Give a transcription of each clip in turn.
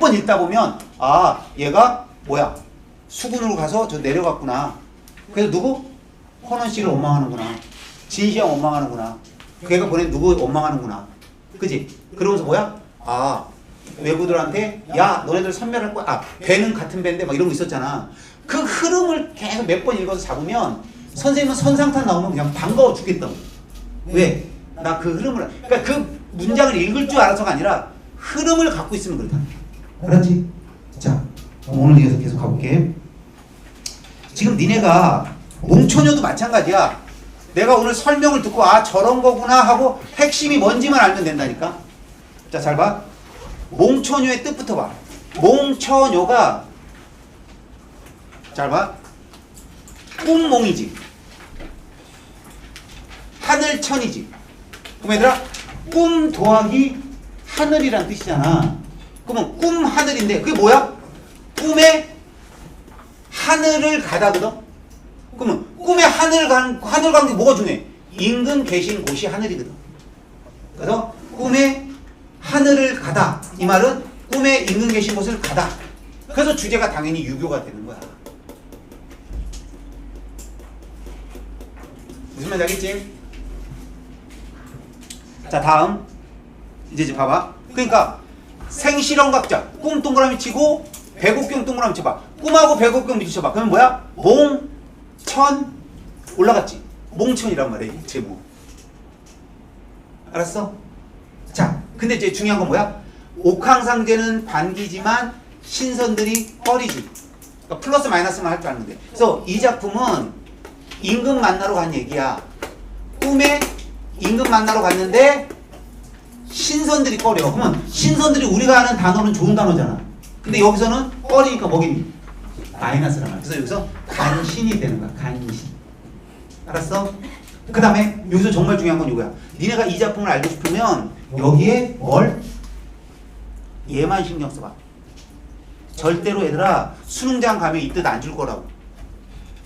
번 읽다 보면 아 얘가 뭐야 수군으로 가서 저 내려갔구나. 그래서 누구? 헌원 씨를 원망하는구나. 진시황 원망하는구나. 걔가 보낸 누구 원망하는구나. 그지? 그러면서 뭐야? 아 외부들한테 야 너네들 선멸할 거야. 아 배는 같은 배인데 막 이런 거 있었잖아. 그 흐름을 계속 몇 번 읽어서 잡으면 선생님은 선상탄 나오면 그냥 반가워 죽겠다고. 왜? 나 그 흐름을 그러니까 그 문장을 읽을 줄 알아서가 아니라 흐름을 갖고 있으면 그렇다는 거야. 알았지? 자 오늘 이어서 계속 가볼게. 지금 니네가 몽초녀도 마찬가지야. 내가 오늘 설명을 듣고 아 저런 거구나 하고 핵심이 뭔지만 알면 된다니까. 자 잘 봐. 몽초녀의 뜻부터 봐. 몽초녀가 잘 봐. 꿈몽이지. 하늘천이지. 그럼 얘들아 꿈 더하기 하늘이란 뜻이잖아. 그러면 꿈 하늘인데 그게 뭐야? 꿈에 하늘을 가다거든. 그러면 꿈에 하늘 간 게 뭐가 중요해? 인근 계신 곳이 하늘이거든. 그래서 꿈에 하늘을 가다. 이 말은 꿈에 인근 계신 곳을 가다. 그래서 주제가 당연히 유교가 되는 거야. 무슨 말인지 알겠지? 자 다음 이제 봐봐. 그러니까 생실험각자 꿈 동그라미 치고 백옥경 동그라미 쳐봐. 꿈하고 백옥경 밑쳐봐. 그러면 뭐야? 몽천 올라갔지. 몽천이란 말이야 제목. 알았어? 자 근데 이제 중요한 건 뭐야? 옥황상제는 반기지만 신선들이 뻘이지. 그러니까 플러스 마이너스만 할 줄 아는데. 그래서 이 작품은 임금 만나러 간 얘기야. 꿈에 임금 만나러 갔는데 신선들이 뻘이야. 그러면 신선들이 우리가 아는 단어는 좋은 단어잖아. 근데 여기서는 뻘이니까 뭐겠니? 마이너스란 말이야. 그래서 여기서 간신이 되는 거야. 간신. 알았어? 그 다음에 여기서 정말 중요한 건 이거야. 니네가 이 작품을 알고 싶으면 여기에 뭘? 얘만 신경 써봐. 절대로 얘들아 수능장 가면 이 뜻 안 줄 거라고.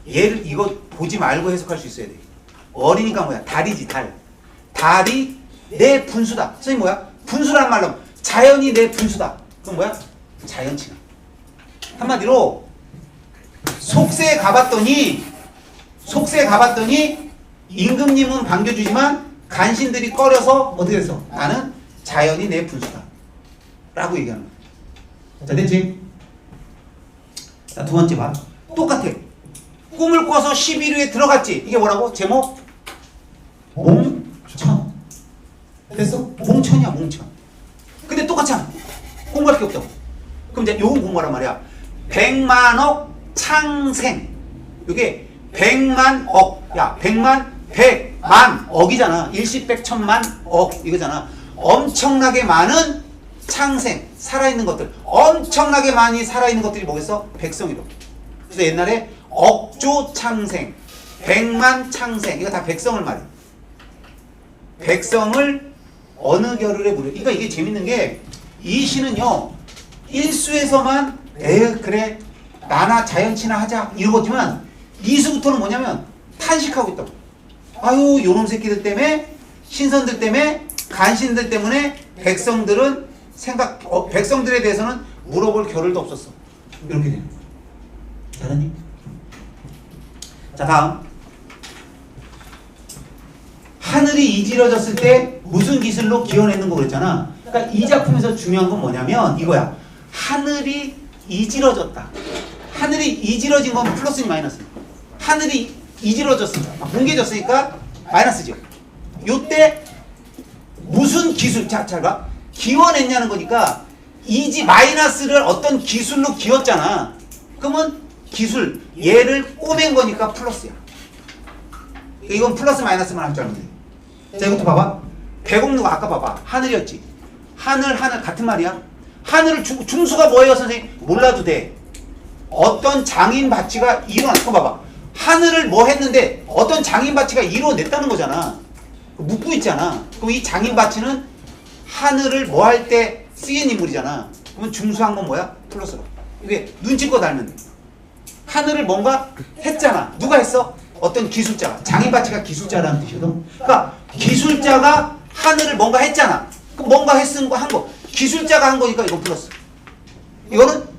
얘를 이거 보지 말고 해석할 수 있어야 돼. 어리니까 뭐야? 달이지 달. 달이 내 분수다. 선생님 뭐야? 분수란 말로 자연이 내 분수다. 그럼 뭐야? 자연친화. 한마디로 속세에 가봤더니 임금님은 반겨주지만 간신들이 꺼려서 어떻게 됐어? 나는 자연이 내 분수다 라고 얘기하는 거야. 자 됐지? 자 두 번째 봐. 똑같아. 꿈을 꿔서 11위에 들어갔지. 이게 뭐라고? 제목? 몽천. 됐어? 몽천이야 몽천. 근데 똑같잖아. 공부할 게 없다고. 그럼 이제 요건 공부하란 말이야. 백만억 창생. 이게 백만억. 야 백만억이잖아. 일시백천만 억 이거잖아. 엄청나게 많은 창생. 살아있는 것들. 엄청나게 많이 살아있는 것들이 뭐겠어? 백성이라고. 그래서 옛날에 억조 창생, 백만 창생. 이거 다 백성을 말해. 백성을 어느 겨를에 무려. 그러니까 이게 재밌는 게 이 시는요. 일수에서만 그래 나나 자연친화 하자 이러거지만 이수부터는 뭐냐면 탄식하고 있다고. 아유 요놈 새끼들 때문에 신선들 때문에 간신들 때문에 백성들은 백성들에 대해서는 물어볼 겨를도 없었어. 이렇게 되는 거야. 잘하니? 자 다음 하늘이 이지러졌을 때 무슨 기술로 기어내는 거 그랬잖아. 그러니까 이 작품에서 중요한 건 뭐냐면 이거야. 하늘이 이지러졌다. 하늘이 이지러진 건 플러스니 마이너스니? 하늘이 이지러졌으니까 뭉개졌으니까 마이너스죠. 요때 무슨 기술 잘 봐. 기워냈냐는 거니까 마이너스를 어떤 기술로 기웠잖아. 그러면 기술 얘를 꼬맨 거니까 플러스야. 이건 플러스 마이너스만 할 줄 알면 돼. 자 이것도 봐봐. 백옥누가 아까 봐봐. 하늘이었지. 하늘 같은 말이야. 하늘을 중수가 뭐예요 선생님? 몰라도 돼. 어떤 장인바치가 이뤄냈. 그거 봐봐. 하늘을 뭐 했는데 어떤 장인바치가 이뤄냈다는 거잖아. 묻고 있잖아. 그럼 이 장인바치는 하늘을 뭐 할 때 쓰인 인물이잖아. 그러면 중수한 건 뭐야? 플러스로. 이게 눈치껏 알면 돼. 하늘을 뭔가 했잖아. 누가 했어? 어떤 기술자가. 장인바치가 기술자라는 뜻이거든. 그러니까 기술자가 하늘을 뭔가 했잖아. 그 뭔가 한 거. 기술자가 한 거니까 이건 플러스. 이거는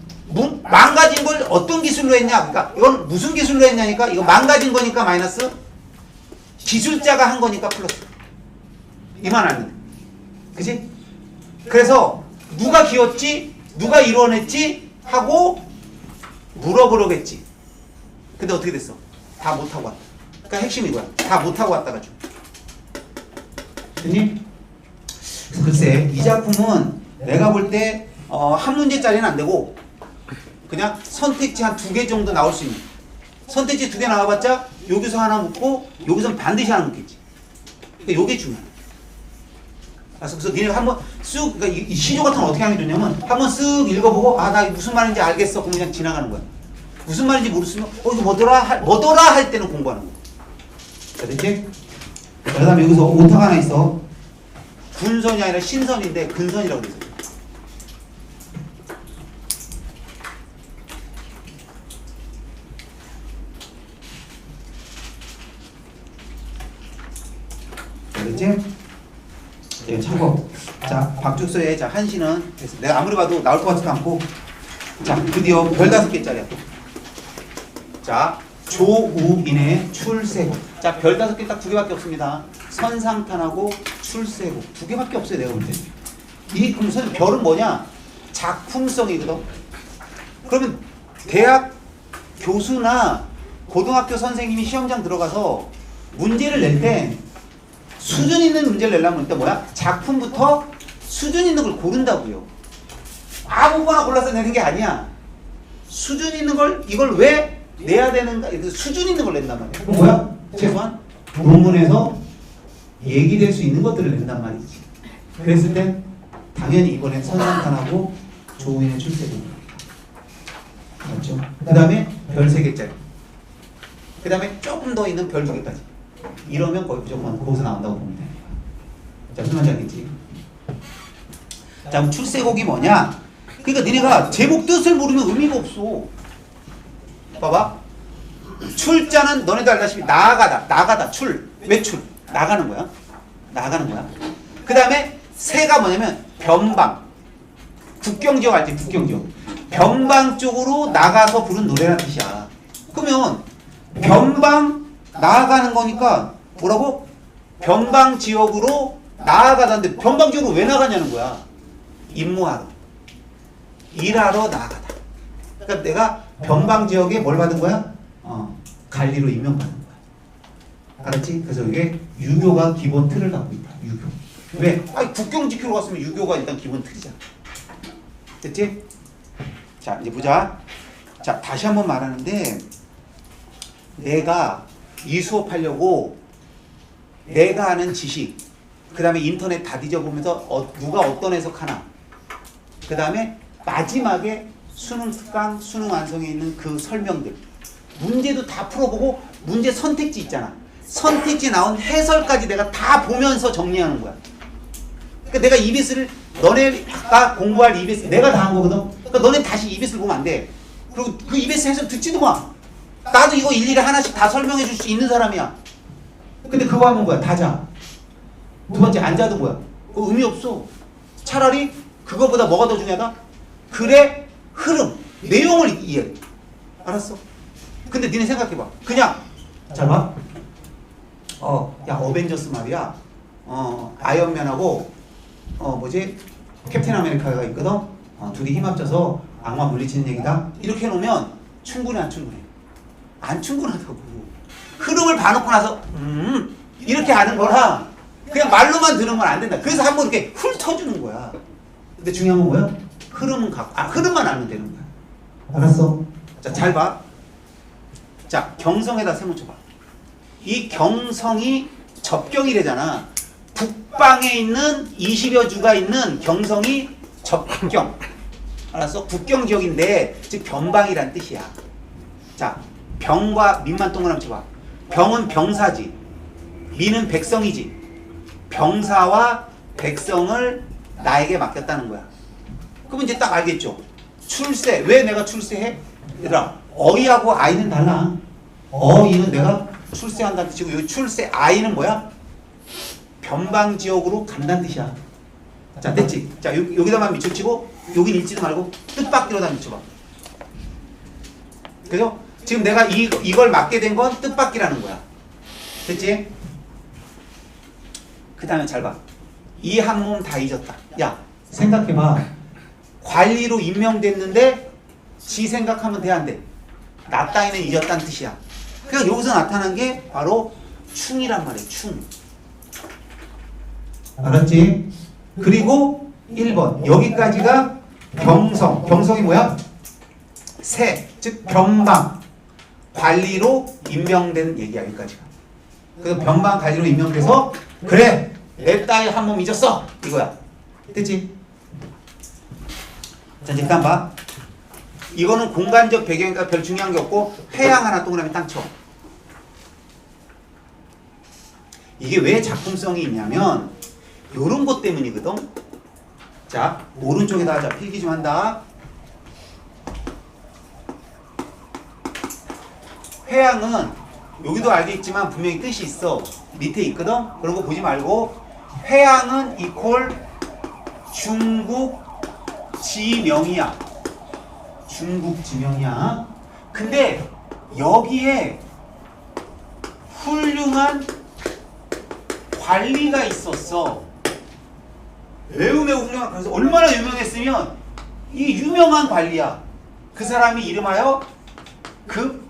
망가진 걸 어떤 기술로 했냐? 그러니까 이건 무슨 기술로 했냐니까 이거 망가진 거니까 마이너스, 기술자가 한 거니까 플러스. 이만 알면 돼. 그지? 그래서 누가 기었지? 누가 이뤄냈지? 하고 물어보려겠지. 근데 어떻게 됐어? 다 못하고 왔다. 그러니까 핵심이 이거야. 다 못하고 왔다가지고. 됐니? 글쎄 이 작품은 내가 볼 때 한 문제짜리는 안 되고 그냥 선택지 한 2개 정도 나올 수 있는, 선택지 2개 나와봤자 여기서 하나 묻고 여기서 반드시 하나 묻겠지. 그러니까 요게 중요해. 그래서 니네가 한번 쓱, 그러니까 이 시조 같은 건 어떻게 하는 게 좋냐면 한번 쓱 읽어보고 아 나 무슨 말인지 알겠어 그럼 그냥 지나가는 거야. 무슨 말인지 모르시면 이거 뭐더라 할 때는 공부하는 거야. 자, 됐지? 그 다음에 여기서 오타가 하나 있어. 군선이 아니라 신선인데 근선이라고 돼 있어. 됐지? 네, 참고. 자, 박죽서의 자 한시는 됐어. 내가 아무리 봐도 나올 것 같지도 않고. 자, 드디어 별 5개짜리야 또. 자, 조우인의 출세곡. 자, 별 5개 딱 2개밖에 없습니다. 선상탄하고 출세곡 2개밖에 없어요 내가 볼 때. 이 무슨 별은 뭐냐? 작품성이거든. 그러면 대학 교수나 고등학교 선생님이 시험장 들어가서 문제를 낼 때 수준 있는 문제를 내려면 일단 뭐야? 작품부터 수준 있는 걸 고른다고요. 아무거나 골라서 내는 게 아니야. 수준 있는 걸, 이걸 왜 내야 되는가? 수준 있는 걸 낸단 말이야. 그럼 뭐야? 최소한 논문에서 얘기될 수 있는 것들을 낸단 말이지. 그랬을 땐 당연히 이번엔 선상탄하고 조우인의 출세곡. 맞죠? 그 다음에 별 3개짜리. 그 다음에 조금 더 있는 별 2개까지. 이러면 거의 무조건 거기서 나온다고 보면 돼. 자, 무슨 말인지 알겠지? 자, 그럼 출세곡이 뭐냐? 그러니까 니네가 제목 뜻을 모르면 의미가 없어. 봐봐. 출자는 너네도 알다시피 나가다, 출. 왜 출? 나가는 거야. 나가는 거야. 그 다음에 세가 뭐냐면 변방. 국경지역 알지? 국경지역. 변방 쪽으로 나가서 부른 노래라는 뜻이야. 그러면 변방 나아가는 거니까 뭐라고? 변방 지역으로 나아가다는데 변방 지역으로 왜 나가냐는 거야. 임무하러. 일하러 나아가다. 그러니까 내가 변방 지역에 뭘 받은 거야? 관리로 임명받은 거야. 알았지? 그래서 이게 유교가 기본 틀을 갖고 있다. 유교. 왜? 아니 국경 지키러 갔으면 유교가 일단 기본 틀이잖아. 됐지? 자, 이제 보자. 자, 다시 한번 말하는데 내가 이 수업하려고 내가 아는 지식, 그 다음에 인터넷 다 뒤져보면서 누가 어떤 해석하나, 그 다음에 마지막에 수능 특강, 수능 완성에 있는 그 설명들, 문제도 다 풀어보고 문제 선택지 있잖아. 선택지 나온 해설까지 내가 다 보면서 정리하는 거야. 그러니까 내가 EBS를 너네가 공부할 EBS 내가 다 한 거거든. 그러니까 너네 다시 EBS를 보면 안 돼. 그리고 그 EBS 해설 듣지도 마. 나도 이거 일일이 하나씩 다 설명해 줄 수 있는 사람이야. 근데 그거 하면 뭐야? 다 자. 두 번째 안 자도 뭐야? 그거 의미 없어. 차라리 그거보다 뭐가 더 중요하다? 글의 흐름, 내용을 이해해. 알았어? 근데 니네 생각해봐. 그냥 잘 봐. 야 어벤져스 말이야. 아이언맨하고 뭐지? 캡틴 아메리카가 있거든. 둘이 힘 합쳐서 악마 물리치는 얘기다. 이렇게 해놓으면 충분해 안 충분해? 안 충분하다고. 흐름을 봐놓고 나서 이렇게 아는 거라 그냥 말로만 들으면 안 된다. 그래서 한번 이렇게 훑어주는 거야. 근데 중요한 건 뭐야? 흐름만 알면 되는 거야. 알았어? 자, 잘 봐. 자, 경성에다 세모쳐 봐. 이 경성이 접경이래잖아. 북방에 있는 20여 주가 있는 경성이 접경. 알았어? 국경 지역인데 즉 변방이란 뜻이야. 자, 병과 민만 동그라미 쳐봐. 병은 병사지, 민은 백성이지. 병사와 백성을 나에게 맡겼다는 거야. 그럼 이제 딱 알겠죠? 출세. 왜 내가 출세해? 얘들아, 어이하고 아이는 달라. 어이는 내가 출세한다는 뜻이고, 여기 출세 아이는 뭐야? 변방 지역으로 간다는 뜻이야. 자, 됐지? 자, 여기다만 밑줄 치고 여긴 읽지도 말고 뜻밖이로다 붙여봐. 그죠? 지금 내가 이걸 맞게 된 건 뜻밖이라는 거야. 됐지? 그 다음에 잘 봐. 이 한 몸 다 잊었다. 야, 생각해봐. 관리로 임명됐는데 지 생각하면 돼, 안 돼? 나 따위는 잊었다는 뜻이야. 그러니까 여기서 나타난 게 바로 충이란 말이야. 충. 알았지? 그리고 1번 여기까지가 병성. 병성이 뭐야? 세, 즉 변방. 관리로 임명된 얘기야. 여기까지가. 그래서 변방 관리로 임명돼서 그래 내 딸 한 몸 잊었어 이거야. 됐지? 자 일단 봐. 이거는 공간적 배경이니까 별 중요한 게 없고 회양 하나 동그라미 딱 쳐. 이게 왜 작품성이 있냐면 요런 것 때문이거든. 자 오른쪽에다 하자. 필기 좀 한다. 회양은 여기도 알겠지만 분명히 뜻이 있어. 밑에 있거든. 그런 거 보지 말고 회양은 이퀄 중국 지명이야. 중국 지명이야. 근데 여기에 훌륭한 관리가 있었어. 매우 훌륭한. 그래서 얼마나 유명했으면 이 유명한 관리야. 그 사람이 이름하여 급장유라는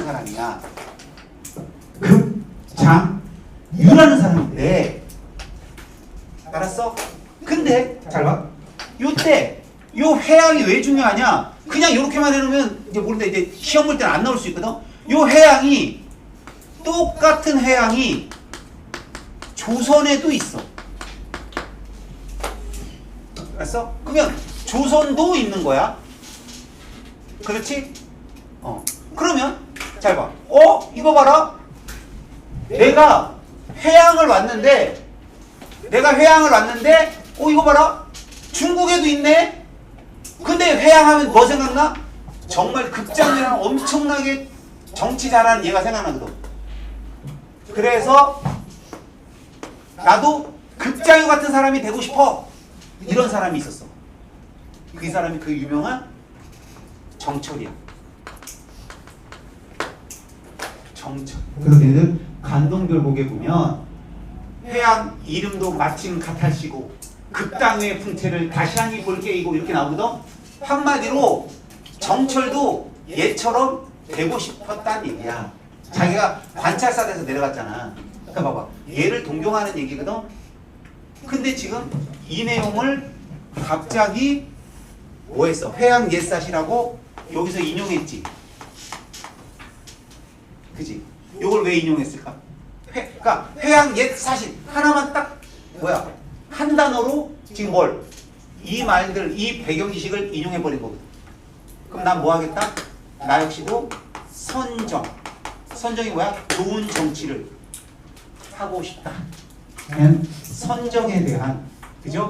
사람이야. 급장유라는 사람인데 알았어? 근데 잘 봐. 요때 요 회양이 왜 중요하냐? 그냥 이렇게만 해놓으면 이제 모른다. 이제 시험 볼 때는 안 나올 수 있거든. 요 회양이 똑같은 회양이 조선에도 있어. 알았어? 그러면 조선도 있는 거야. 그렇지? 그러면 잘 봐. 이거 봐라. 내가 회양을 왔는데 이거 봐라. 중국에도 있네. 근데 회양하면 뭐 생각나? 정말 급장이랑 엄청나게 정치 잘하는 얘가 생각나거든. 그래서 나도 급장유 같은 사람이 되고 싶어. 이런 사람이 있었어. 그 사람이 그 유명한 정철이야. 정철. 그래서 얘들 간동별곡에 보면 회양 이름도 마침 같아시고 급당의 풍채를 다시하니 볼게이고 이렇게 나오거든. 한마디로 정철도 얘처럼 되고 싶었다는 얘기야. 자기가 관찰사 돼서 내려갔잖아. 그러니까 봐봐. 얘를 동경하는 얘기거든. 근데 지금 이 내용을 갑자기 뭐 했어? 회양 옛사시라고 여기서 인용했지. 그지? 요걸 왜 인용했을까? 그러니까 회양 옛사실 하나만 딱 뭐야? 한 단어로 지금 뭘? 이 말들, 이 배경 지식을 인용해버린 거거든. 그럼 난 뭐 하겠다? 나 역시도 선정. 선정이 뭐야? 좋은 정치를 하고 싶다. 선정에 대한 그죠?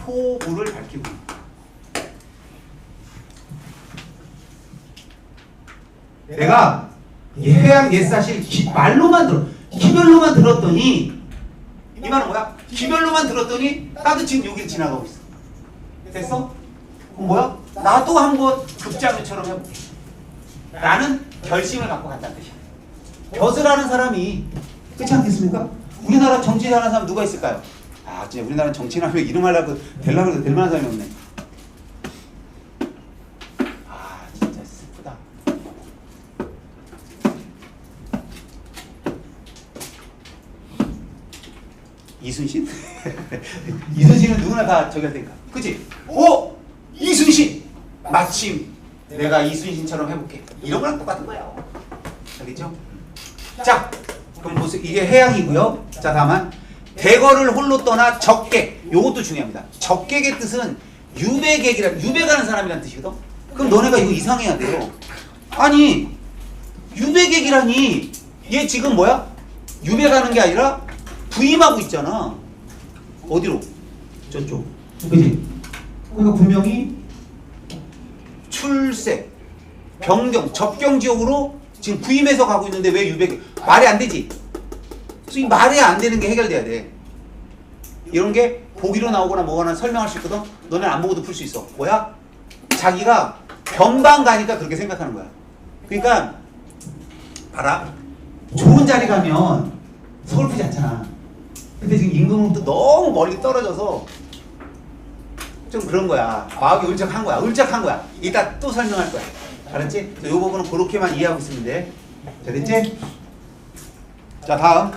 포부를 밝히고 있다. 내가 회양 옛사실 말로만 기별로만 들었더니 이 말은 뭐야? 기별로만 들었더니 나도 지금 여기를 지나가고 있어. 됐어? 그럼 뭐야? 나도 한번 급장유처럼 해볼게. 라는 결심을 갖고 간다는 뜻이야. 벼슬하는 사람이 그렇지 않겠습니까? 우리나라 정치 잘하는 사람 누가 있을까요? 진짜 우리나라 정치인하면 이름 하려고 되려고 해도 될 만한 사람이 없네. 진짜 슬프다. 이순신? 이순신은 누구나 다 저기 할 테니까. 그치? 이순신! 마침 내가 이순신처럼 해볼게. 이런 거랑 똑같은 거예요. 알겠죠? 자, 그럼 보세요. 이게 해양이고요. 자, 다만 대거를 홀로 떠나 적객. 요것도 중요합니다. 적객의 뜻은 유배하는 사람이라는 뜻이거든. 그럼 너네가 이거 이상해야 돼요. 아니 유배객이라니 얘 지금 뭐야? 유배가는 게 아니라 부임하고 있잖아. 어디로? 저쪽. 그지? 그러니까 분명히 출세, 변경, 접경 지역으로 지금 부임해서 가고 있는데 왜 유배객? 말이 안 되지? 그래서 이 말이 안 되는 게 해결돼야 돼. 이런 게 보기로 나오거나 뭐거나 설명할 수 있거든. 너네 안 보고도 풀 수 있어. 뭐야? 자기가 변방 가니까 그렇게 생각하는 거야. 그러니까 봐라. 좋은 자리 가면 서글프지 않잖아. 근데 지금 임금으로부터 너무 멀리 떨어져서 좀 그런 거야. 마음이 울적한 거야. 울적한 거야. 이따 또 설명할 거야. 알았지? 이 부분은 그렇게만 이해하고 있으면 돼. 자, 됐지? 자, 다음.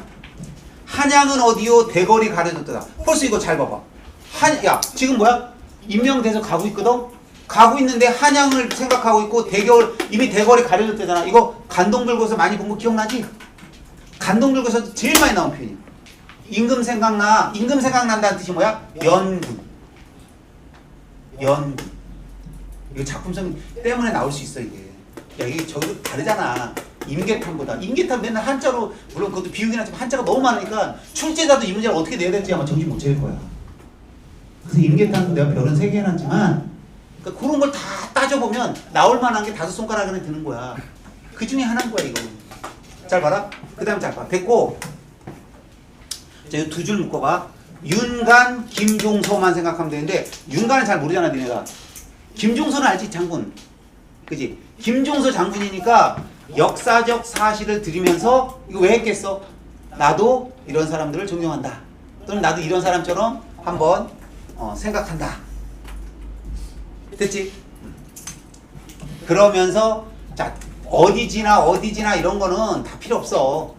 한양은 어디요? 대거리 가려졌다. 벌써 이거 잘 봐봐. 야, 지금 뭐야? 임명돼서 가고 있거든? 가고 있는데 한양을 생각하고 있고 이미 대거리 가려졌대잖아. 이거 간동불고서 많이 본 거 기억나지? 간동불고서 제일 많이 나온 표현이야. 임금 생각나. 임금 생각난다는 뜻이 뭐야? 연군. 연군. 이거 작품성 때문에 나올 수 있어, 이게. 야, 이게 저기 다르잖아. 임계탄보다. 임계탄 맨날 한자로, 물론 그것도 비유긴 하지만 한자가 너무 많으니까 출제자도 이 문제를 어떻게 내야 될지 아마 정신 못 차릴 거야. 그래서 임계탄도 내가 별은 3개 해놨지만, 그러니까 그런 걸 다 따져보면 나올 만한 게 5손가락 안에 드는 거야. 그 중에 하나인 거야, 이거. 잘 봐라. 그 다음 잘 봐. 됐고. 자, 이 2줄 묶어봐. 윤간, 김종서만 생각하면 되는데, 윤간은 잘 모르잖아, 니네가. 김종서는 알지, 장군. 그지? 김종서 장군이니까 역사적 사실을 들으면서 이거 왜 했겠어? 나도 이런 사람들을 존경한다. 또는 나도 이런 사람처럼 한번 생각한다. 됐지? 그러면서 자 어디 지나 이런 거는 다 필요 없어.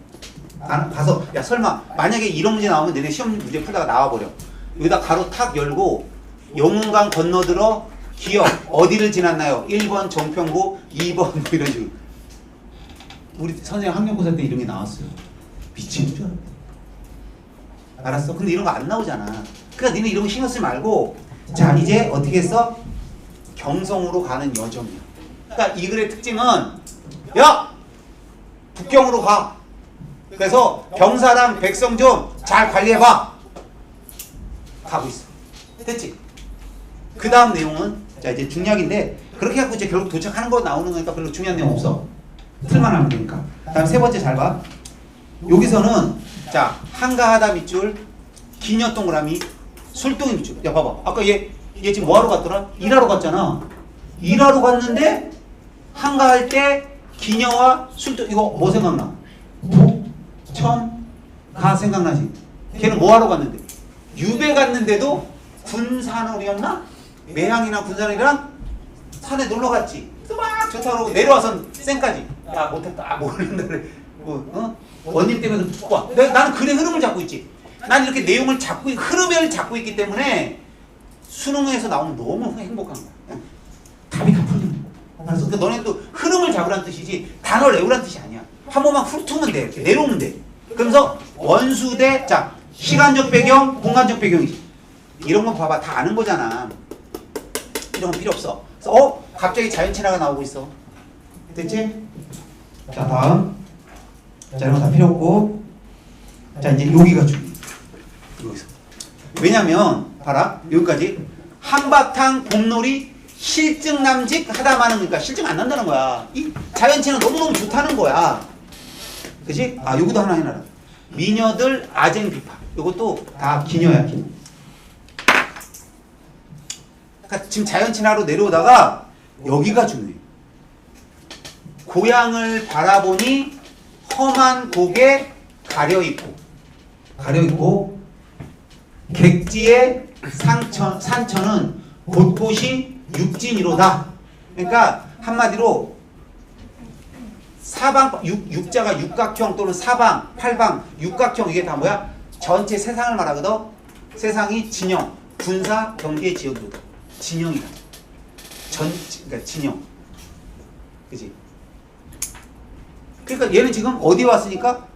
가서 야 설마 만약에 이런 문제 나오면 너네 시험 문제 풀다가 나와버려. 여기다 가로 탁 열고 영운강 건너들어 기억 어디를 지났나요? 1번 정평구 2번 뭐 이런 식으로. 우리 선생님 학년고사 때 이런 게 나왔어요. 미친 줄 알았네. 알았어? 근데 이런 거 안 나오잖아. 그러니까 니네 이런 거 신경 쓰지 말고 자 이제 어떻게 했어? 경성으로 가는 여정이야. 그러니까 이 글의 특징은 야! 북경으로 가. 그래서 병사랑 백성 좀 잘 관리해봐. 가고 있어. 됐지? 그 다음 내용은 자 이제 중략인데 그렇게 해갖고 이제 결국 도착하는 거 나오는 거니까 별로 중요한 내용 없어. 틀만 하면 되니까. 다음 세 번째 잘 봐. 여기서는 자 한가하다 밑줄 기녀 동그라미 술동이 밑줄. 야 봐봐. 아까 얘 지금 뭐하러 갔더라? 일하러 갔잖아. 일하러 갔는데 한가할 때 기녀와 술동 이거 뭐 생각나? 가 생각나지? 걔는 뭐하러 갔는데? 유배 갔는데도 군산월이었나? 매향이나 군산월이랑 산에 놀러 갔지. 그래서 막 좋다 그러고 내려와서 쌩까지. 야 못했다. 모른다 그래. 원님 때문에 듣고 와. 나는 글의 흐름을 잡고 있지. 난 이렇게 내용을 잡고 흐름을 잡고 있기 때문에 수능에서 나오면 너무 행복한 거야. 그냥 답이 다 풀리는 거야. 그래서 그러니까 너네도 흐름을 잡으란 뜻이지 단어를 외우란 뜻이 아니야. 한 번만 훑으면 돼. 이렇게 내려오면 돼. 그러면서 원수대 자 시간적 배경, 공간적 배경이지. 이런 건 봐봐. 다 아는 거잖아. 이런 건 필요 없어. 그래서 갑자기 자연친화가 나오고 있어. 됐지? 자 다음. 자 이런 거 다 필요 없고. 자 이제 여기가 중요해. 여기서. 왜냐면 봐라. 여기까지 한바탕 봄놀이 실증남직 하다마는 그러니까 실증 안 난다는 거야. 이 자연친화 너무너무 좋다는 거야. 그치? 아 요것도 하나 해놔라. 미녀들 아쟁 비파. 요것도 다 기녀야 기녀. 그러니까 지금 자연친화로 내려오다가 여기가 중요해. 고향을 바라보니 험한 곡에 가려있고 객지의 산천은 곳곳이 육진이로다. 그러니까 한마디로 사방 육자가 육각형 또는 사방, 팔방, 육각형 이게 다 뭐야? 전체 세상을 말하거든. 세상이 진영, 군사, 경계, 지역이다. 진영이다. 그러니까 진영. 그지? 그러니까 얘는 지금 어디 왔으니까?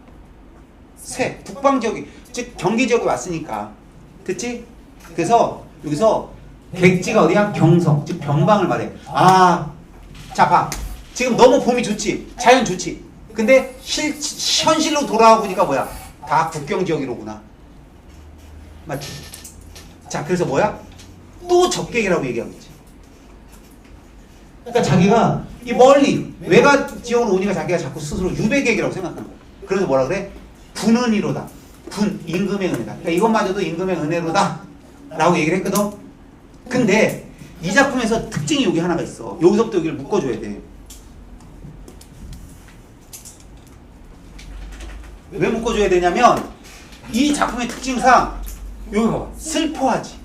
북방 지역이, 즉 경계 지역에 왔으니까. 됐지? 그래서 여기서 객지가 어디야? 경성, 즉 변방을 말해. 자 봐. 지금 너무 봄이 좋지. 자연 좋지. 근데 현실로 돌아와 보니까 뭐야? 다 국경 지역이로구나. 맞지? 자 그래서 뭐야? 또 적객이라고 얘기하고 있지. 그러니까 자기가 이 멀리 외가 지역으로 오니까 자기가 자꾸 스스로 유배객이라고 생각하는 거야. 그래서 뭐라 그래? 분은이로다. 임금의 은혜다. 그러니까 이것마저도 임금의 은혜로다. 라고 얘기를 했거든. 근데 이 작품에서 특징이 여기 하나가 있어. 여기서부터 여기를 묶어줘야 돼. 왜 묶어줘야 되냐면 이 작품의 특징상 여기 봐봐. 슬퍼하지.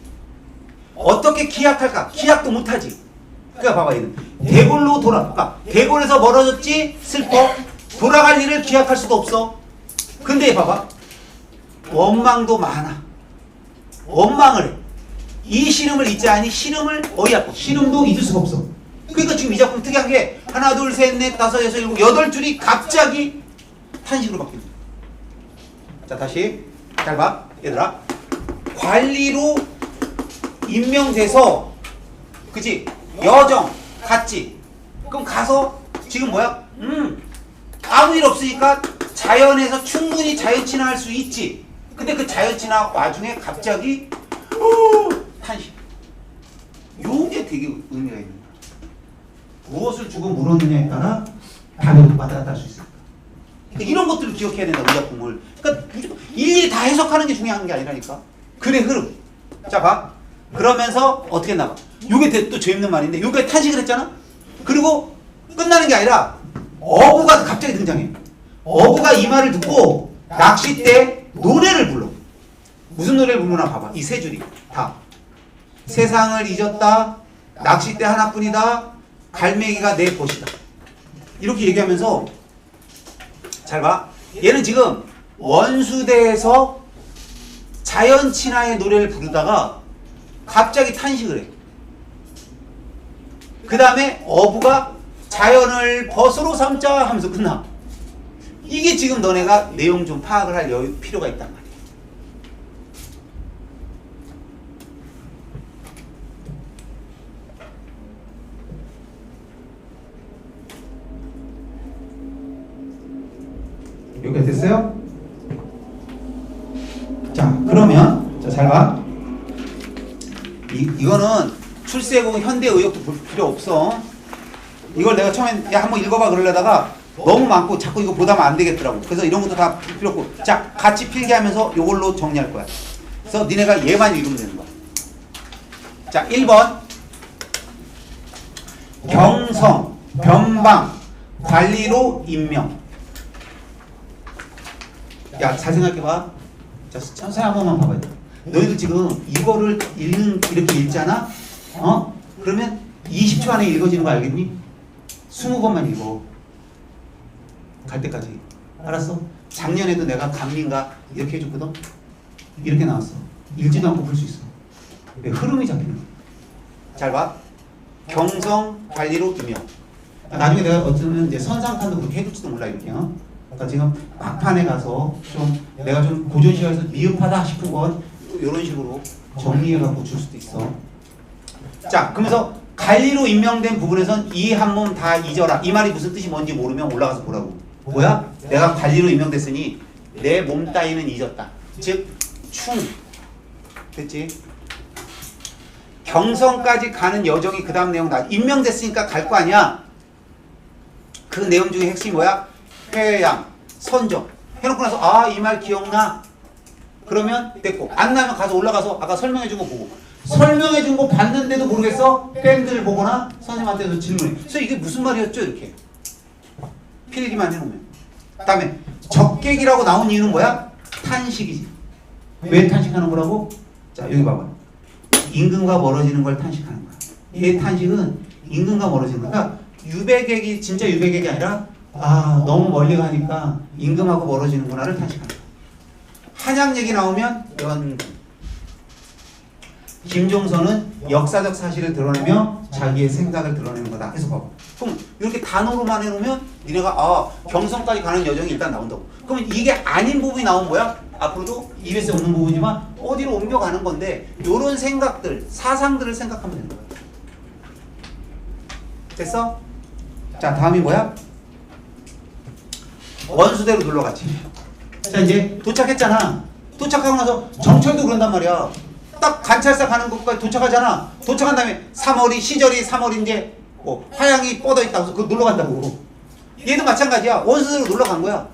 어떻게 기약할까? 기약도 못하지. 그러니까 봐봐. 얘는 대골로 그러니까 대골에서 멀어졌지. 슬퍼. 돌아갈 일을 기약할 수도 없어. 근데 봐봐. 원망도 많아. 원망을 해. 이 시름을 잊지 않니 시름을 어이없고 시름도 잊을 수가 없어. 그러니까 지금 이 작품 특이한 게 하나 둘 셋 넷 다섯 여섯 일곱 여덟 줄이 갑자기 탄식으로 바뀌는 거야. 자 다시 잘 봐 얘들아. 관리로 임명돼서 그치 여정 갔지. 그럼 가서 지금 뭐야? 아무 일 없으니까 자연에서 충분히 자연 친화할 수 있지. 근데 그 자연 친화 와중에 갑자기 탄식. 요게 되게 의미가 있는 거야. 무엇을 주고 물었느냐에 따라 답을 왔다 갔다 할 수 있을까. 그러니까 이런 것들을 기억해야 된다. 이 작품을. 그러니까 일일이 다 해석하는 게 중요한 게 아니라니까. 글의 흐름. 자 봐. 그러면서 어떻게 나가. 요게 또 재밌는 말인데 요게 탄식을 했잖아. 그리고 끝나는 게 아니라 어부가 갑자기 등장해. 어부가 이 말을 듣고 낚싯대 노래를 불러. 무슨 노래를 부르나 봐봐. 이 세 줄이 다. 세상을 잊었다. 낚싯대 하나뿐이다. 갈매기가 내 벗이다. 이렇게 얘기하면서 잘 봐. 얘는 지금 원수대에서 자연 친화의 노래를 부르다가 갑자기 탄식을 해. 그 다음에 어부가 자연을 벗으로 삼자 하면서 끝나. 이게 지금 너네가 내용 좀 파악을 할 필요가 있단 말이야. 여기가 됐어요? 자 그러면 자 잘 봐. 이거는 출세공 현대의역도 볼 필요 없어. 이걸 내가 처음엔 야 한번 읽어봐 그러려다가 너무 많고 자꾸 이거 보다 하면 안 되겠더라고. 그래서 이런 것도 다 필요 없고 자 같이 필기하면서 요걸로 정리할 거야. 그래서 니네가 얘만 읽으면 되는 거야. 자 1번 경성, 변방, 관리로 임명. 야 잘 생각해봐. 자 천천히 한 번만 봐봐요. 너희들 지금 이거를 이렇게 읽잖아? 그러면 20초 안에 읽어지는 거 알겠니? 20번만 읽어. 갈 때까지. 알았어? 작년에도 내가 감민가 이렇게 해줬거든? 이렇게 나왔어. 읽지도 않고 볼 수 있어. 흐름이 잡히는 거야. 잘 봐. 경성, 관리로 임명. 나중에 내가 어쩌면 이제 선상탄도 그렇게 해줄지도 몰라, 이렇게. 그러니까 지금 막판에 가서 좀 내가 좀 고전시가에서 미흡하다 싶은 건 이런 식으로 정리해갖고 줄 수도 있어. 자, 그러면서 관리로 임명된 부분에선 이 한 몸 다 잊어라. 이 말이 무슨 뜻이 뭔지 모르면 올라가서 보라고. 뭐야? 내가 관리로 임명됐으니 내 몸 따위는 잊었다. 즉, 충. 됐지? 경성까지 가는 여정이 그 다음 내용 나. 임명됐으니까 갈 거 아니야? 그 내용 중에 핵심이 뭐야? 회양, 선정. 해놓고 나서 아, 이 말 기억나? 그러면 됐고. 안 나면 가서 올라가서 아까 설명해준 거 보고. 설명해준 거 봤는데도 모르겠어? 팬들 보거나 선생님한테도 질문해. 그래서 이게 무슨 말이었죠? 이렇게. 필기만 해놓으면. 그 다음에 적객이라고 나온 이유는 뭐야? 탄식이지. 왜 탄식하는 거라고? 자, 여기 봐봐. 임금과 멀어지는 걸 탄식하는 거야. 얘 탄식은 임금과 멀어지는 거야. 그러니까 유배객이 진짜 유배객이 아니라 아, 너무 멀리 가니까 임금하고 멀어지는구나를 탄식하는 거야. 한양 얘기 나오면 연금. 김종선은 역사적 사실을 드러내며 자기의 생각을 드러내는 거다. 해서 봐봐. 그럼 이렇게 단어로만 해놓으면 니네가 아, 경성까지 가는 여정이 일단 나온다고. 그러면 이게 아닌 부분이 나온 거야? 앞으로도 EBS에 없는 부분이지만 어디로 옮겨가는 건데 요런 생각들, 사상들을 생각하면 되는 거야. 됐어? 자, 다음이 뭐야? 원수대로 놀러 갔지. 자, 이제 도착했잖아. 도착하고 나서 정철도 그런단 말이야. 딱 관찰사 가는 곳까지 도착하잖아. 도착한 다음에 3월이 시절이 3월인데 뭐 화양이 뻗어 있다고 해서 그거 놀러 간다고. 얘도 마찬가지야. 원수대로 놀러 간 거야.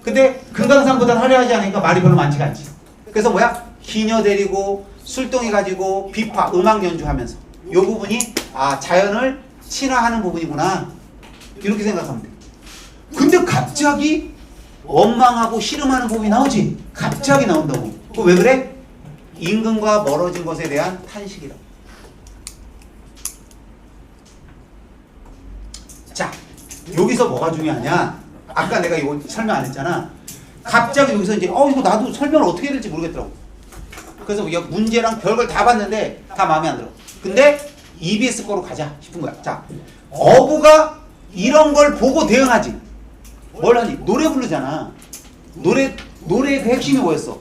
근데 금강산보다는 화려하지 않으니까 말이 별로 많지가 않지. 그래서 뭐야? 기녀 데리고 술동이 가지고 비파, 음악 연주하면서 요 부분이 자연을 친화하는 부분이구나. 이렇게 생각하면 돼. 근데 갑자기 원망하고 씨름하는 부분이 나오지. 갑자기 나온다고. 그거 왜 그래? 임금과 멀어진 것에 대한 탄식이라고. 자, 여기서 뭐가 중요하냐? 아까 내가 이거 설명 안 했잖아. 갑자기 여기서 이제 이거 나도 설명을 어떻게 해야 될지 모르겠더라고. 그래서 문제랑 별걸 다 봤는데 다 마음에 안 들어. 근데 EBS 거로 가자 싶은 거야. 자, 어부가 이런 걸 보고 대응하지. 뭘 하니? 노래 부르잖아. 노래의 그 핵심이 뭐였어?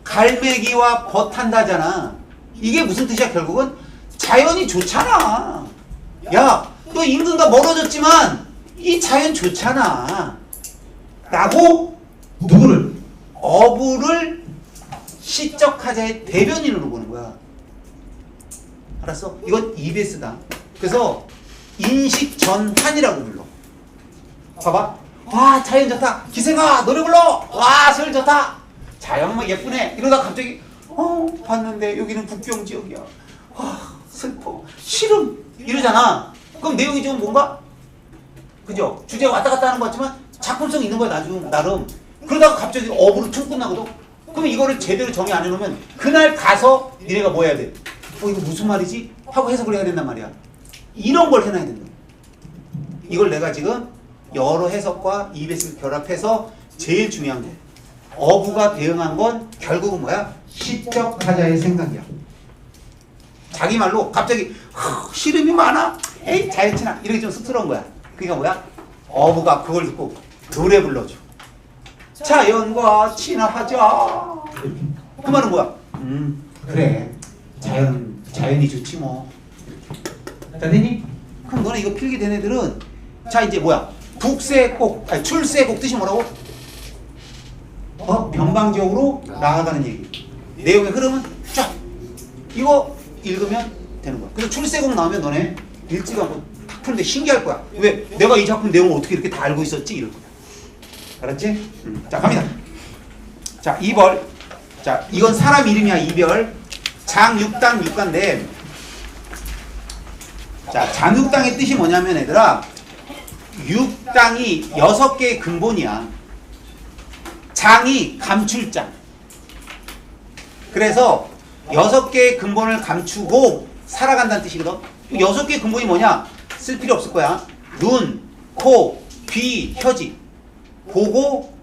갈매기와 벗한다잖아. 이게 무슨 뜻이야? 결국은 자연이 좋잖아. 야, 너 임금과 멀어졌지만 이 자연 좋잖아. 라고 누구를? 어부를 시적하자의 대변인으로 보는 거야. 알았어? 이건 EBS다. 그래서 인식전환이라고 불러. 봐봐. 와, 자연 좋다. 기생아, 노래 불러. 와, 소리 좋다. 자연 막 예쁘네. 이러다가 갑자기 봤는데 여기는 북경 지역이야. 와, 슬퍼. 싫음. 이러잖아. 그럼 내용이 좀 뭔가? 그죠? 주제가 왔다 갔다 하는 것 같지만 작품성 있는 거야, 나름. 그러다가 갑자기 어부로 툭 끝나거든? 그럼 이거를 제대로 정의 안 해놓으면 그날 가서 니네가 뭐 해야 돼? 이거 무슨 말이지? 하고 해석을 해야 된단 말이야. 이런 걸 해놔야 된다. 이걸 내가 지금 여러 해석과 EBS를 결합해서 제일 중요한 거. 어부가 대응한 건 결국은 뭐야? 시적하자의 생각이야. 자기 말로 갑자기 씨름이 많아? 에이, 자연친화. 이렇게 좀 쑥스러운 거야. 그러니까 뭐야? 어부가 그걸 듣고 노래 불러줘. 자연과 친화하자. 그 말은 뭐야? 그래. 자연이 좋지 뭐. 자, 되니? 그럼 너네 이거 필기된 애들은 자, 이제 뭐야? 출세곡 뜻이 뭐라고? 변방지역으로 나아가는 얘기. 내용의 흐름은 쫙 이거 읽으면 되는 거야. 그래서 출세곡 나오면 너네 읽지도 않고 탁 푸는데 신기할 거야. 왜? 내가 이 작품 내용을 어떻게 이렇게 다 알고 있었지? 이럴 거야. 알았지? 자, 갑니다. 자, 2벌. 자, 이건 사람 이름이야. 이별. 장육당 육간데. 자, 장육당의 뜻이 뭐냐면 얘들아, 육당이 6개의 근본이야. 장이 감출장. 그래서 6개의 근본을 감추고 살아간다는 뜻이거든. 6개의 근본이 뭐냐? 쓸 필요 없을 거야. 눈, 코, 귀, 혀지. 보고,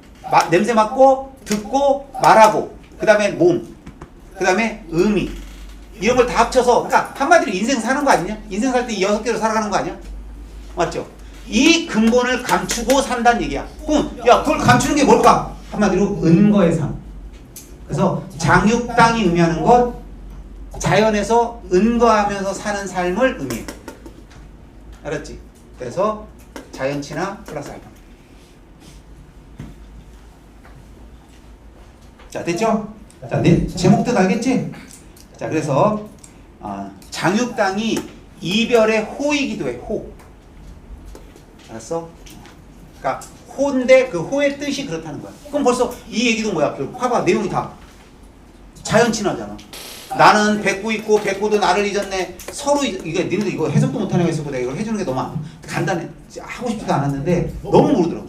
냄새 맡고, 듣고, 말하고, 그 다음에 몸, 그 다음에 의미. 이런 걸 다 합쳐서, 그러니까 한마디로 인생 사는 거 아니냐? 인생 살 때 이 6개로 살아가는 거 아니야? 맞죠? 이 근본을 감추고 산다는 얘기야. 그럼 야, 그걸 감추는 게 뭘까? 한마디로 은거의 삶. 그래서 장육당이 의미하는 것, 자연에서 은거하면서 사는 삶을 의미해. 알았지? 그래서 자연친화 플러스 알파. 자, 됐죠? 자, 네, 제목도 알겠지? 자, 그래서 장육당이 이별의 호이기도 해. 호. 알았어? 그러니까 호인데 그 호의 뜻이 그렇다는 거야. 그럼 벌써 이 얘기도 뭐야? 봐봐, 내용이 다 자연친화잖아. 나는 백구 있고 백구도 나를 잊었네. 서로 이게 니네들 이거 해석도 못하는 애가 있었고 내가 이걸 해주는 게 너무 간단해. 하고 싶지도 않았는데 너무 모르더라고.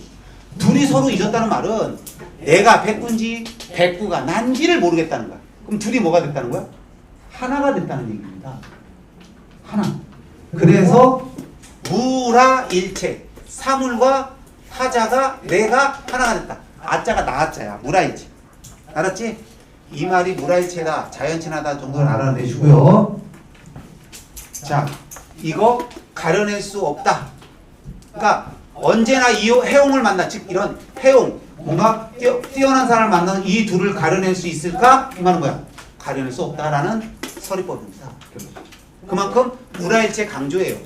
둘이 서로 잊었다는 말은 내가 백구인지 백구가 난지를 모르겠다는 거야. 그럼 둘이 뭐가 됐다는 거야? 하나가 됐다는 얘기입니다. 하나. 그래서 무라일체. 사물과 하자가 내가 하나가 됐다. 아자가 나아자야. 무라일체. 알았지? 이 말이 무라일체다. 자연친화다 정도를 알아내시고요. 자, 이거 가려낼 수 없다. 그러니까 언제나 이 해옹을 만나. 즉 이런 해옹. 뭔가 뛰어난 사람을 만나는 이 둘을 가려낼 수 있을까? 이 말은 뭐야? 가려낼 수 없다라는 서리법입니다. 그만큼 무라일체 강조예요.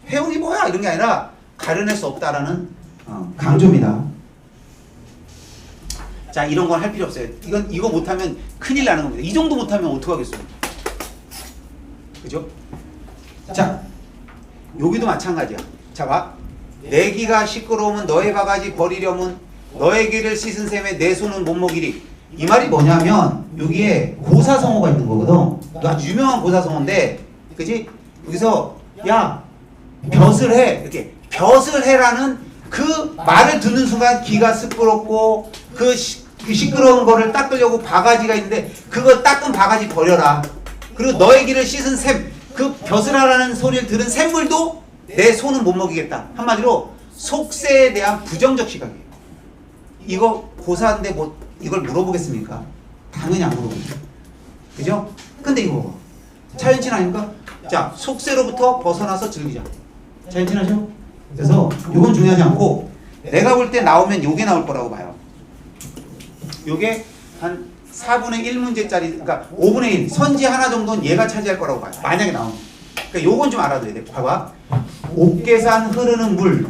해옹이 뭐야? 이런 게 아니라 가려낼 수 없다라는 강조입니다. 자, 이런 건 할 필요 없어요. 이거 못하면 큰일 나는 겁니다. 이 정도 못하면 어떡하겠어요? 그죠? 자, 여기도 마찬가지야. 자, 봐. 내 귀가 시끄러우면 너의 바가지 버리려면 너의 귀를 씻은 셈에 내 손은 못 먹이리. 이 말이 뭐냐면 여기에 고사성어가 있는 거거든. 아주 유명한 고사성어인데, 그지? 여기서 야 벼슬 해 이렇게 벼슬 해라는 그 말을 듣는 순간 귀가 시끄럽고 그 시끄러운 거를 닦으려고 바가지가 있는데 그거 닦은 바가지 버려라. 그리고 너의 귀를 씻은 샘, 그 벼슬하라는 소리를 들은 샘물도 내 손은 못 먹이겠다. 한마디로 속세에 대한 부정적 시각이에요. 이거 고사인데 뭐 이걸 물어보겠습니까? 당연히 안 물어보죠. 그죠? 근데 이거 차연친 아닙니까? 자, 속세로부터 벗어나서 즐기자. 차연친하죠? 그래서 이건 중요하지 않고 내가 볼 때 나오면 요게 나올 거라고 봐요. 요게 한 4분의 1문제짜리, 그러니까 5분의 1, 선지 하나 정도는 얘가 차지할 거라고 봐요. 만약에 나오면. 그러니까 요건 좀 알아둬야 돼. 봐봐. 옥계산 흐르는 물,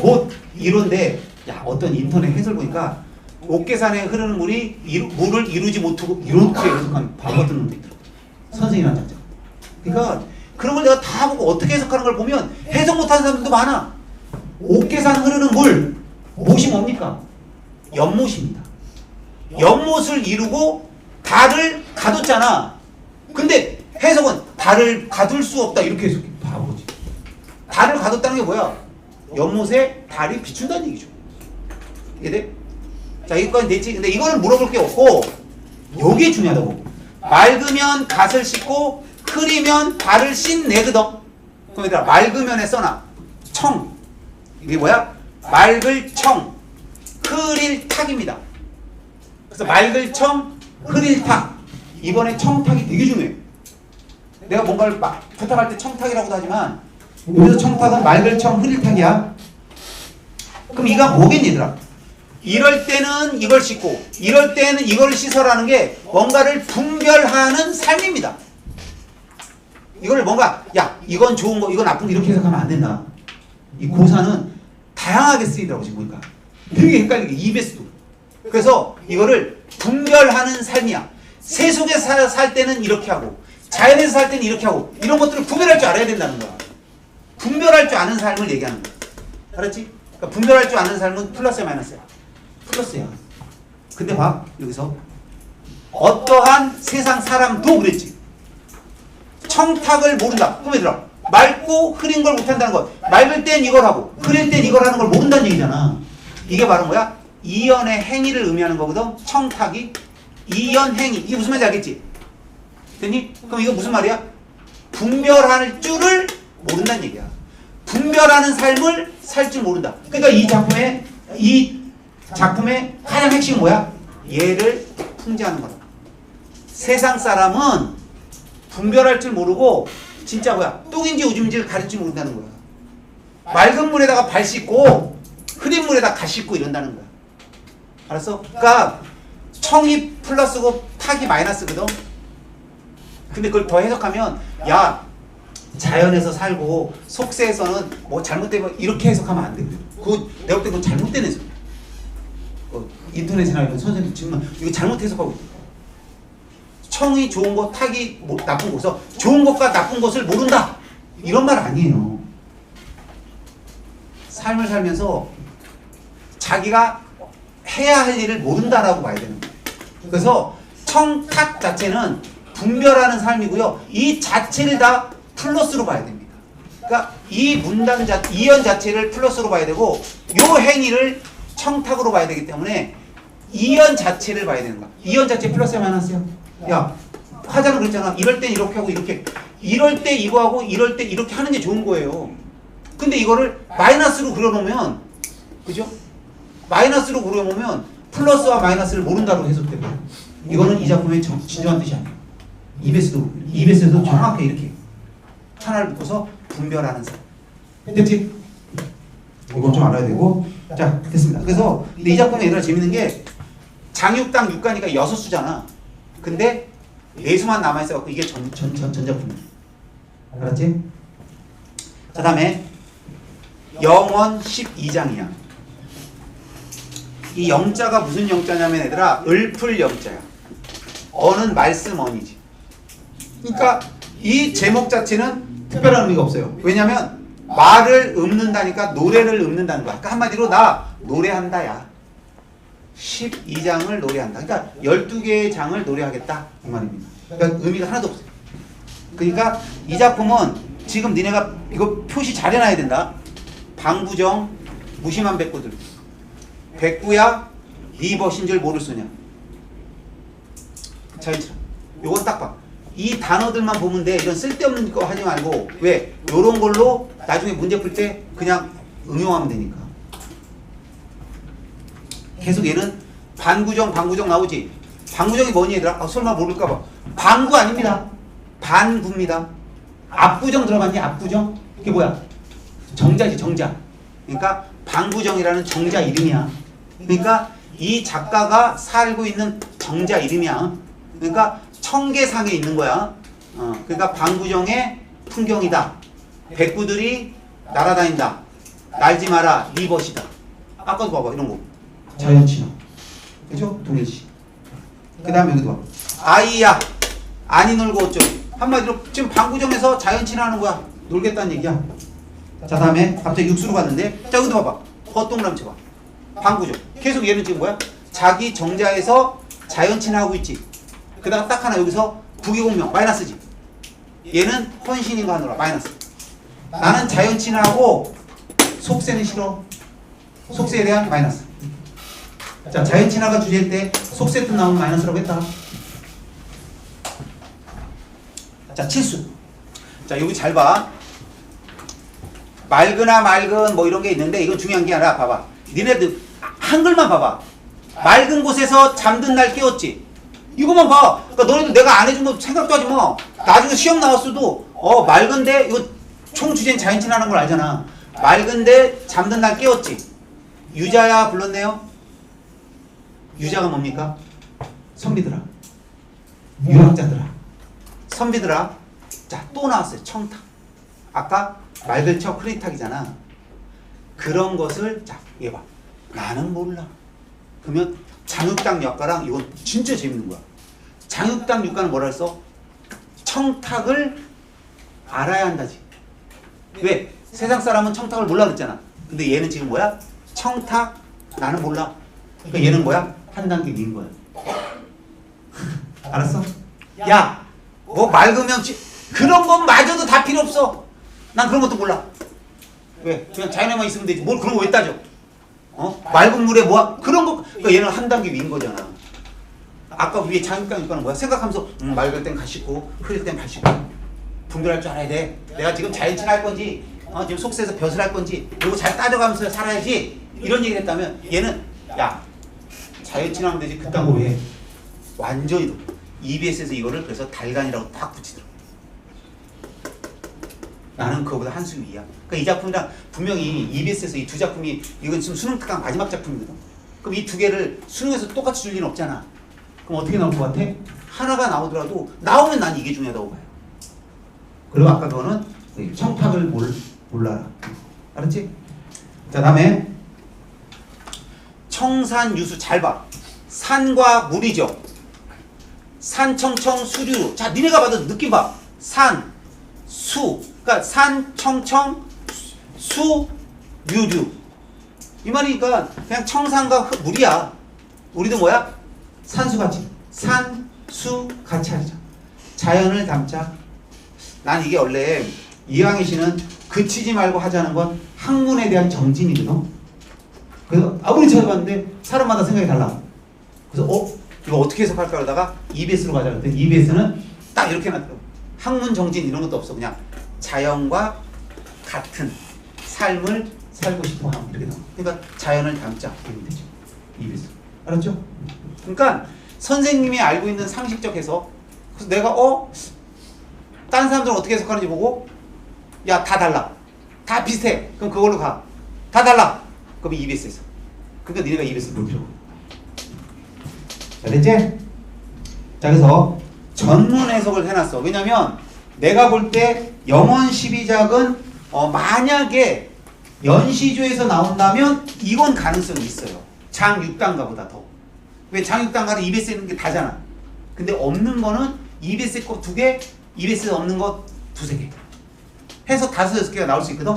못 이론데, 야, 어떤 인터넷 해설 보니까 옥계산에 흐르는 물이 물을 이루지 못하고 이렇게 해석하는 바보 같은 놈도 있더라고. 선생이라는 작자. 그러니까 그런 걸 내가 다 보고 어떻게 해석하는 걸 보면 해석 못하는 사람들도 많아. 옥계산 흐르는 물, 못이 뭡니까? 연못입니다. 연못을 이루고 달을 가뒀잖아. 근데 해석은 달을 가둘 수 없다 이렇게 해석해. 바보지. 달을 가뒀다는 게 뭐야? 연못에 달이 비춘다는 얘기죠. 이해돼? 자, 여기까지 됐지? 근데 이거는 물어볼 게 없고 요게 중요하다고. 맑으면 갓을 씻고 흐리면 발을 씻내거든. 그럼 얘들아, 맑으면에 써놔. 청. 이게 뭐야? 맑을 청, 흐릴 탁입니다. 그래서 맑을 청, 흐릴 탁. 이번에 청탁이 되게 중요해. 내가 뭔가를 부탁할 때 청탁이라고도 하지만 여기서 청탁은 맑을 청, 흐릴 탁이야. 그럼 이가 뭐겠니 얘들아? 이럴 때는 이걸 씻고 이럴 때는 이걸 씻어라는 게 뭔가를 분별하는 삶입니다. 이걸 뭔가 야 이건 좋은 거 이건 나쁜 거 이렇게 해석하면 안 된다. 이 고사는 다양하게 쓰이더라고 지금 보니까. 되게 헷갈리게 입에서도. 그래서 이거를 분별하는 삶이야. 세속에 살 때는 이렇게 하고 자연에서 살 때는 이렇게 하고 이런 것들을 구별할 줄 알아야 된다는 거야. 분별할 줄 아는 삶을 얘기하는 거야. 알았지? 그러니까 분별할 줄 아는 삶은 플러스야 마이너스야? 플러스야. 근데 봐 여기서 어떠한 세상 사람도 그랬지. 청탁을 모른다. 그럼 얘들아 맑고 흐린 걸 못한다는 거. 맑을 땐 이걸 하고 흐릴 땐 이걸 하는 걸 모른다는 얘기잖아. 이게 바로 뭐야? 이연의 행위를 의미하는 거거든. 청탁이 이연 행위. 이게 무슨 말인지 알겠지? 됐니? 그럼 이거 무슨 말이야? 분별할 줄을 모른다는 얘기야. 분별하는 삶을 살 줄 모른다. 그러니까 이 작품의 가장 핵심은 뭐야? 얘를 풍자하는 거다. 세상 사람은 분별할 줄 모르고 진짜 뭐야? 똥인지 오줌인지를 가릴 줄 모른다는 거야. 맑은 물에다가 발 씻고 흐린 물에다 가 씻고 이런다는 거야. 알았어? 그러니까 청이 플러스고 탁이 마이너스거든. 근데 그걸 더 해석하면 야 자연에서 살고 속세에서는 뭐 잘못되면 이렇게 해석하면 안 돼. 그거 내가 볼 때 그건 잘못된 해석이야. 인터넷이나 이런 선생님 지금 이거 잘못 해석하고 있어. 청이 좋은 거, 탁이 나쁜 거서 좋은 것과 나쁜 것을 모른다. 이런 말 아니에요. 삶을 살면서 자기가 해야 할 일을 모른다라고 봐야 되는 거예요. 그래서 청, 탁 자체는 분별하는 삶이고요. 이 자체를 다 플러스로 봐야 됩니다. 그러니까 이 문단 이연 자체를 플러스로 봐야 되고 요 행위를 청탁으로 봐야 되기 때문에 이연 자체를 봐야 되는 거야. 이연 자체 플러스야 마이너스야? 야 화자는 그랬잖아. 이럴 땐 이렇게 하고 이렇게 이럴 때 이거 하고 이럴 때 이렇게 하는 게 좋은 거예요. 근데 이거를 마이너스로 그려놓으면 그죠? 마이너스로 그려놓으면 플러스와 마이너스를 모른다고 해석되고 이거는 이 작품의 진정한 뜻이 아니에요. 입에서도 정확하게 이렇게 하나를 묶어서 분별하는 삶. 됐지? 이건 좀 알아야 되고. 자 됐습니다. 그래서 근데 이 작품에 얘들아 재밌는 게 장육당 육가니까 6수잖아. 근데 4수만 남아있어갖고 이게 전 작품이야. 알았지? 자 다음에 영원 12장이야. 이 영자가 무슨 영자냐면 얘들아 을풀 영자야. 어는 말씀 언이지. 그러니까 이 제목 자체는 특별한 의미가 없어요. 왜냐면 말을 읊는다니까 노래를 읊는다는 거야. 그러니까 한마디로 나 노래한다 야. 12장을 노래한다. 그러니까 12개의 장을 노래하겠다 이 말입니다. 그러니까 의미가 하나도 없어요. 그러니까 이 작품은 지금 니네가 이거 표시 잘 해놔야 된다. 방부정 무심한 백구들. 백구야 네 벗인 줄 모를 소냐. 자연치라. 요건 딱 봐. 이 단어들만 보면 돼. 이런 쓸데없는 거 하지 말고. 왜? 요런 걸로 나중에 문제 풀 때 그냥 응용하면 되니까. 계속 얘는 반구정 방구정 나오지. 방구정이 뭐니 얘들아? 아, 설마 모를까봐. 방구 아닙니다. 반구입니다. 압구정 들어봤니? 압구정? 이게 뭐야? 정자지 정자. 그러니까 방구정이라는 정자 이름이야. 그러니까 이 작가가 살고 있는 정자 이름이야. 그러니까 청계상에 있는 거야. 그러니까 방구정의 풍경이다. 백구들이 날아다닌다. 날지 마라. 리벗이다. 아까도 봐봐 이런 거. 자연친화. 그죠? 동일시. 그 다음에 여기도 봐. 아이야. 아니 놀고 어쩌고. 한마디로 지금 방구정에서 자연친화하는 거야. 놀겠다는 얘기야. 자 다음에 갑자기 육수로 갔는데 자 여기도 봐봐. 헛동그라미 쳐봐. 방구정. 계속 얘는 지금 뭐야? 자기 정자에서 자연친화하고 있지. 그다가 딱 하나 여기서 부기공명 마이너스지. 얘는 헌신인가 하노라 마이너스. 나는 자연친화하고 속세는 싫어. 속세에 대한 마이너스. 자 자연친화가 주제일 때 속세 뜻 나오면 마이너스라고 했다. 자 칠수. 자 여기 잘 봐. 맑으나 맑은 뭐 이런 게 있는데 이건 중요한 게 아니라 봐봐. 니네들 한글만 봐봐. 맑은 곳에서 잠든 날 깨웠지. 이거만 봐. 그러니까 너네도 내가 안 해준 거 생각도 하지 마. 나중에 시험 나왔어도 맑은데 이거 총 주제는 자연친화하는 걸 알잖아. 맑은데 잠든 날 깨웠지. 유자야 불렀네요. 유자가 뭡니까? 선비들아. 유학자들아. 선비들아. 자 또 나왔어요. 청탁. 아까 맑은 척 흐릿하기잖아. 그런 것을 자 얘 봐. 나는 몰라. 그러면 장육당 역가랑 이건 진짜 재밌는 거야. 장육당 육가는 뭐라 했어? 청탁을 알아야 한다지. 왜? 세상 사람은 청탁을 몰라 그랬잖아. 근데 얘는 지금 뭐야? 청탁 나는 몰라. 그러니까 얘는 뭐야? 한 단계 위인 거야. 알았어? 야, 뭐 맑으면 그런 것마저도 다 필요 없어. 난 그런 것도 몰라. 왜? 그냥 자연에만 있으면 되지. 뭘 그런 거 왜 따져? 맑은 물에 뭐 그런 거. 그러니까 얘는 한 단계 위인 거잖아. 아까 위에 장육당 육가는 뭐야? 생각하면서 맑을 땐 가시고 흐릴 땐 가시고 분별할 줄 알아야 돼. 내가 지금 자연친화할 건지 지금 속세에서 벼슬 할 건지 이거 잘 따져가면서 살아야지. 이런 얘기를 했다면 얘는 야 자연친화하면 되지 그딴 거 왜 해? 완전히 EBS에서 이거를 그래서 달간이라고 딱 붙이더라고. 나는 그거보다 한 수 위야. 그러니까 이 작품이랑 분명히 EBS에서 이 두 작품이 이건 지금 수능 특강 마지막 작품이거든. 그럼 이 두 개를 수능에서 똑같이 줄 리는 없잖아. 그럼 어떻게 나올 것 같아? 하나가 나오더라도 나오면 난 이게 중요하다고 봐요. 그리고 아까 그거는 청탁을 몰라라. 알았지? 자 다음에 청산유수 잘 봐. 산과 물이죠. 산청청 수류. 자 니네가 봐도 느낌 봐. 산, 수. 그러니까 산, 청청, 수, 유류. 이 말이니까 그냥 청산과 물이야. 우리도 뭐야? 산수같이. 산, 수 같이 하자. 자연을 담자. 난 이게 원래 이왕희 씨는 그치지 말고 하자는 건 학문에 대한 정진이거든. 그래서 아무리 찾아봤는데 사람마다 생각이 달라. 그래서 이거 어떻게 해석할까 그러다가 EBS로 가자 그랬더니 EBS는 딱 이렇게 해놨더라고. 학문 정진 이런 것도 없어. 그냥 자연과 같은 삶을 살고 싶어 함 이렇게 나와. 그러니까 자연을 담자 이러면 되죠. EBS. 알았죠? 그러니까 선생님이 알고 있는 상식적 해석. 그래서 내가 다른 사람들은 어떻게 해석하는지 보고 야 다 달라. 다 비슷해. 그럼 그걸로 가. 다 달라. 그럼 EBS에서. 그러니까 니네가 EBS를 볼 필요가 없어. 자 됐지? 자 그래서 전문 해석을 해놨어. 왜냐면 내가 볼 때 영원 12작은 만약에 연시조에서 나온다면 이건 가능성이 있어요. 장육단가보다 더. 왜 장육단가는 EBS에 있는 게 다잖아. 근데 없는 거는 EBS에 거 2개, EBS에 없는 거 2-3개. 해서 5-6개가 나올 수 있거든.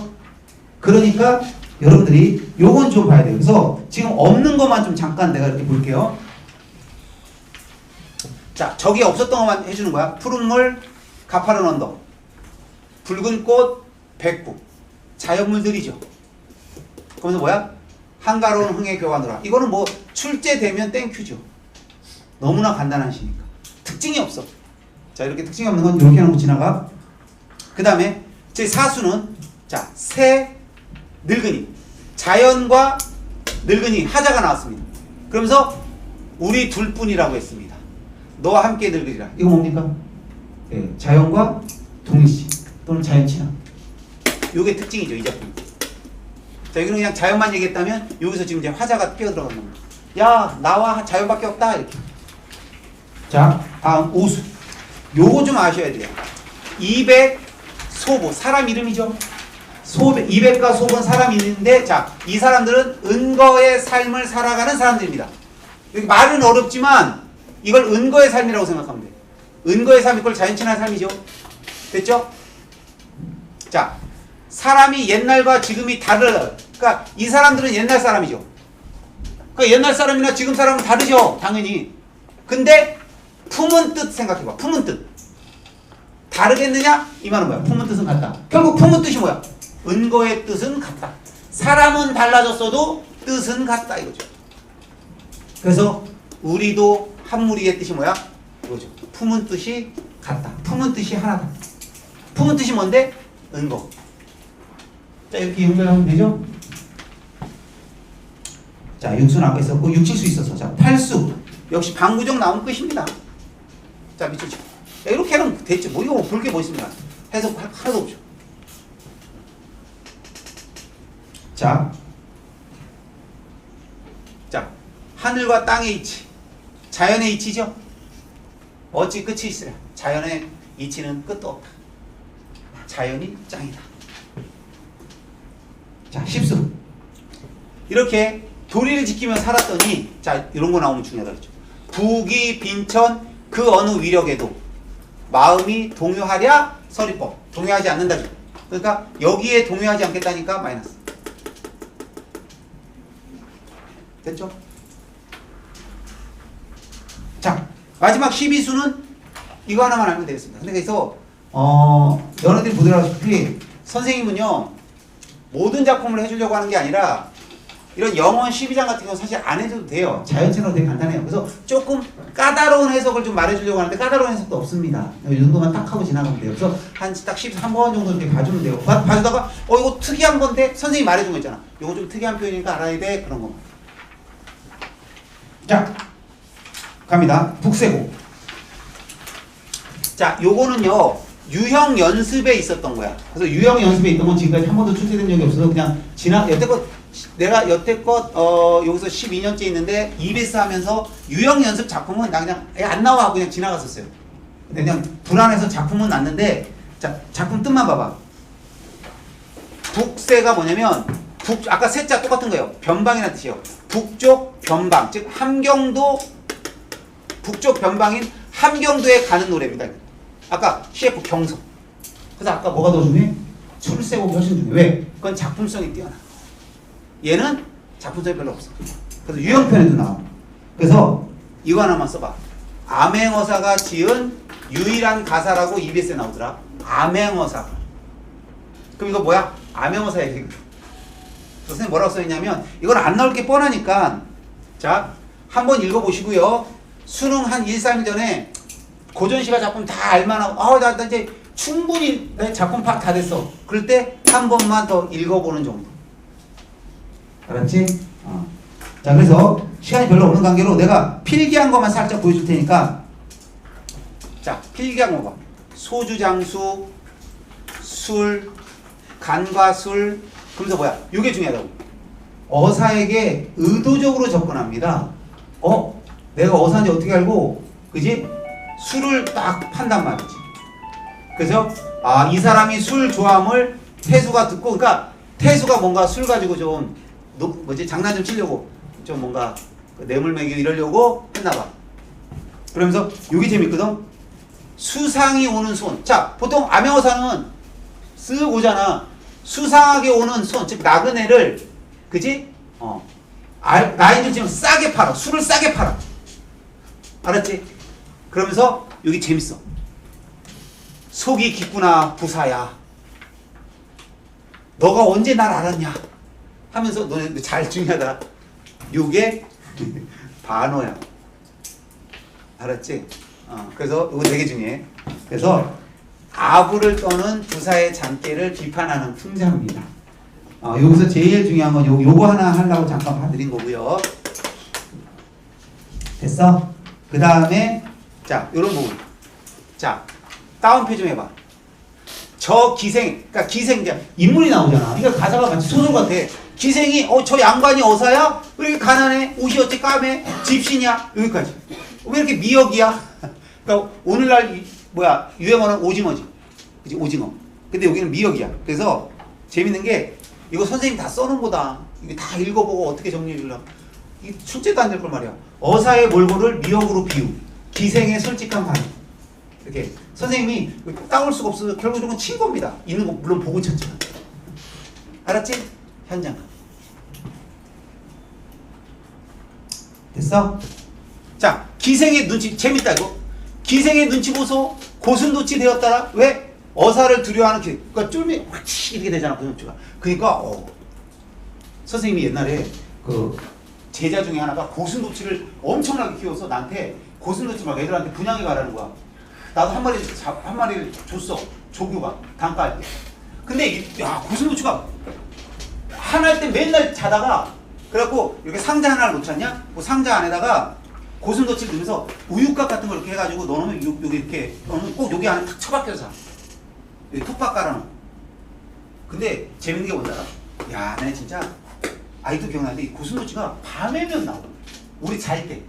그러니까 여러분들이 요건 좀 봐야 돼요. 그래서 지금 없는 것만 좀 잠깐 내가 이렇게 볼게요. 자, 저기 없었던 것만 해주는 거야. 푸른 물, 가파른 언덕, 붉은 꽃, 백구. 자연물들이죠. 그러면서 뭐야? 한가로운 흥에 교환하라. 이거는 뭐 출제되면 땡큐죠. 너무나 간단한 시니까. 특징이 없어. 자, 이렇게 특징이 없는 건 이렇게 하고 지나가. 그 다음에 제 사수는 자, 새, 늙은이. 자연과 늙은이 하자가 나왔습니다. 그러면서 우리 둘뿐이라고 했습니다. 너와 함께 늙으리라. 이거 뭡니까? 네, 자연과 동일시 또는 자연친화. 요게 특징이죠, 이 작품. 자, 여기는 그냥 자연만 얘기했다면 여기서 지금 이제 화자가 끼어들어간 겁니다. 야, 나와 자연밖에 없다 이렇게. 자, 다음 오수. 요거 좀 아셔야 돼요. 200 소보 사람 이름이죠. 200과 소보는 사람 이름인데, 자, 이 사람들은 은거의 삶을 살아가는 사람들입니다. 여기 말은 어렵지만 이걸 은거의 삶이라고 생각하면 돼요. 은거의 삶이 걸 자연친화의 삶이죠. 됐죠? 자, 사람이 옛날과 지금이 다르다. 그러니까 이 사람들은 옛날 사람이죠. 그러니까 옛날 사람이나 지금 사람은 다르죠. 당연히. 근데 품은 뜻 생각해봐. 품은 뜻. 다르겠느냐? 이 말은 뭐야? 품은 뜻은 같다. 결국 품은 뜻이 뭐야? 은거의 뜻은 같다. 사람은 달라졌어도 뜻은 같다 이거죠. 그래서 우리도 한 무리의 뜻이 뭐야? 이거죠. 품은 뜻이 같다. 품은 뜻이 하나다. 품은 뜻이 뭔데? 은거. 자, 이렇게 연결하면 되죠? 자, 육수는 아까 있었고 육칠수 있어서. 자, 팔수. 역시 방구정 나오면 끝입니다. 자, 밑줄 쳐. 자, 이렇게 하면 됐죠. 뭐 이거 볼 게 뭐 있습니까? 해석 하나도 없죠. 자, 하늘과 땅의 이치, 자연의 이치죠. 어찌 끝이 있으랴. 자연의 이치는 끝도 없다. 자연이 짱이다. 자, 십수. 이렇게 도리를 지키며 살았더니, 자, 이런 거 나오면 중요하다 그랬죠. 부귀 빈천 그 어느 위력에도 마음이 동요하랴 서리법. 동요하지 않는다죠. 그러니까 여기에 동요하지 않겠다니까 마이너스. 됐죠? 자, 마지막 12수는 이거 하나만 알면 되겠습니다. 근데 그래서 여러분들이 보더라다시피 선생님은요 모든 작품을 해주려고 하는 게 아니라 이런 영원 12장 같은 건 사실 안 해줘도 돼요. 자연체로 되게 간단해요. 그래서 조금 까다로운 해석을 좀 말해주려고 하는데 까다로운 해석도 없습니다. 이 정도만 딱 하고 지나가면 돼요. 그래서 한 딱 13번 정도 이렇게 봐주면 돼요. 봐주다가 이거 특이한 건데 선생님이 말해준 거 있잖아. 이거 좀 특이한 표현이니까 알아야 돼. 그런 거. 자, 갑니다. 북세고. 자, 요거는요 유형 연습에 있었던 거야. 그래서 유형 연습에 있던 건 지금까지 한 번도 출제된 적이 없어서 그냥 여태껏 내가 여태껏 여기서 12년째 있는데 EBS 하면서 유형 연습 작품은 나 그냥 안 나와 하고 그냥 지나갔었어요. 그냥 불안해서 작품은 났는데, 자, 작품 뜻만 봐봐. 북세가 뭐냐면 아까 세자 똑같은 거예요. 변방이라는 뜻이에요. 북쪽 변방, 즉 함경도, 북쪽 변방인 함경도에 가는 노래입니다. 아까 CF 경서. 그래서 아까 뭐가 더 중요해? 출세곡이 훨씬 중요해. 왜? 그건 작품성이 뛰어나. 얘는 작품성이 별로 없어. 그래서 유형편에도 나와. 그래서 이거 하나만 써봐. 암행어사가 지은 유일한 가사라고 EBS에 나오더라. 암행어사가. 그럼 이거 뭐야? 암행어사 얘기. 선생님 뭐라고 써있냐면 이건 안 나올 게 뻔하니까, 자, 한번 읽어보시고요. 수능 한 1, 3일 전에 고전시가 작품 다 알만하고 나 이제 충분히 내 작품 파악 다 됐어. 그럴 때 한 번만 더 읽어보는 정도. 알았지? 자, 그래서 시간이 별로 없는 관계로 내가 필기한 것만 살짝 보여줄 테니까, 자, 필기한 거 봐. 소주 장수, 술, 간과 술. 그러면서 뭐야? 이게 중요하다고. 어사에게 의도적으로 접근합니다. 내가 어사인지 어떻게 알고, 그지? 술을 딱 판단 말이지. 그래서 이 사람이 술 좋아함을 태수가 듣고, 그러니까 태수가 뭔가 술 가지고 좀 장난 좀 치려고 좀 뭔가 뇌물 먹이고 이러려고 했나봐. 그러면서 이게 재밌거든. 수상이 오는 손. 자, 보통 암행어사는 쓱 오잖아. 수상하게 오는 손, 즉 나그네를 그지? 라인줄 치면 싸게 팔아. 술을 싸게 팔아. 알았지? 그러면서 여기 재밌어. 속이 깊구나 부사야. 너가 언제 날 알았냐? 하면서 너네 잘 중요하다. 요게 반어야. 알았지? 그래서 이거 되게 중요해. 그래서 아부를 떠는 부사의 잔꾀를 비판하는 풍자입니다. 여기서 제일 중요한 건 요거 하나 하려고 잠깐 봐드린 거고요. 됐어? 그 다음에 자 요런 부분. 자 다운표 좀 해봐. 저 기생, 그러니까 기생자 인물이 나오잖아. 그러니까 가사가 마치 소설 같아. 기생이 저 양반이 어사야? 왜 이렇게 가난해? 옷이 어째 까매? 집신이야? 여기까지. 왜 이렇게 미역이야? 그러니까 오늘날 유행어는 오징어지. 그치? 오징어. 근데 여기는 미역이야. 그래서 재밌는 게 이거 선생님 다 써놓은 거다. 이게 다 읽어보고 어떻게 정리해 주려고. 이게 출제도 안 될 걸 말이야. 어사의 몰골을 미역으로 비유. 기생의 솔직한 반응. 이렇게 선생님이 따올 수가 없어서 결국 이런 건 친 겁니다. 있는 거 물론 보고 쳤지만. 알았지? 현장감. 됐어? 자, 기생의 눈치 재밌다 이거. 기생의 눈치 보소 고슴도치 되었다라. 왜? 어사를 두려워하는 기. 그러니까 쫄미 확 이렇게 되잖아 고슴도치가. 그러니까 선생님이 옛날에 그 제자 중에 하나가 고슴도치를 엄청나게 키워서 나한테 고슴도치 막 애들한테 분양해 가라는 거야. 나도 한 마리를 줬어. 조교가 단가할 때. 근데 고슴도치가 하나일 때 맨날 자다가 그래갖고 이렇게 상자 하나를 놓잖냐? 그 상자 안에다가 고슴도치를 넣으면서 우유값 같은 걸 이렇게 해가지고 넣으면 여기 이렇게 넣으면 꼭 여기 안에 탁 처박혀서 자. 여기 톡박 깔아놓은. 근데 재밌는 게 뭔지 알아? 야, 내 진짜 아이도 기억나는데 이 고슴도치가 밤에면 나와. 우리 잘 때.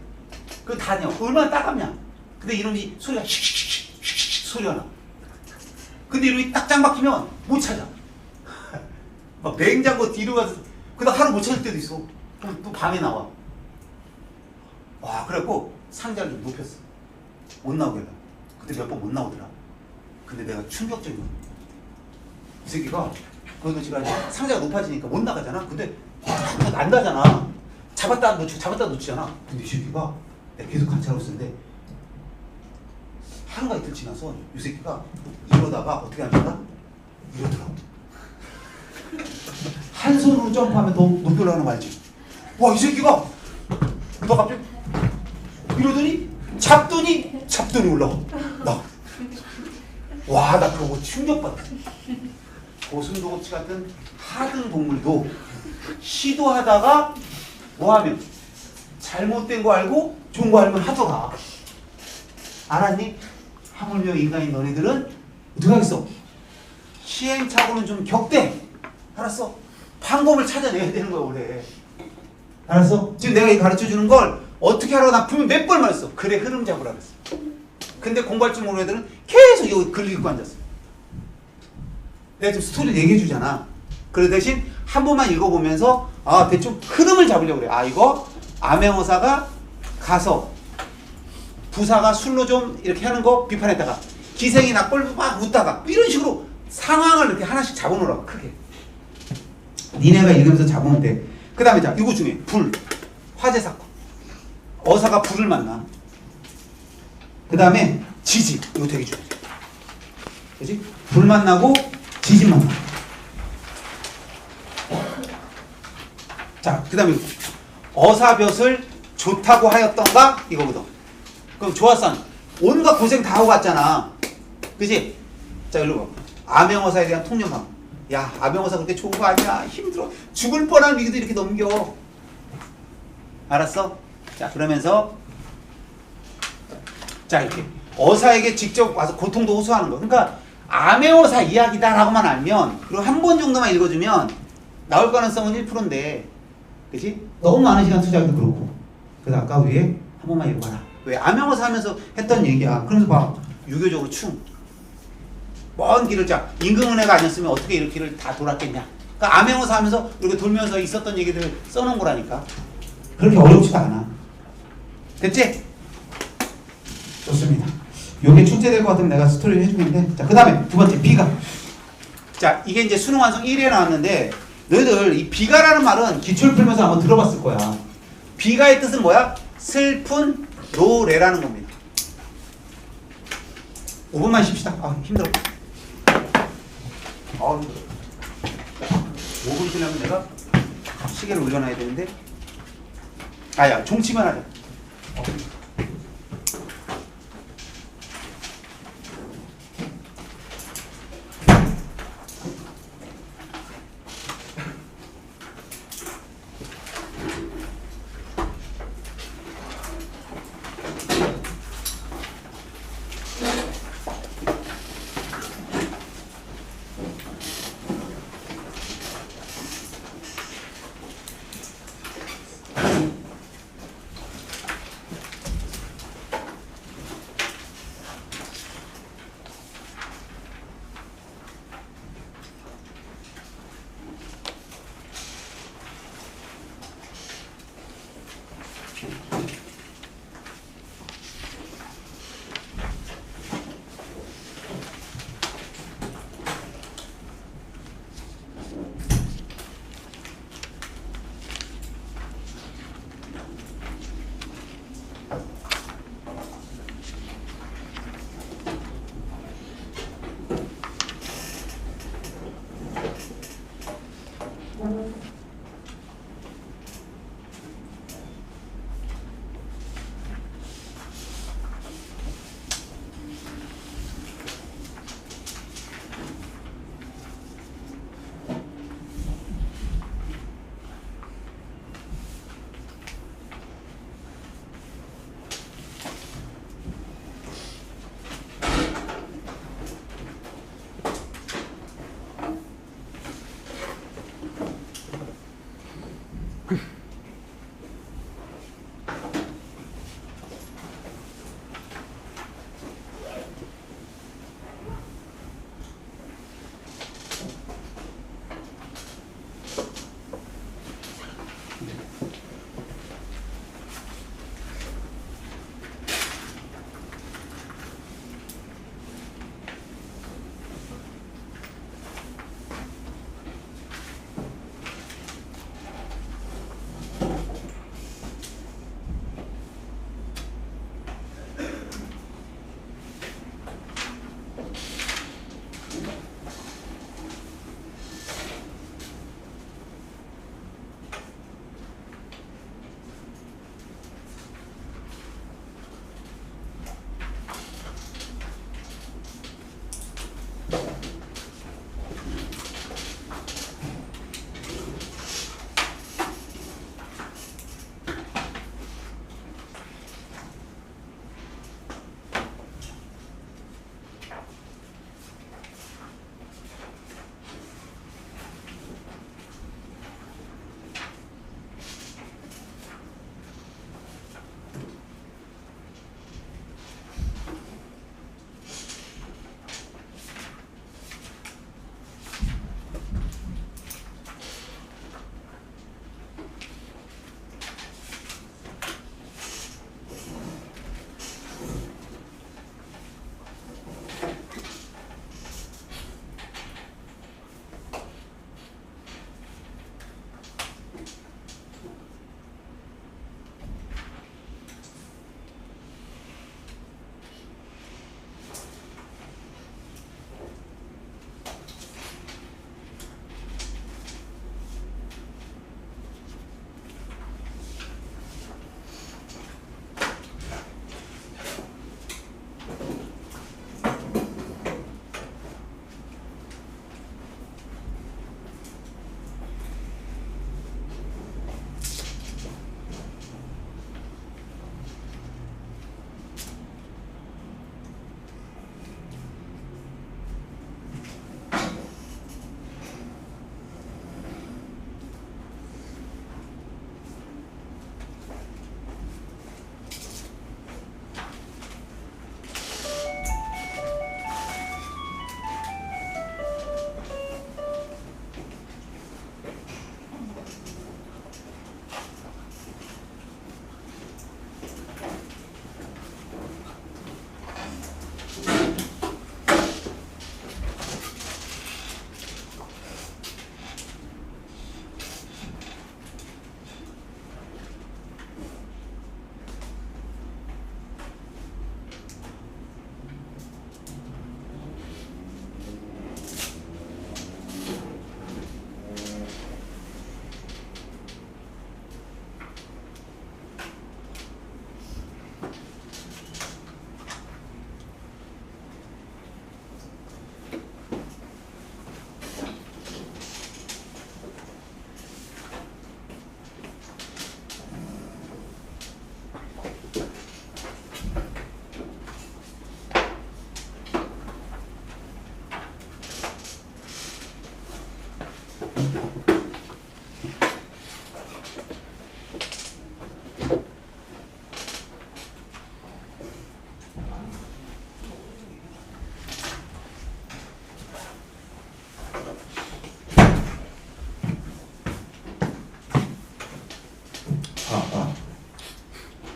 그거 다녀. 얼마나 따갑냐? 근데 이놈이 소리가 휙휙휙 소리가 나. 근데 이놈이 딱 짱 박히면 못 찾아. 막 냉장고 뒤로 가서 그다 하루 못 찾을 때도 있어. 그럼 또 밤에 나와. 와, 그래갖고 상자를 좀 높였어. 못 나오게 하려고. 근데 몇 번 못 나오더라. 근데 내가 충격적인 거야. 이 새끼가 그것도 이제 상자가 높아지니까 못 나가잖아. 근데 안 나잖아. 잡았다 놓치잖아. 근데 이 새끼가 내가 계속 관찰하고 있었는데 하루가 이틀 지나서 이 새끼가 이러다가 어떻게 하냐면 이러더라고. 한 손으로 점프하면 더 높이 올라가는 거 알지? 와, 이 새끼가 너 갑자기 이러더니 잡더니 올라가. 나 그거 충격받았어. 고슴도치 같은 하등 동물도 시도하다가 뭐하면 잘못된 거 알고 좋은 거 알면 하더라. 알았니? 하물며 인간인 너네들은 어떻게 하겠어? 시행착오는 좀 겪대. 알았어? 방법을 찾아내야 되는 거야 원래. 알았어? 지금 내가 가르쳐주는 걸 어떻게 하라고 나 분명 몇 번 말했어. 그래, 흐름 잡으라 그랬어. 근데 공부할 줄 모르는 애들은 계속 이거 글 읽고 앉았어. 내가 지금 스토리를 얘기해 주잖아. 그래 대신 한 번만 읽어보면서 대충 흐름을 잡으려고 그래. 이거 암행어사가 가서 부사가 술로 좀 이렇게 하는 거 비판했다가 기생이 낙골 막 웃다가 이런 식으로 상황을 이렇게 하나씩 잡아놓으라고. 크게 니네가 읽으면서 잡으면 돼. 그 다음에 자 이거 중에 불 화재 사건 어사가 불을 만나. 그 다음에 지진 이거 되게 중요해. 그치? 불 만나고 지진 만나. 자 그 다음에 어사볕을 좋다고 하였던가 이거거든. 그럼 좋았어. 온갖 고생 다 하고 갔잖아. 그치? 자 일로 봐. 암행어사에 대한 통념함. 야, 암행어사 그렇게 좋은 거 아니야. 힘들어. 죽을 뻔한 위기도 이렇게 넘겨. 알았어? 자 그러면서 자 이렇게 어사에게 직접 와서 고통도 호소하는 거. 그러니까 암행어사 이야기다라고만 알면 그리고 한 번 정도만 읽어주면 나올 가능성은 1%인데 그치? 너무 많은 시간 투자하기도 그렇고. 그래서 아까 위에 한 번만 읽어봐라. 왜? 암행어사 하면서 했던 얘기야. 그러면서 봐. 유교적으로 먼 길을 임금은혜가 아니었으면 어떻게 이렇게 길을 다 돌았겠냐. 그러니까 암행어사 하면서 이렇게 돌면서 있었던 얘기들을 써놓은 거라니까. 그렇게 어렵지가 않아. 됐지? 좋습니다. 요게 출제될 것 같으면 내가 스토리를 해주는데 자 그 다음에 두 번째 B가 자 이게 이제 수능 완성 1회 나왔는데 너희들 이 비가라는 말은 기초를 풀면서 한번 들어봤을 거야. 비가의 뜻은 뭐야? 슬픈 노래라는 겁니다. 5분만 쉽시다. 아 힘들어. 아 힘들어. 5분 쉬려면 내가 시계를 올려놔야 되는데. 아야 종치만 하자.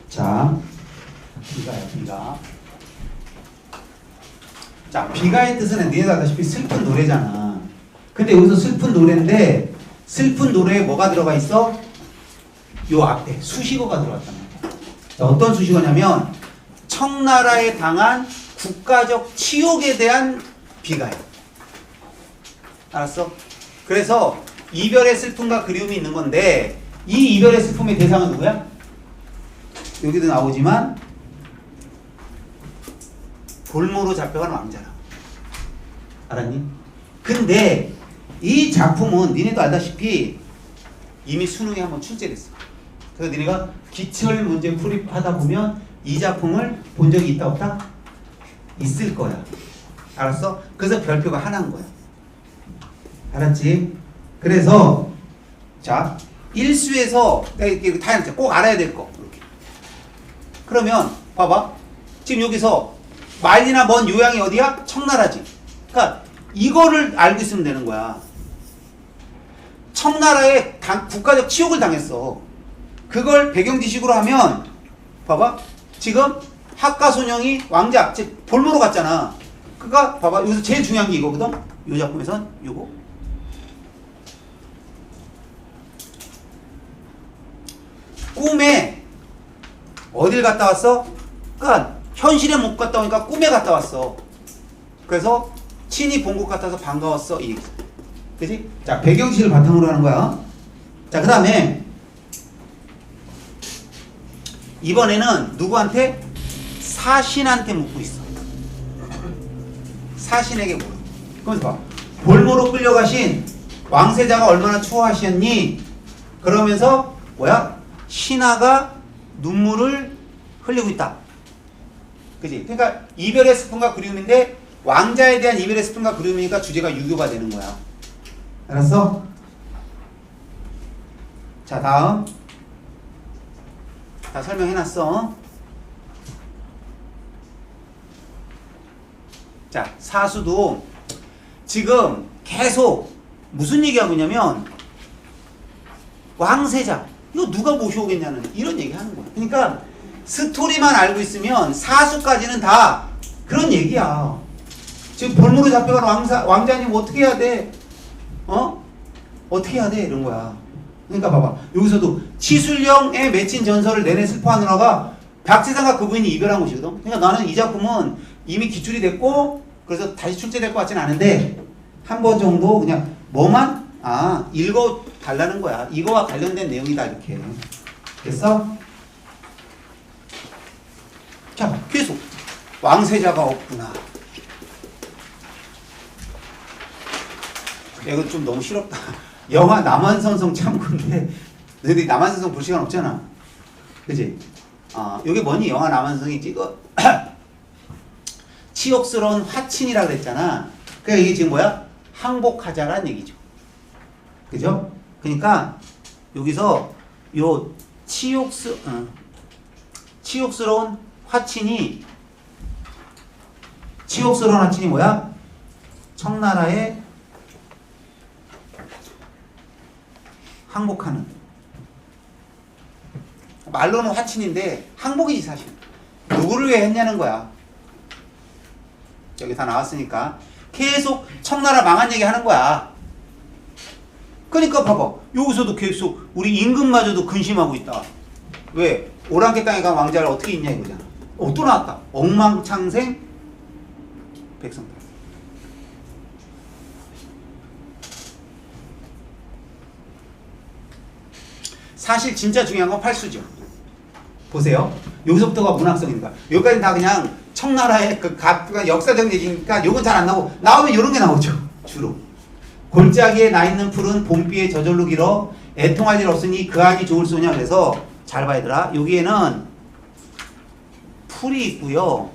자, 비가야, 비가. 자, 비가의 뜻은 니네도 알다시피 슬픈 노래잖아. 근데 여기서 슬픈 노래인데, 슬픈 노래에 뭐가 들어가 있어? 요 앞에 수식어가 들어갔단 말이야. 자, 어떤 수식어냐면, 청나라에 당한 국가적 치욕에 대한 비가야. 알았어? 그래서 이별의 슬픔과 그리움이 있는 건데, 이 이별의 슬픔의 대상은 누구야? 여기도 나오지만 볼모로 잡혀간 왕자라. 알았니? 근데 이 작품은 니네도 알다시피 이미 수능에 한번 출제됐어. 그래서 니네가 기출 문제 풀이하다 보면 이 작품을 본 적이 있다 없다? 있을 거야. 알았어? 그래서 별표가 하나인 거야. 알았지? 그래서 자, 일수에서 다 꼭 알아야 될 거. 그러면 봐봐. 지금 여기서 말이나 먼 요양이 어디야? 청나라지. 그러니까 이거를 알고 있으면 되는 거야. 청나라에 국가적 치욕을 당했어. 그걸 배경 지식으로 하면 봐봐. 지금 학가손영이 왕자 즉 볼모로 갔잖아. 그러니까 봐봐. 여기서 제일 중요한 게 이거거든. 이 작품에선 요거. 꿈에 어딜 갔다 왔어? 그러니까 현실에 못 갔다 오니까 꿈에 갔다 왔어. 그래서 친히 본 것 같아서 반가웠어 이 얘기죠. 그치? 자, 배경지를 바탕으로 하는 거야. 자, 그 다음에 이번에는 누구한테? 사신한테 묻고 있어. 사신에게 물어. 그러면서 봐. 볼모로 끌려가신 왕세자가 얼마나 추워하셨니? 그러면서 뭐야? 신하가 눈물을 흘리고 있다. 그지? 그러니까 이별의 슬픔과 그리움인데 왕자에 대한 이별의 슬픔과 그리움이니까 주제가 유교가 되는 거야. 알았어? 자, 다음. 다 설명해놨어. 자, 사수도 지금 계속 무슨 얘기하고 있냐면 왕세자 이거 누가 모셔오겠냐는 이런 얘기 하는 거야. 그러니까 스토리만 알고 있으면 사수까지는 다 그런 얘기야. 지금 볼모로 잡혀간 왕자님 어떻게 해야 돼? 어떻게 해야 돼? 이런 거야. 그러니까 봐봐. 여기서도 치술령에 맺힌 전설을 내내 슬퍼하느라가 박세상과 그 부인이 이별한 것이거든. 그러니까 나는 이 작품은 이미 기출이 됐고 그래서 다시 출제될 것 같지는 않은데 한 번 정도 그냥 뭐만 읽어 달라는 거야. 이거와 관련된 내용이다 이렇게. 됐어? 자, 계속 왕세자가 없구나. 이거 좀 너무 싫었다. 영화 남한산성 참고인데 너희들이 남한산성 볼 시간 없잖아. 그치? 여기 뭐니? 영화 남한산성이 이거 치욕스러운 화친이라 그랬잖아. 그러니까 이게 지금 뭐야? 항복하자라는 얘기죠. 그죠? 그러니까 여기서 요 치욕스러운 화친이 뭐야? 청나라에 항복하는, 말로는 화친인데 항복이지 사실. 누구를 위해 했냐는 거야. 여기 다 나왔으니까 계속 청나라 망한 얘기 하는 거야. 그러니까 봐봐. 여기서도 계속 우리 임금마저도 근심하고 있다. 왜? 오랑캐 땅에 간 왕자를 어떻게 있냐 이거잖아. 또 나왔다. 엉망창생 백성들. 사실 진짜 중요한 건 팔수죠. 보세요. 여기서부터가 문학성이니까. 여기까지는 다 그냥 청나라의 그 역사적 얘기니까 요건 잘 안 나오고 나오면 이런 게 나오죠. 주로. 골짜기에 나 있는 풀은 봄비에 저절로 길어 애통할 일 없으니 그 안이 좋을 소냐. 그래서 잘 봐야 되라. 여기에는 풀이 있고요.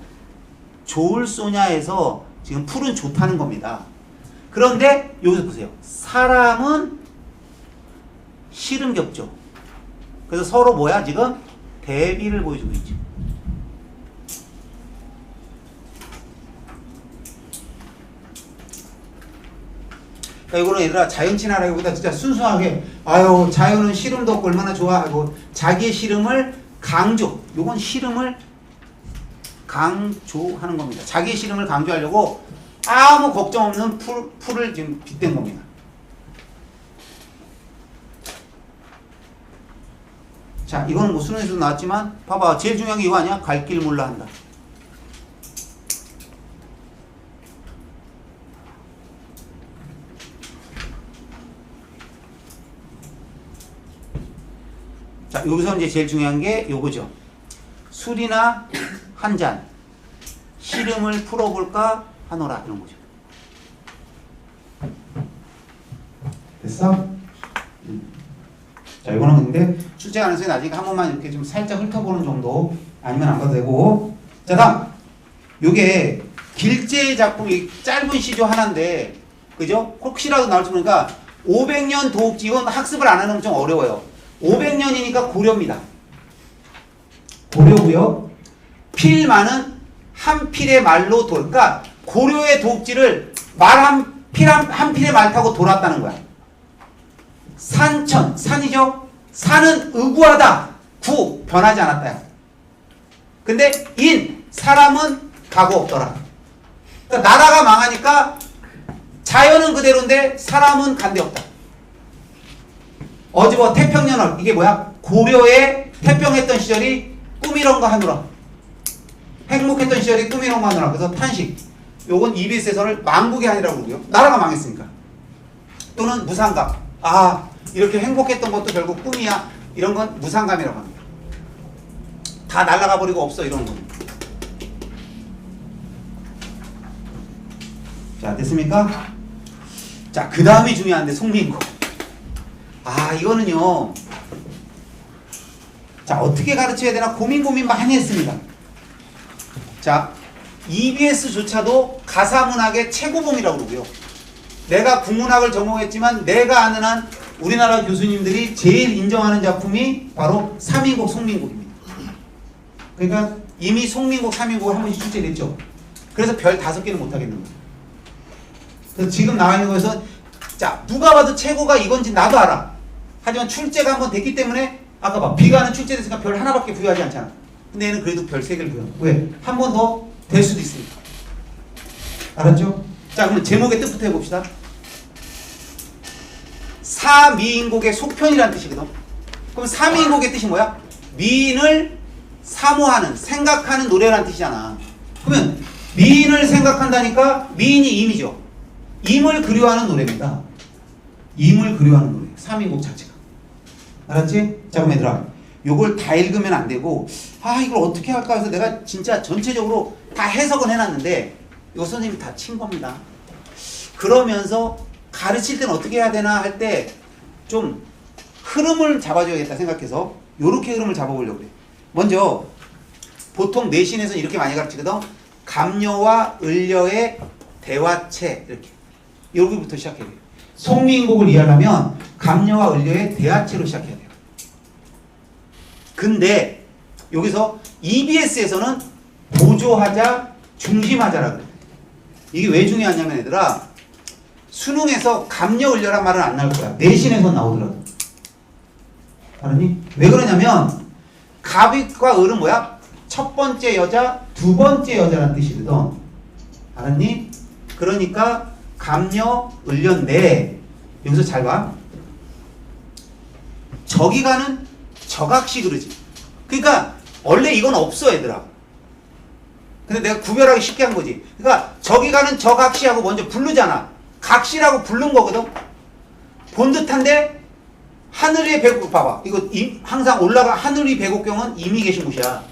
좋을 소냐에서 지금 풀은 좋다는 겁니다. 그런데 여기서 보세요. 사람은 시름 겹죠. 그래서 서로 뭐야 지금 대비를 보여주고 있죠. 그러니까 이거는 얘들아 자연 친화라기보다 진짜 순수하게 아유 자연은 시름도 없고 얼마나 좋아 하고 자기의 시름을 강조. 요건 시름을 강조하는 겁니다. 자기의 시름을 강조하려고 아무 걱정 없는 풀을 지금 빗댄 겁니다. 자, 이거는 뭐 수능에서도 나왔지만 봐봐. 제일 중요한 게 이거 아니야? 갈 길 몰라 한다. 자, 여기서 이제 제일 중요한 게 요거죠. 술이나 한 잔, 시름을 풀어볼까 하노라 이런 거죠. 됐어? 자, 이거는 근데 출제 가능성이 나중에 한 번만 이렇게 좀 살짝 훑어보는 정도 아니면 안 봐도 되고. 자, 다음 요게 길제 작품이 짧은 시조 하나인데 그죠? 혹시라도 나올지 모르니까 500년 도읍지 이건 학습을 안 하는 건 좀 어려워요. 500년이니까 고려입니다. 고려고요. 필만은 한 필의 말로 그러니까 고려의 도읍지를 한 필의 말 타고 돌았다는 거야. 산천, 산이죠? 산은 의구하다. 구, 변하지 않았다. 근데 인, 사람은 가고 없더라. 그러니까 나라가 망하니까 자연은 그대로인데 사람은 간데 없다. 어지버 태평연월 이게 뭐야? 고려의 태평했던 시절이 꿈이런가 하느라 행복했던 시절이 꿈이런가 하느라 그래서 탄식 요건 EBS에서는 망국의 한이라고 그러고요. 나라가 망했으니까. 또는 무상감 아 이렇게 행복했던 것도 결국 꿈이야 이런 건 무상감이라고 합니다. 다 날아가 버리고 없어 이런 거. 자 됐습니까? 자 그 다음이 중요한데 송민국 아 이거는요 자 어떻게 가르쳐야 되나 고민 많이 했습니다. 자 EBS조차도 가사문학의 최고봉이라고 그러고요. 내가 국문학을 전공했지만 내가 아는 한 우리나라 교수님들이 제일 인정하는 작품이 바로 3인국 송민국입니다. 그러니까 이미 송민국 3인국을 한 번씩 출제됐죠. 그래서 별 5개는 못하겠는 거예요. 그래서 지금 나와 있는 거에서 자 누가 봐도 최고가 이건지 나도 알아. 하지만 출제가 한 번 됐기 때문에 아까 봐 비가는 출제됐으니까 별 하나밖에 부여하지 않잖아. 근데 얘는 그래도 별 3개를 부여. 왜? 한 번 더 될 수도 있으니까. 알았죠? 자 그럼 제목의 뜻부터 해봅시다. 사미인곡의 속편이라는 뜻이거든. 그럼 사미인곡의 뜻이 뭐야? 미인을 사모하는 생각하는 노래라는 뜻이잖아. 그러면 미인을 생각한다니까 미인이 임이죠. 임을 그리워하는 노래입니다. 임을 그리워하는 노래. 삼인곡 자체가. 알았지? 자 그럼 얘들아 요걸 다 읽으면 안 되고 아 이걸 어떻게 할까 해서 내가 진짜 전체적으로 다 해석은 해놨는데 요 선생님이 다 친 겁니다. 그러면서 가르칠 때는 어떻게 해야 되나 할 때 좀 흐름을 잡아줘야겠다 생각해서 요렇게 흐름을 잡아보려고 그래. 먼저 보통 내신에서는 이렇게 많이 가르치거든. 감녀와 을려의 대화체 이렇게 여기부터 시작해야 돼요. 송민곡을 이해하려면 감녀와 을려의 대화체로 시작해야 돼요. 근데 여기서 EBS에서는 보조하자 중심하자라고 그래요. 이게 왜 중요하냐면 얘들아 수능에서 감녀 을려란 말은 안 나올 거야. 내신에서 나오더라고. 알았니? 왜 그러냐면 갑과 을은 뭐야? 첫 번째 여자, 두 번째 여자라는 뜻이거든. 알았니? 그러니까 감녀 을려인데 여기서 잘 봐. 저기 가는 저각시 그러지. 그러니까 원래 이건 없어 얘들아. 근데 내가 구별하기 쉽게 한 거지. 그러니까 저기 가는 저각시하고 먼저 부르잖아. 각시라고 부른 거거든. 본 듯한데 하늘 위의 백옥 봐봐. 이거 항상 올라가 하늘 위 백옥경은 이미 계신 곳이야.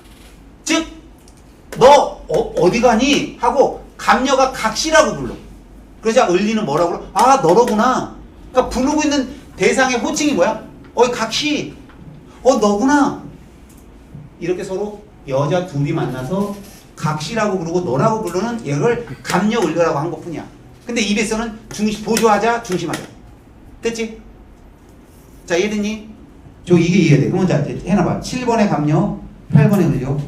즉 너 어디 가니? 하고 감녀가 각시라고 불러. 그러자 을리는 뭐라고 불러? 아 너로구나. 그러니까 부르고 있는 대상의 호칭이 뭐야? 어이 각시. 너구나. 이렇게 서로 여자 둘이 만나서 각시라고 부르고 너라고 부르는 얘를 감녀 을려라고 한 것뿐이야. 근데 EBS는 보조하자 중심하자. 됐지? 자, 이해됐니? 저 이게 이해돼. 그러면 자, 해놔봐. 7번에 감요, 8번에 을요.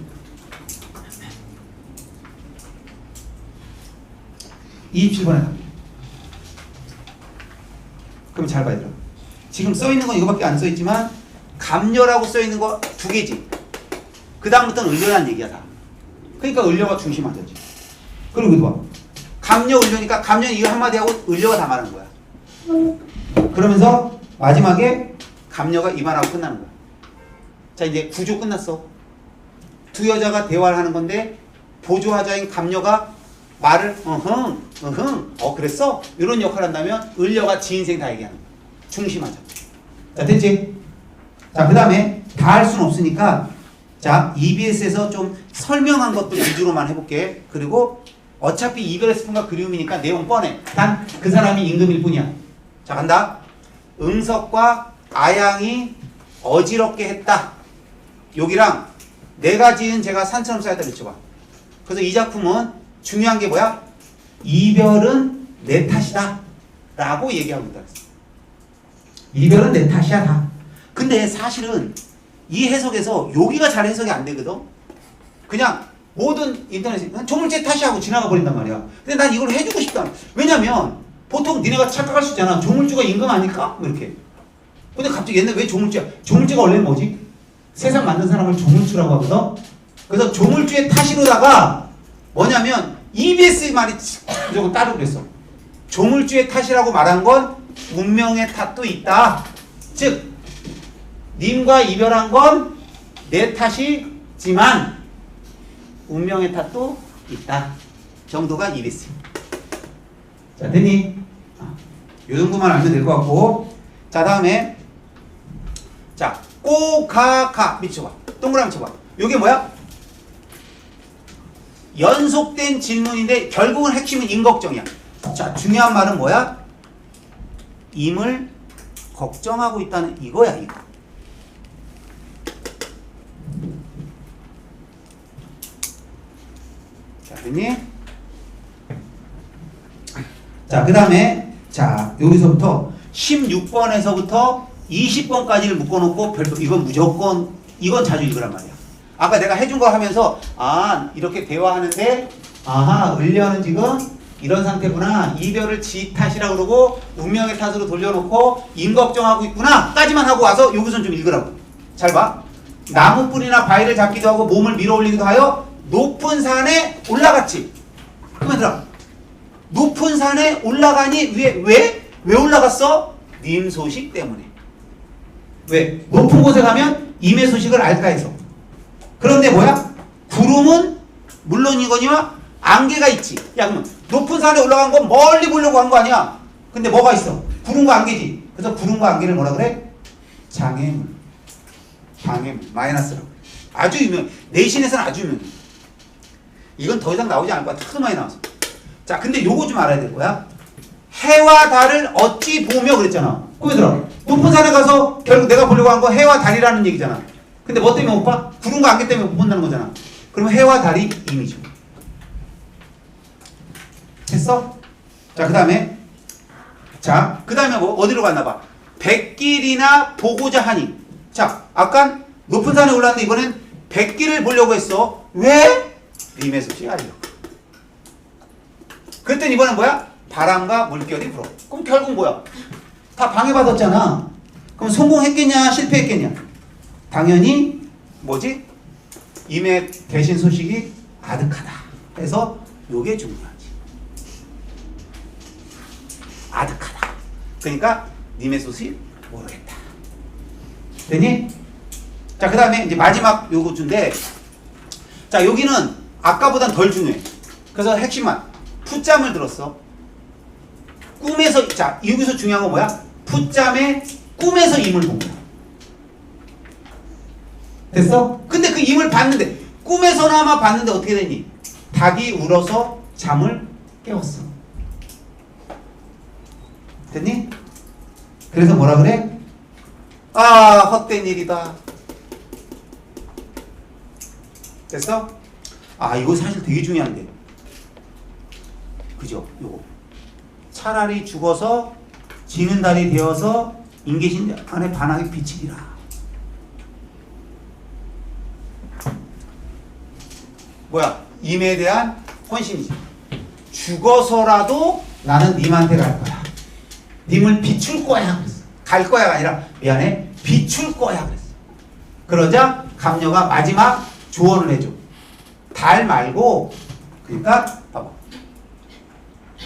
27번에 감요. 그럼 잘 봐야 돼. 지금 써있는 건 이거밖에 안 써있지만 감려라고 써있는 거 두 개지. 그 다음부터는 을려란 얘기야 다. 그러니까 을려가 중심하자지. 그리고 이거 봐. 감려 을려니까 감려는 이거 한마디 하고 을려가 다 말하는 거야. 그러면서 마지막에 감려가 이 말하고 끝나는 거야. 자, 이제 구조 끝났어. 두 여자가 대화를 하는 건데 보조하자인 감려가 말을 그랬어? 이런 역할을 한다면 을려가 지 인생 다 얘기하는 거야. 중심하자. 자, 됐지? 자, 그 다음에 다 할 수는 없으니까 자, EBS에서 좀 설명한 것도 위주로만 해볼게. 그리고 어차피 이별의 슬픔과 그리움이니까 내용 뻔해. 단 그 사람이 임금일 뿐이야. 자, 간다. 응석과 아양이 어지럽게 했다. 여기랑 내가 지은 제가 산처럼 쌓였다 그랬죠. 그래서 이 작품은 중요한 게 뭐야? 이별은 내 탓이다 라고 얘기하고 있다. 이별은 내 탓이야 다. 근데 사실은 이 해석에서 여기가 잘 해석이 안 되거든. 그냥 모든 인터넷에 조물주의 탓이하고 지나가 버린단 말이야. 근데 난 이걸 해주고 싶다. 왜냐면 보통 니네가 착각할 수 있잖아. 조물주가 임금 아닐까? 뭐 이렇게. 근데 갑자기 옛날에 왜 조물주야? 조물주가 원래 뭐지? 세상 만든 사람을 조물주라고 하거든. 그래서 조물주의 탓으로다가 뭐냐면 EBS 말이 무조건 따르고 그랬어. 조물주의 탓이라고 말한 건 운명의 탓도 있다. 즉 님과 이별한 건 내 탓이지만 운명의 탓도 있다 정도가 EBS. 자, 됐니? 요 정도만 알면 될 것 같고. 자, 다음에 자, 꼬가가 미쳐봐. 동그라미 쳐봐. 요게 뭐야? 연속된 질문인데 결국은 핵심은 임걱정이야. 자, 중요한 말은 뭐야? 임을 걱정하고 있다는 이거야, 이거. 자, 됐니? 자, 그 다음에 자, 여기서부터 16번에서부터 20번까지를 묶어놓고 별도 이건 무조건 이건 자주 읽으란 말이야. 아까 내가 해준 거 하면서 아, 이렇게 대화하는데 아하, 을려는 지금 이런 상태구나. 이별을 지 탓이라고 그러고 운명의 탓으로 돌려놓고 임걱정하고 있구나 까지만 하고 와서 여기선 좀 읽으라고. 잘 봐. 나무 뿌리나 바위를 잡기도 하고 몸을 밀어 올리기도 하여 높은 산에 올라갔지. 그러면 들어. 높은 산에 올라가니 왜 올라갔어? 님 소식 때문에. 왜? 높은 곳에 가면 임의 소식을 알까 해서. 그런데 뭐야? 구름은 물론이거니와 안개가 있지. 야, 그러면 높은 산에 올라간 건 멀리 보려고 한 거 아니야? 근데 뭐가 있어? 구름과 안개지. 그래서 구름과 안개를 뭐라 그래? 장애물. 장애물. 마이너스라고. 아주 유명. 내신에서는 아주 유명해. 이건 더 이상 나오지 않을 거야. 하도 많이 나왔어. 자, 근데 요거 좀 알아야 될 거야. 해와 달을 어찌 보며 그랬잖아. 그러더라. 높은 산에 가서 결국 내가 보려고 한 거 해와 달이라는 얘기잖아. 근데 뭐 때문에 못 봐? 구름과 안개 때문에 못 본다는 거잖아. 그러면 해와 달이 임이죠. 됐어? 자, 그 다음에 자, 그 다음에 뭐 어디로 갔나 봐. 백길이나 보고자 하니. 자, 아까 높은 산에 올랐는데 이번엔 백길을 보려고 했어. 왜? 님의 소식 알려고. 그랬더니 이번엔 뭐야? 바람과 물결이 불어. 그럼 결국 뭐야? 다 방해받았잖아. 그럼 성공했겠냐 실패했겠냐? 당연히 뭐지? 임의 대신 소식이 아득하다. 그래서 요게 중요하지. 아득하다. 그러니까 님의 소식 모르겠다. 되니? 자, 그 다음에 이제 마지막 요거 준데, 자, 여기는 아까보단 덜 중요해. 그래서 핵심만 푸짬을 들었어. 꿈에서. 자, 여기서 중요한 건 뭐야? 푸짬에 꿈에서 임을 본 거야. 됐어? 근데 그 임을 봤는데, 꿈에서나마 봤는데 어떻게 됐니? 닭이 울어서 잠을 깨웠어. 됐니? 그래서 뭐라 그래? 아, 헛된 일이다. 됐어? 아, 이거 사실 되게 중요한데. 그죠? 요거. 차라리 죽어서 지는 달이 되어서 인계신 안에 반하게 비치리라. 뭐야? 임에 대한 헌신이지. 죽어서라도 나는 님한테 갈 거야. 님을 비출 거야 그랬어. 갈 거야가 아니라 미안해 비출 거야 그랬어. 그러자 감녀가 마지막 조언을 해줘. 달 말고, 그러니까 봐봐,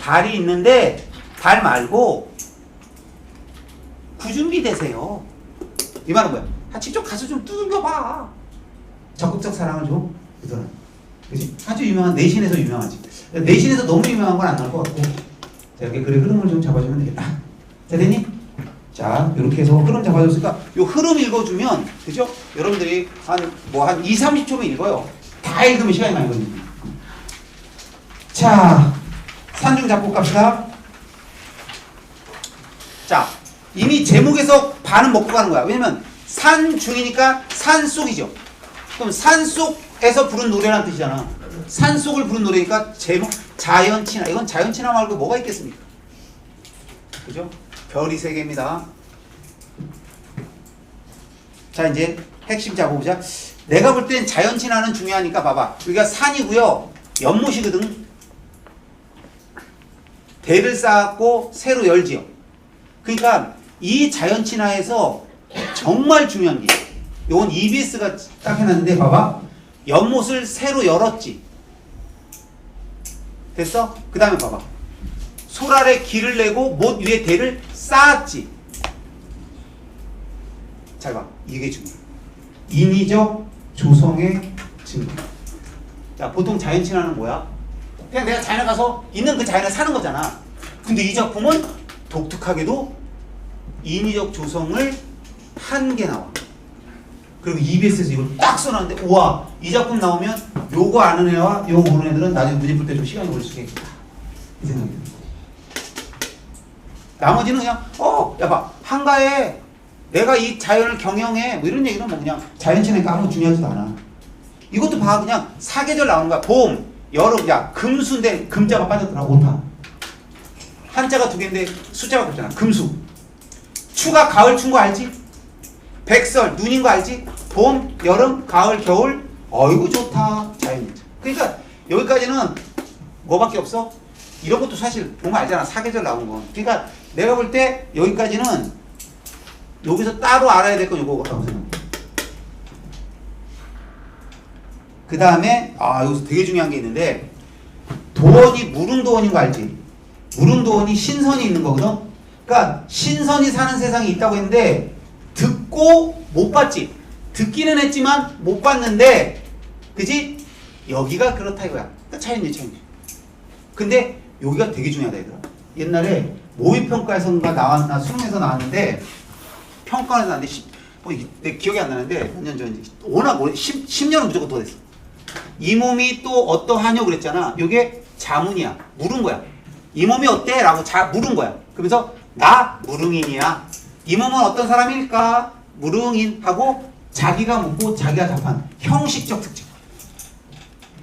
달이 있는데 달 말고 구준비 되세요. 이 말은 뭐야? 직접 가서 좀 두들겨봐. 적극적 사랑을 좀 그들은. 그치? 아주 유명한 내신에서 유명하지. 내신에서 너무 유명한 건 안 나올 것 같고, 자, 이렇게 글의 흐름을 좀 잡아주면 되겠다. 자, 됐니? 자, 이렇게 해서 흐름 잡아줬으니까 요 흐름 읽어주면, 그죠? 여러분들이 한 2, 30초면 읽어요. 다 읽으면 시간이 많이 걸립니다. 자, 산중 작곡 갑시다. 자, 이미 제목에서 반은 먹고 가는 거야. 왜냐면 산중이니까 산속이죠. 그럼 산속에서 부른 노래라는 뜻이잖아. 산속을 부른 노래니까 제목 자연친화. 이건 자연친화 말고 뭐가 있겠습니까? 그죠? 별이 3개입니다. 자, 이제 핵심 잡아보자. 내가 볼 땐 자연친화는 중요하니까 봐봐. 여기가 산이고요. 연못이거든. 대를 쌓았고 새로 열지요. 그러니까 이 자연친화에서 정말 중요한 게, 요건 EBS가 딱 해놨는데 봐봐. 연못을 새로 열었지. 됐어? 그 다음에 봐봐. 소랄에 길을 내고 못 위에 대를 쌓았지. 잘 봐. 이게 중요해. 인위적 조성의 증거. 자, 보통 자연친화는 뭐야? 그냥 내가 자연에 가서 있는 그 자연에 사는 거잖아. 근데 이 작품은 독특하게도 인위적 조성을 한 개 나와. 그리고 EBS에서 이걸 딱 써놨는데, 우와, 이 작품 나오면 요거 아는 애와 요거 모르는 애들은 나중에 문제 풀 때 좀 시간이 걸릴 수 있겠다. 이 생각이 듭니다. 나머지는 그냥, 야 봐, 한가에 내가 이 자연을 경영해, 뭐 이런 얘기는 뭐 그냥 자연친화니까 아무 중요하지도 않아. 이것도 봐, 그냥 사계절 나오는 거야. 봄, 여름, 야, 금수인데 금자가 빠졌더라, 오타. 한자가 2개인데 숫자가 없잖아. 금수. 추가 가을 춘 거 알지? 백설, 눈인 거 알지? 봄, 여름, 가을, 겨울. 어이구 좋다. 자연이죠. 그러니까 여기까지는 뭐밖에 없어? 이런 것도 사실 보면 알잖아. 사계절 나온 거. 그러니까 내가 볼 때 여기까지는 여기서 따로 알아야 될 건 이거 같다고 생각해. 그 다음에 여기서 되게 중요한 게 있는데, 도원이 무릉도원인 거 알지? 무릉도원이 신선이 있는 거거든. 그러니까 신선이 사는 세상이 있다고 했는데 듣고 못 봤지. 듣기는 했지만 못 봤는데, 그지? 여기가 그렇다 이거야. 차이네. 근데 여기가 되게 중요하다 얘들아. 옛날에 모의평가에서인가 나왔나 수능에서 나왔는데, 평가에서 나왔는데 내 기억이 안 나는데 몇 년 전인지 워낙 오래 10년은 무조건 더 됐어. 이 몸이 또 어떠하냐고 그랬잖아. 이게 자문이야. 물은 거야. 이 몸이 어때? 라고 물은 거야. 그러면서 나 무릉인이야. 이 몸은 어떤 사람일까? 무릉인 하고 자기가 묻고 자기가 답한 형식적 특징.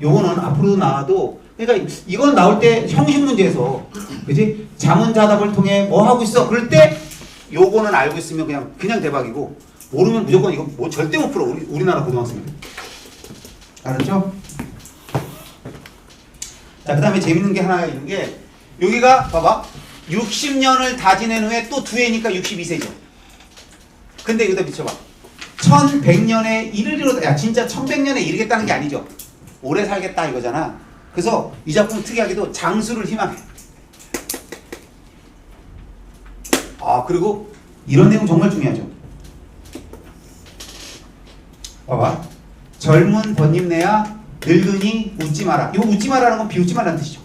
요거는 앞으로도 나와도, 그러니까 이건 나올 때 형식 문제에서, 그지? 자문자답을 통해 뭐 하고 있어? 그럴 때 요거는 알고 있으면 그냥 대박이고, 모르면 무조건 이거 뭐 절대 못 풀어. 우리나라 고등학생들. 알았죠? 자, 그 다음에 재밌는 게 하나 있는 게, 여기가 봐봐. 60년을 다 지낸 후에 또 2해니까 62세죠. 근데 여기다 비춰봐. 1100년에 이르리로다. 야, 진짜 1100년에 이르겠다는 게 아니죠. 오래 살겠다 이거잖아. 그래서 이 작품은 특이하게도 장수를 희망해. 그리고 이런 내용 정말 중요하죠. 봐봐. 젊은 번님네야 늙으니 웃지 마라. 이거 웃지 마라는 건 비웃지 말라는 뜻이죠.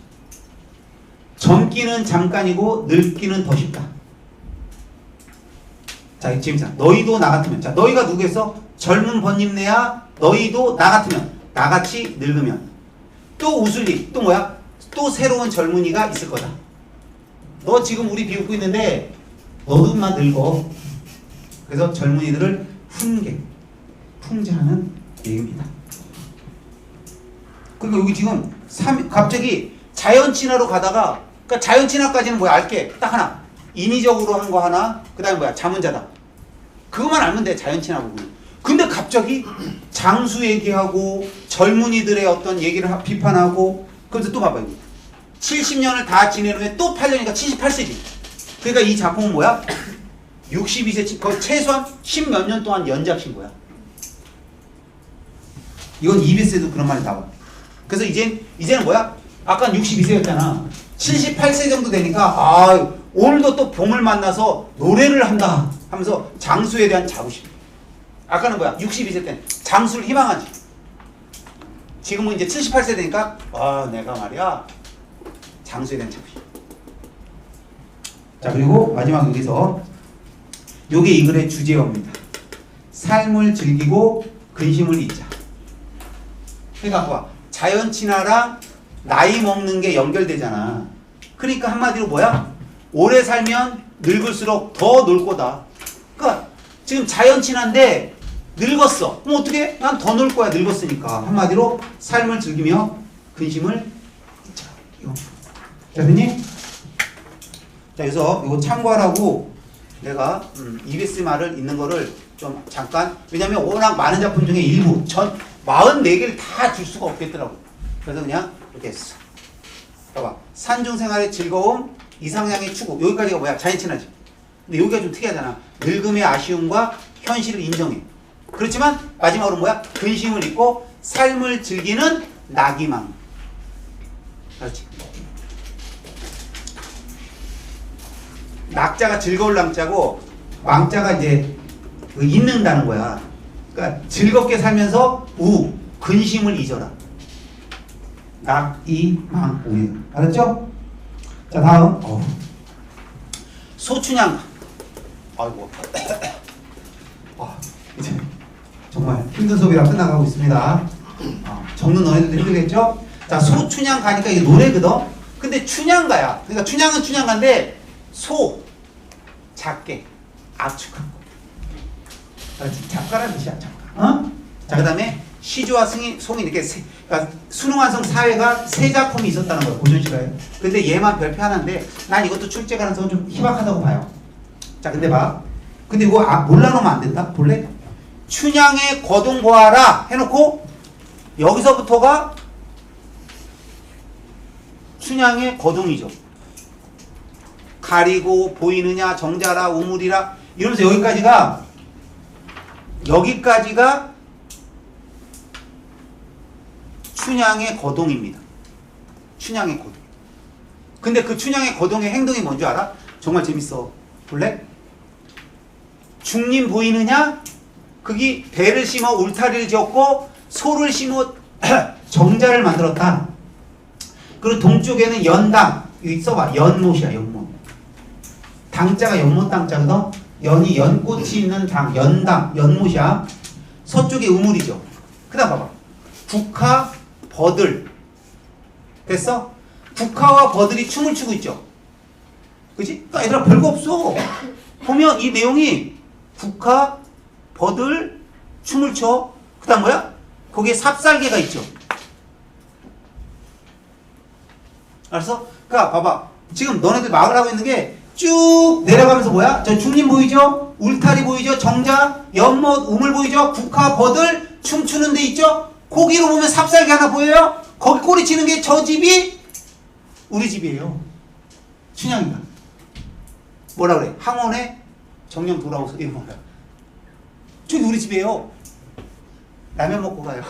젊기는 잠깐이고 늙기는 더 쉽다. 자, 재밌잖아. 너희도 나 같으면. 자, 너희가 누구겠어? 젊은 번님네야 너희도 나 같으면. 나같이 늙으면. 또 웃을 일. 또 뭐야? 또 새로운 젊은이가 있을 거다. 너 지금 우리 비웃고 있는데 너도 막 늙어. 그래서 젊은이들을 풍자하는 얘기입니다. 그러니까 여기 지금 갑자기 자연친화로 가다가, 그러니까 자연친화까지는 뭐야? 알게 딱 하나. 인위적으로 한 거 하나, 그 다음에 뭐야? 자문자답. 그것만 알면 돼, 자연친화 부분. 근데 갑자기 장수 얘기하고 젊은이들의 어떤 얘기를 비판하고, 그래서 또 봐봐, 여기. 70년을 다 지낸 후에 또 8년이니까 78세지. 그러니까 이 작품은 뭐야? 62세, 거의 최소한 10몇 년 동안 연작신 거야. 이건 EBS에도 그런 말이 나와. 그래서 이제는 뭐야? 아까 62세였잖아. 78세 정도 되니까, 오늘도 또 봄을 만나서 노래를 한다 하면서 장수에 대한 자부심. 아까는 뭐야? 62세 때는 장수를 희망하지. 지금은 이제 78세 되니까, 내가 말이야. 장수에 대한 자부심. 자, 그리고 마지막 여기서 요게 이 글의 주제어입니다. 삶을 즐기고 근심을 잊자. 그러니까 봐, 자연 친화랑 나이 먹는 게 연결되잖아. 그러니까 한마디로 뭐야? 오래 살면 늙을수록 더 놀 거다. 그러니까 지금 자연 친화인데 늙었어. 그럼 어떻게? 난 더 놀 거야. 늙었으니까. 한마디로 삶을 즐기며 근심을 잊자. 이거. 자, 됐니? 자, 그래서 이거 참고하라고 내가 EBS 말을 있는 거를 좀 잠깐, 왜냐면 워낙 많은 작품 중에 일부 44개를 다 줄 수가 없겠더라고. 그래서 그냥 이렇게 했어. 봐봐. 산중생활의 즐거움, 이상향의 추구. 여기까지가 뭐야? 자연친화지. 근데 여기가 좀 특이하잖아. 늙음의 아쉬움과 현실을 인정해. 그렇지만 마지막으로 뭐야? 근심을 잊고 삶을 즐기는 낙이망. 그렇지. 낙자가 즐거울 낭자고 망자가 이제 잊는다는 거야. 그러니까 즐겁게 살면서 근심을 잊어라. 낙이망우예요. 알았죠? 자, 다음. 소춘향. 아이고. 이제 정말 힘든 수업이라 끝나가고 있습니다. 적는 너희들도 힘들겠죠? 자, 소춘향 가니까 이게 노래거든. 근데 춘향가야. 그러니까 춘향은 춘향가인데 소 작게 압축한 거. 작가라는 뜻이야, 작가. 자, 그 다음에 시주와 송인 이렇게 그러니까 수능완성 사회가 세 작품이 있었다는 거예요, 고전시가에. 근데 얘만 별표 하나인데 난 이것도 출제 가능성은 좀 희박하다고 봐요. 자, 근데 봐. 근데 이거 몰라놓으면 안 된다. 볼래? 춘향의 거동 보아라 해놓고 여기서부터가 춘향의 거동이죠. 가리고 보이느냐 정자라 우물이라 이러면서 여기까지가 춘향의 거동입니다. 춘향의 거동. 근데 그 춘향의 거동의 행동이 뭔지 알아? 정말 재밌어. 볼래? 중림 보이느냐? 그게 배를 심어 울타리를 지었고 소를 심어 정자를 만들었다. 그리고 동쪽에는 연당. 여기 써봐. 연못이야, 연못. 당자가 연못 당자거든. 연이 연꽃이 있는 당, 연당, 연못이야. 서쪽에 우물이죠. 그 다음 봐봐. 국화, 버들. 됐어? 국화와 버들이 춤을 추고 있죠. 그치? 그러니까 얘들아 별거 없어. 보면 이 내용이 국화, 버들, 춤을 춰. 그 다음 뭐야? 거기에 삽살개가 있죠. 알았어? 그러니까 봐봐. 지금 너네들 막을 하고 있는 게 쭉 내려가면서 뭐야? 저 중림 보이죠? 울타리 보이죠? 정자, 연못, 우물 보이죠? 국화, 버들, 춤추는 데 있죠? 거기로 보면 삽살개 하나 보여요? 거기 꼬리 치는 게 저 집이 우리 집이에요. 춘향이가. 뭐라 그래? 항원에 정령 돌아오서 이런 거야. 저기 우리 집이에요. 라면 먹고 가요.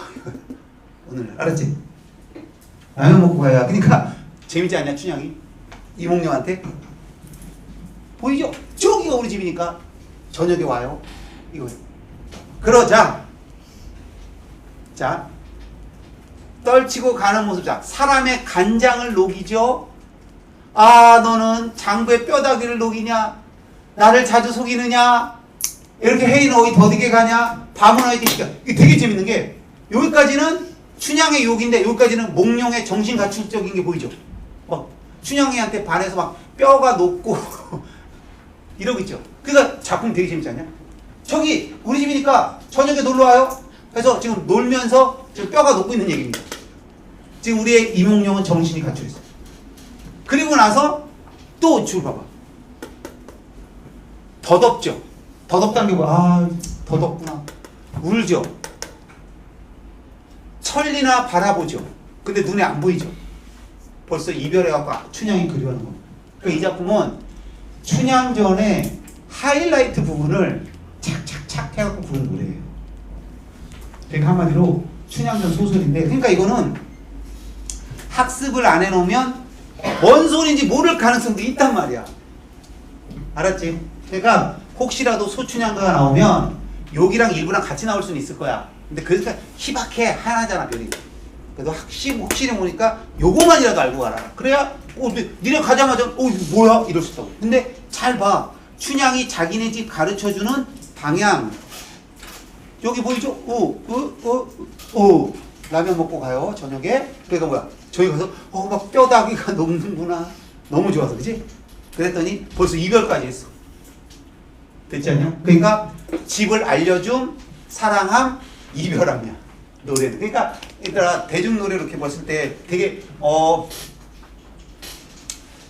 오늘 알았지? 라면 먹고 가요. 그러니까 재밌지 않냐 춘향이? 이몽룡한테 보이죠? 저기가 우리 집이니까 저녁에 와요. 이거예요. 그러자 자 떨치고 가는 모습. 자 사람의 간장을 녹이죠. 너는 장부의 뼈다귀를 녹이냐? 나를 자주 속이느냐? 이렇게 회의는 어디 더디게 가냐? 밤은 어디 시켜? 이게 되게 재밌는 게 여기까지는 춘향의 욕인데 여기까지는 몽룡의 정신 가축적인 게 보이죠. 막 춘향이한테 반해서 막 뼈가 녹고 이러고 있죠. 그러니까 작품 되게 재밌지 않냐? 저기 우리 집이니까 저녁에 놀러 와요. 그래서 지금 놀면서 지금 뼈가 녹고 있는 얘기입니다. 지금 우리의 이몽룡은 정신이 갖춰 있어요. 그리고 나서 또 줄 봐봐. 더 덥죠. 더 덥다는 게 뭐야? 아, 더 덥구나. 울죠. 천리나 바라보죠. 근데 눈에 안 보이죠. 벌써 이별해갖고 춘향이 그리워하는 거. 그러니까 이 작품은 춘향전의 하이라이트 부분을 착착착 해갖고 부른 노래예요. 그러니까 한마디로 춘향전 소설인데, 그러니까 이거는 학습을 안 해놓으면 뭔 소리인지 모를 가능성도 있단 말이야. 알았지? 그러니까 혹시라도 소춘향가가 나오면 여기랑 일부랑 같이 나올 수는 있을 거야. 근데 그러니까 희박해, 하나잖아 별이. 그래도 확실히 보니까 요거만이라도 알고 가라. 그래야 니네 가자마자 이거 뭐야? 이럴 수 있다고. 근데 잘 봐. 춘향이 자기네 집 가르쳐주는 방향. 여기 보이죠? 라면 먹고 가요 저녁에. 그러니까 뭐야? 저기 가서 막 뼈다귀가 녹는구나. 너무 좋아서, 그치? 그랬더니 벌써 이별까지 했어. 됐지 않냐? 그러니까 집을 알려줌, 사랑함, 이별함이야. 노래는. 그러니까 얘들아, 대중노래 이렇게 봤을 때 되게 뭐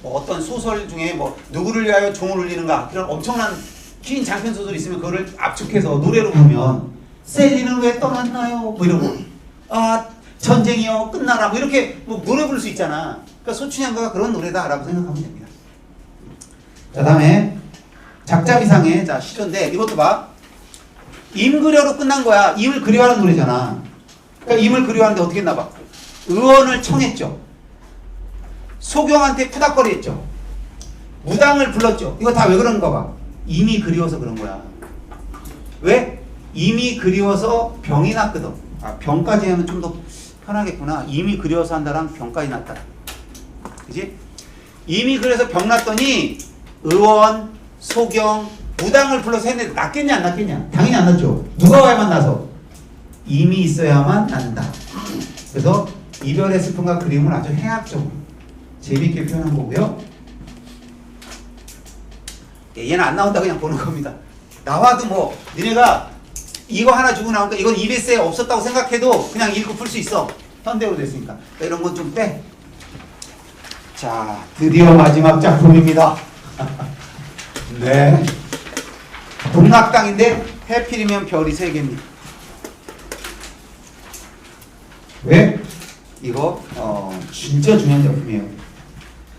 어떤 소설 중에 뭐 누구를 위하여 종을 울리는가 그런 엄청난 긴 장편 소설이 있으면 그거를 압축해서 노래로 보면 셀리는 왜 떠났나요? 뭐 이러고 전쟁이요 끝나라 뭐 이렇게 뭐 노래 부를 수 있잖아. 그러니까 소춘향가가 그런 노래다라고 생각하면 됩니다. 자, 다음에 작자비상의 자 시조인데 이것도 봐. 임그려로 끝난 거야. 임을 그리워하는 노래잖아. 그러니까 임을 그리워하는데 어떻게 했나 봐. 의원을 청했죠. 소경한테 푸닥거리했죠. 무당을 불렀죠. 이거 다 왜 그런가 봐. 임이 그리워서 그런 거야. 왜? 임이 그리워서 병이 났거든. 병까지 하면 좀 더 편하겠구나. 임이 그리워서 한다랑 병까지 났다. 그지? 임이 그래서 병 났더니 의원, 소경, 무당을 불러서 했는데 낫겠냐 안 낫겠냐? 당연히 안 낫죠. 누가 와야만 나서? 임이 있어야만 난다. 그래서 이별의 슬픔과 그리움을 아주 해학적으로 재미있게 표현한 거고요. 얘는 안 나온다 그냥 보는 겁니다. 나와도 뭐 니네가 이거 하나 주고 나오니까 이건 EBS에 없었다고 생각해도 그냥 읽고 풀 수 있어. 현대어로 됐으니까. 이런 건 좀 빼. 자, 드디어 마지막 작품입니다. 네. 동락당인데 해필이면 별이 3개입니다. 왜? 이거 진짜 중요한 작품이에요.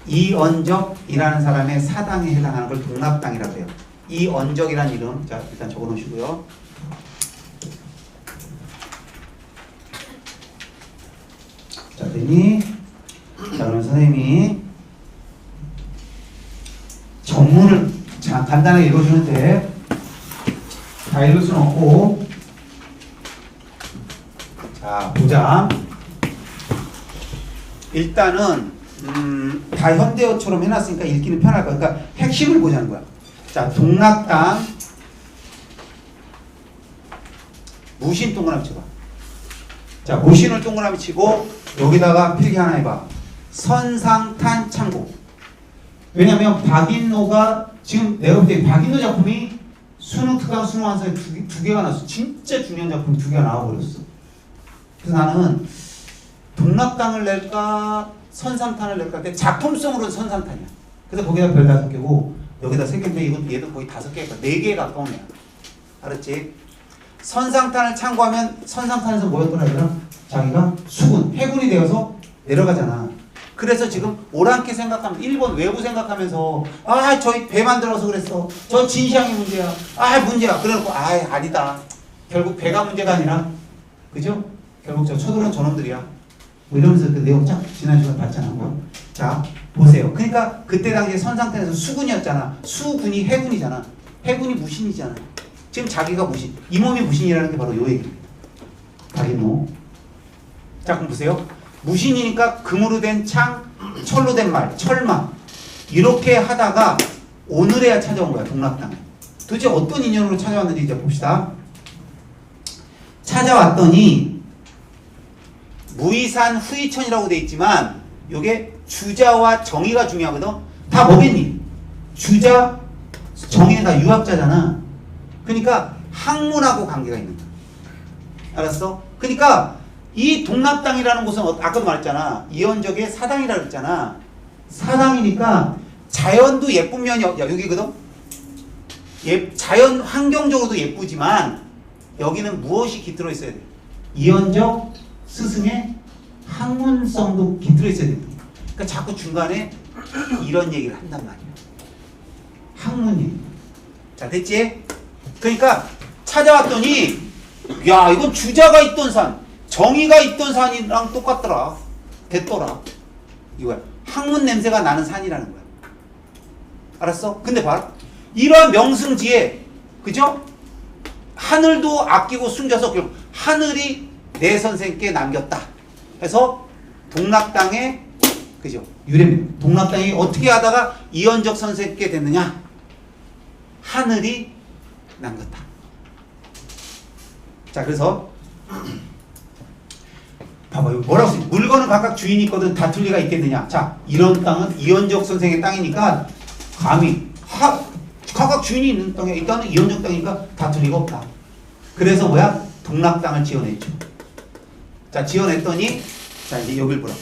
이언적이라는 사람의 사당에 해당하는 걸 동락당이라고 해요. 이언적이라는 이름, 자 일단 적어 놓으시고요. 자, 됐니? 자, 그럼 선생님이 전문을 자, 간단하게 읽어주는데 다 읽을 수는 없고, 자 보자. 일단은 다 현대어처럼 해놨으니까 읽기는 편할 거야. 그러니까 핵심을 보자는 거야. 자, 동락당 무신 동그라미 쳐봐. 자, 무신을 동그라미 치고 여기다가 필기 하나 해봐. 선상탄 창고. 왜냐면 박인노가 지금 내가 볼 때 박인노 작품이 수능 특강 수능 완사에 두 개가 나왔어. 진짜 중요한 작품이 2개가 나와버렸어. 그래서 나는 동락당을 낼까 선상탄을 낼까 근데 작품성으로는 선상탄이야. 그래서 거기다 별 5개고 여기다 3개인데 이건 얘도 거의 5개가 4개에 가까운 애야. 알았지? 선상탄을 참고하면 선상탄에서 뭐였더라 얘들아? 자기가 수군, 해군이 되어서 내려가잖아. 그래서 지금 오랑캐 생각하면 일본 외부 생각하면서 저희 배 만들어서 그랬어. 저 진시황이 문제야. 문제야. 그래놓고 아니다. 결국 배가 문제가 아니라 그죠? 결국 저 쳐들어온 저놈들이야. 뭐 이러면서 그 내용 쫙 지난 시간에 봤잖아. 자 보세요. 그러니까 그때 당시에 선상탄에서 수군이었잖아. 수군이 해군이잖아. 해군이 무신이잖아. 지금 자기가 무신. 이 몸이 무신이라는 게 바로 요 얘기입니다. 박인노. 자 그럼 보세요. 무신이니까 금으로 된 창, 철로 된 말, 철마 이렇게 하다가 오늘에야 찾아온 거야. 동락당에. 도대체 어떤 인연으로 찾아왔는지 이제 봅시다. 찾아왔더니 무의산 후이천이라고 돼 있지만 요게 주자와 정의가 중요하거든. 다 뭐겠니? 주자, 정의는 다 유학자잖아. 그러니까 학문하고 관계가 있는 거야. 알았어? 그러니까 이 동락당이라는 곳은 아까도 말했잖아. 이언적의 사당이라고 했잖아. 사당이니까 자연도 예쁜 면이 여기거든. 자연 환경적으로도 예쁘지만 여기는 무엇이 깃들어 있어야 돼요? 이언적 스승의 학문성도 깃들어 있어야 됩니다. 그러니까 자꾸 중간에 이런 얘기를 한단 말이에요. 학문 얘기. 자, 됐지? 그러니까 찾아왔더니 야, 이건 주자가 있던 산, 정의가 있던 산이랑 똑같더라. 됐더라. 이거야. 학문 냄새가 나는 산이라는 거야. 알았어? 근데 봐라. 이러한 명승지에, 그죠? 하늘도 아끼고 숨겨서 결국 하늘이 내 선생께 남겼다. 해서 동락당의, 그죠? 유래입니다. 동락당이 어떻게 하다가 이언적 선생께 됐느냐? 하늘이 남겼다. 자, 그래서 봐봐요. 뭐라고 써? 물건은 각각 주인이 있거든 다툴 리가 있겠느냐? 자, 이런 땅은 이언적 선생의 땅이니까 감히 각각 주인이 있는 땅에 이 땅은 이언적 땅이니까 다툴 리가 없다. 그래서 뭐야? 동락 땅을 지어냈죠. 자, 지어냈더니 자, 이제 여길 보라.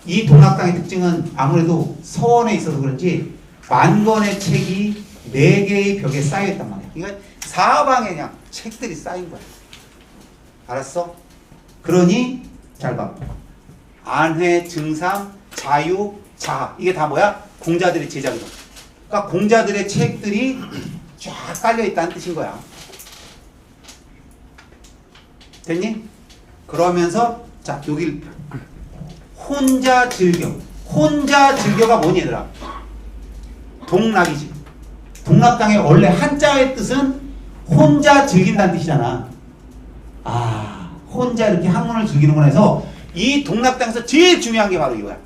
이 동락 땅의 특징은 아무래도 서원에 있어서 그런지 만권의 책이 4개의 벽에 쌓여있단 말이야. 그러니까 사방에 그냥 책들이 쌓인 거야. 알았어? 그러니 잘 봐. 안회, 증상, 자유, 자하. 이게 다 뭐야? 공자들의 제작이다. 그러니까 공자들의 책들이 쫙 깔려있다는 뜻인 거야. 됐니? 그러면서 자, 여기 혼자 즐겨. 혼자 즐겨가 뭐니 얘들아? 동락이지. 동락당의 원래 한자의 뜻은 혼자 즐긴다는 뜻이잖아. 아, 혼자 이렇게 학문을 즐기는구나 해서 이 동락당에서 제일 중요한 게 바로 이거야.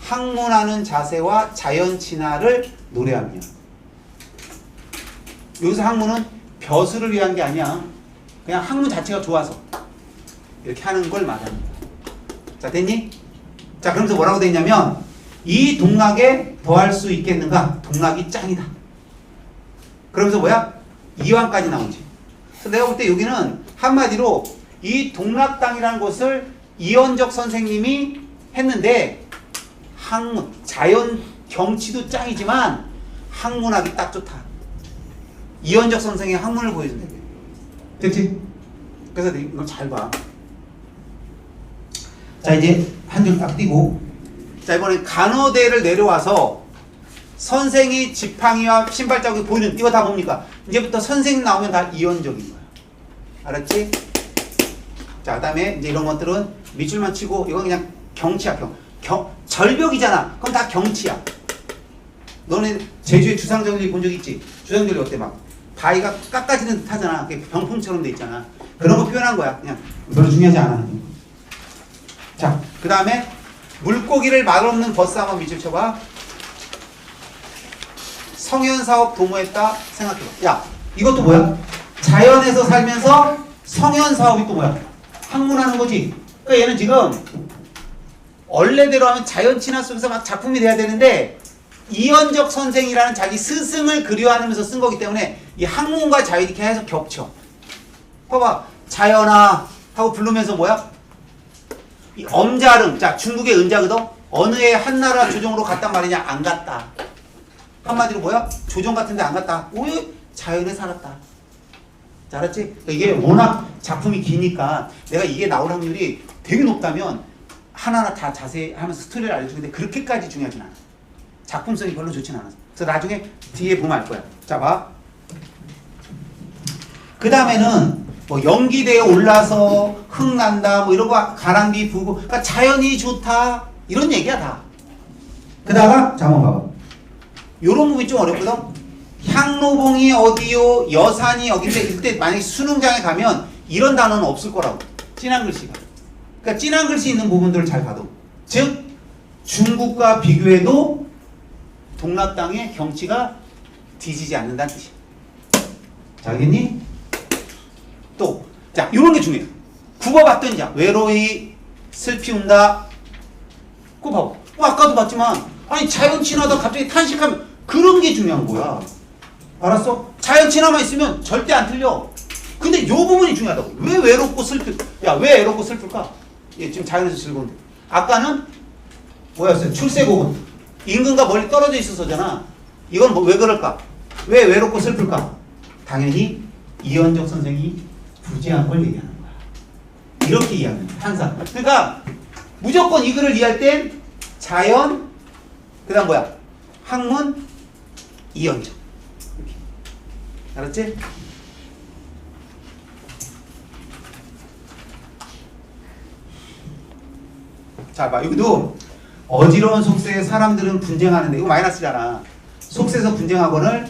학문하는 자세와 자연 친화를 노래하며. 여기서 학문은 벼슬을 위한 게 아니야. 그냥 학문 자체가 좋아서 이렇게 하는 걸 말합니다. 자, 됐니? 자, 그러면서 뭐라고 돼 있냐면 이 동락에 더할 수 있겠는가? 동락이 짱이다. 그러면서 뭐야? 이왕까지 나오지. 그래서 내가 볼 때 여기는 한마디로 이 동락당이라는 것을 이언적 선생님이 했는데 학문, 자연 경치도 짱이지만 학문하기 딱 좋다. 이언적 선생의 학문을 보여준다. 됐지? 그래서 이걸 잘 봐. 자, 이제 한 줄 딱 띄고 자, 이번엔 간어대를 내려와서 선생이 지팡이와 신발 자국이 보이는 이거 다 뭡니까? 이제부터 선생님 나오면 다 이언적인 거야. 알았지? 자, 그 다음에 이제 이런 것들은 밑줄만 치고 이건 그냥 경치야. 절벽이잖아. 그럼 다 경치야. 너네 제주에 주상절리 본 적 있지? 주상절리 어때? 막 바위가 깎아지는 듯 하잖아. 병풍처럼 돼 있잖아. 그런 거 표현한 거야. 그냥 별로 중요하지 않아. 자, 그 다음에 물고기를 맛없는 버스 한번 밑줄 쳐봐. 성현사업 도모했다 생각해봐. 야, 이것도 뭐야? 자연에서 살면서 성현사업이 또 뭐야? 학문하는 거지. 그러니까 얘는 지금 원래대로 하면 자연 친화 속에서 막 작품이 돼야 되는데 이언적 선생이라는 자기 스승을 그리워하면서 쓴 거기 때문에 이 학문과 자연이 계속 겹쳐. 봐봐. 자연아 하고 부르면서 뭐야? 이 엄자릉. 자, 중국의 은자거든. 어느 해 한나라 조정으로 갔단 말이냐? 안 갔다. 한마디로 뭐야? 조정 같은데 안 갔다. 왜? 자연에 살았다. 자, 알았지? 이게 워낙 작품이 기니까 내가 이게 나올 확률이 되게 높다면 하나하나 다 자세히 하면서 스토리를 알려주는데 그렇게까지 중요하진 않아. 작품성이 별로 좋진 않아서. 그래서 나중에 뒤에 보면 알 거야. 자, 봐. 그 다음에는 뭐 연기대에 올라서 흥난다 뭐 이런 거 가랑비 부고 그러니까 자연이 좋다 이런 얘기야 다. 그다가 자, 한번 봐봐. 요런 부분이 좀 어렵거든. 향로봉이 어디요? 여산이 여긴데 이때 만약에 수능장에 가면 이런 단어는 없을 거라고. 진한 글씨가. 그러니까 진한 글씨 있는 부분들을 잘 봐도. 즉 중국과 비교해도 동락 땅의 경치가 뒤지지 않는다는 뜻이야. 자, 알겠니? 또, 자, 요런 게 중요해. 국어봤던 자, 외로이, 슬피 운다. 그거 봐봐. 뭐 아까도 봤지만, 아니, 자연 친화다 갑자기 탄식하면, 그런 게 중요한 거야. 알았어? 자연 친화만 있으면 절대 안 틀려. 근데 요 부분이 중요하다고. 왜 외롭고 슬플까? 야, 왜 외롭고 슬플까? 예, 지금 자연에서 즐거운데. 아까는, 뭐였어요? 출세곡은. 임금과 멀리 떨어져 있어서잖아. 이건 뭐 왜 그럴까? 왜 외롭고 슬플까? 당연히 이현적 선생이 부재한 걸 얘기하는 거야. 이렇게 이해하면 돼, 항상. 그러니까 무조건 이 글을 이해할 땐 자연, 그 다음 뭐야? 학문, 이현적. 이렇게. 알았지? 자, 봐. 여기도 어지러운 속세에 사람들은 분쟁하는데, 이거 마이너스잖아. 속세에서 분쟁하거늘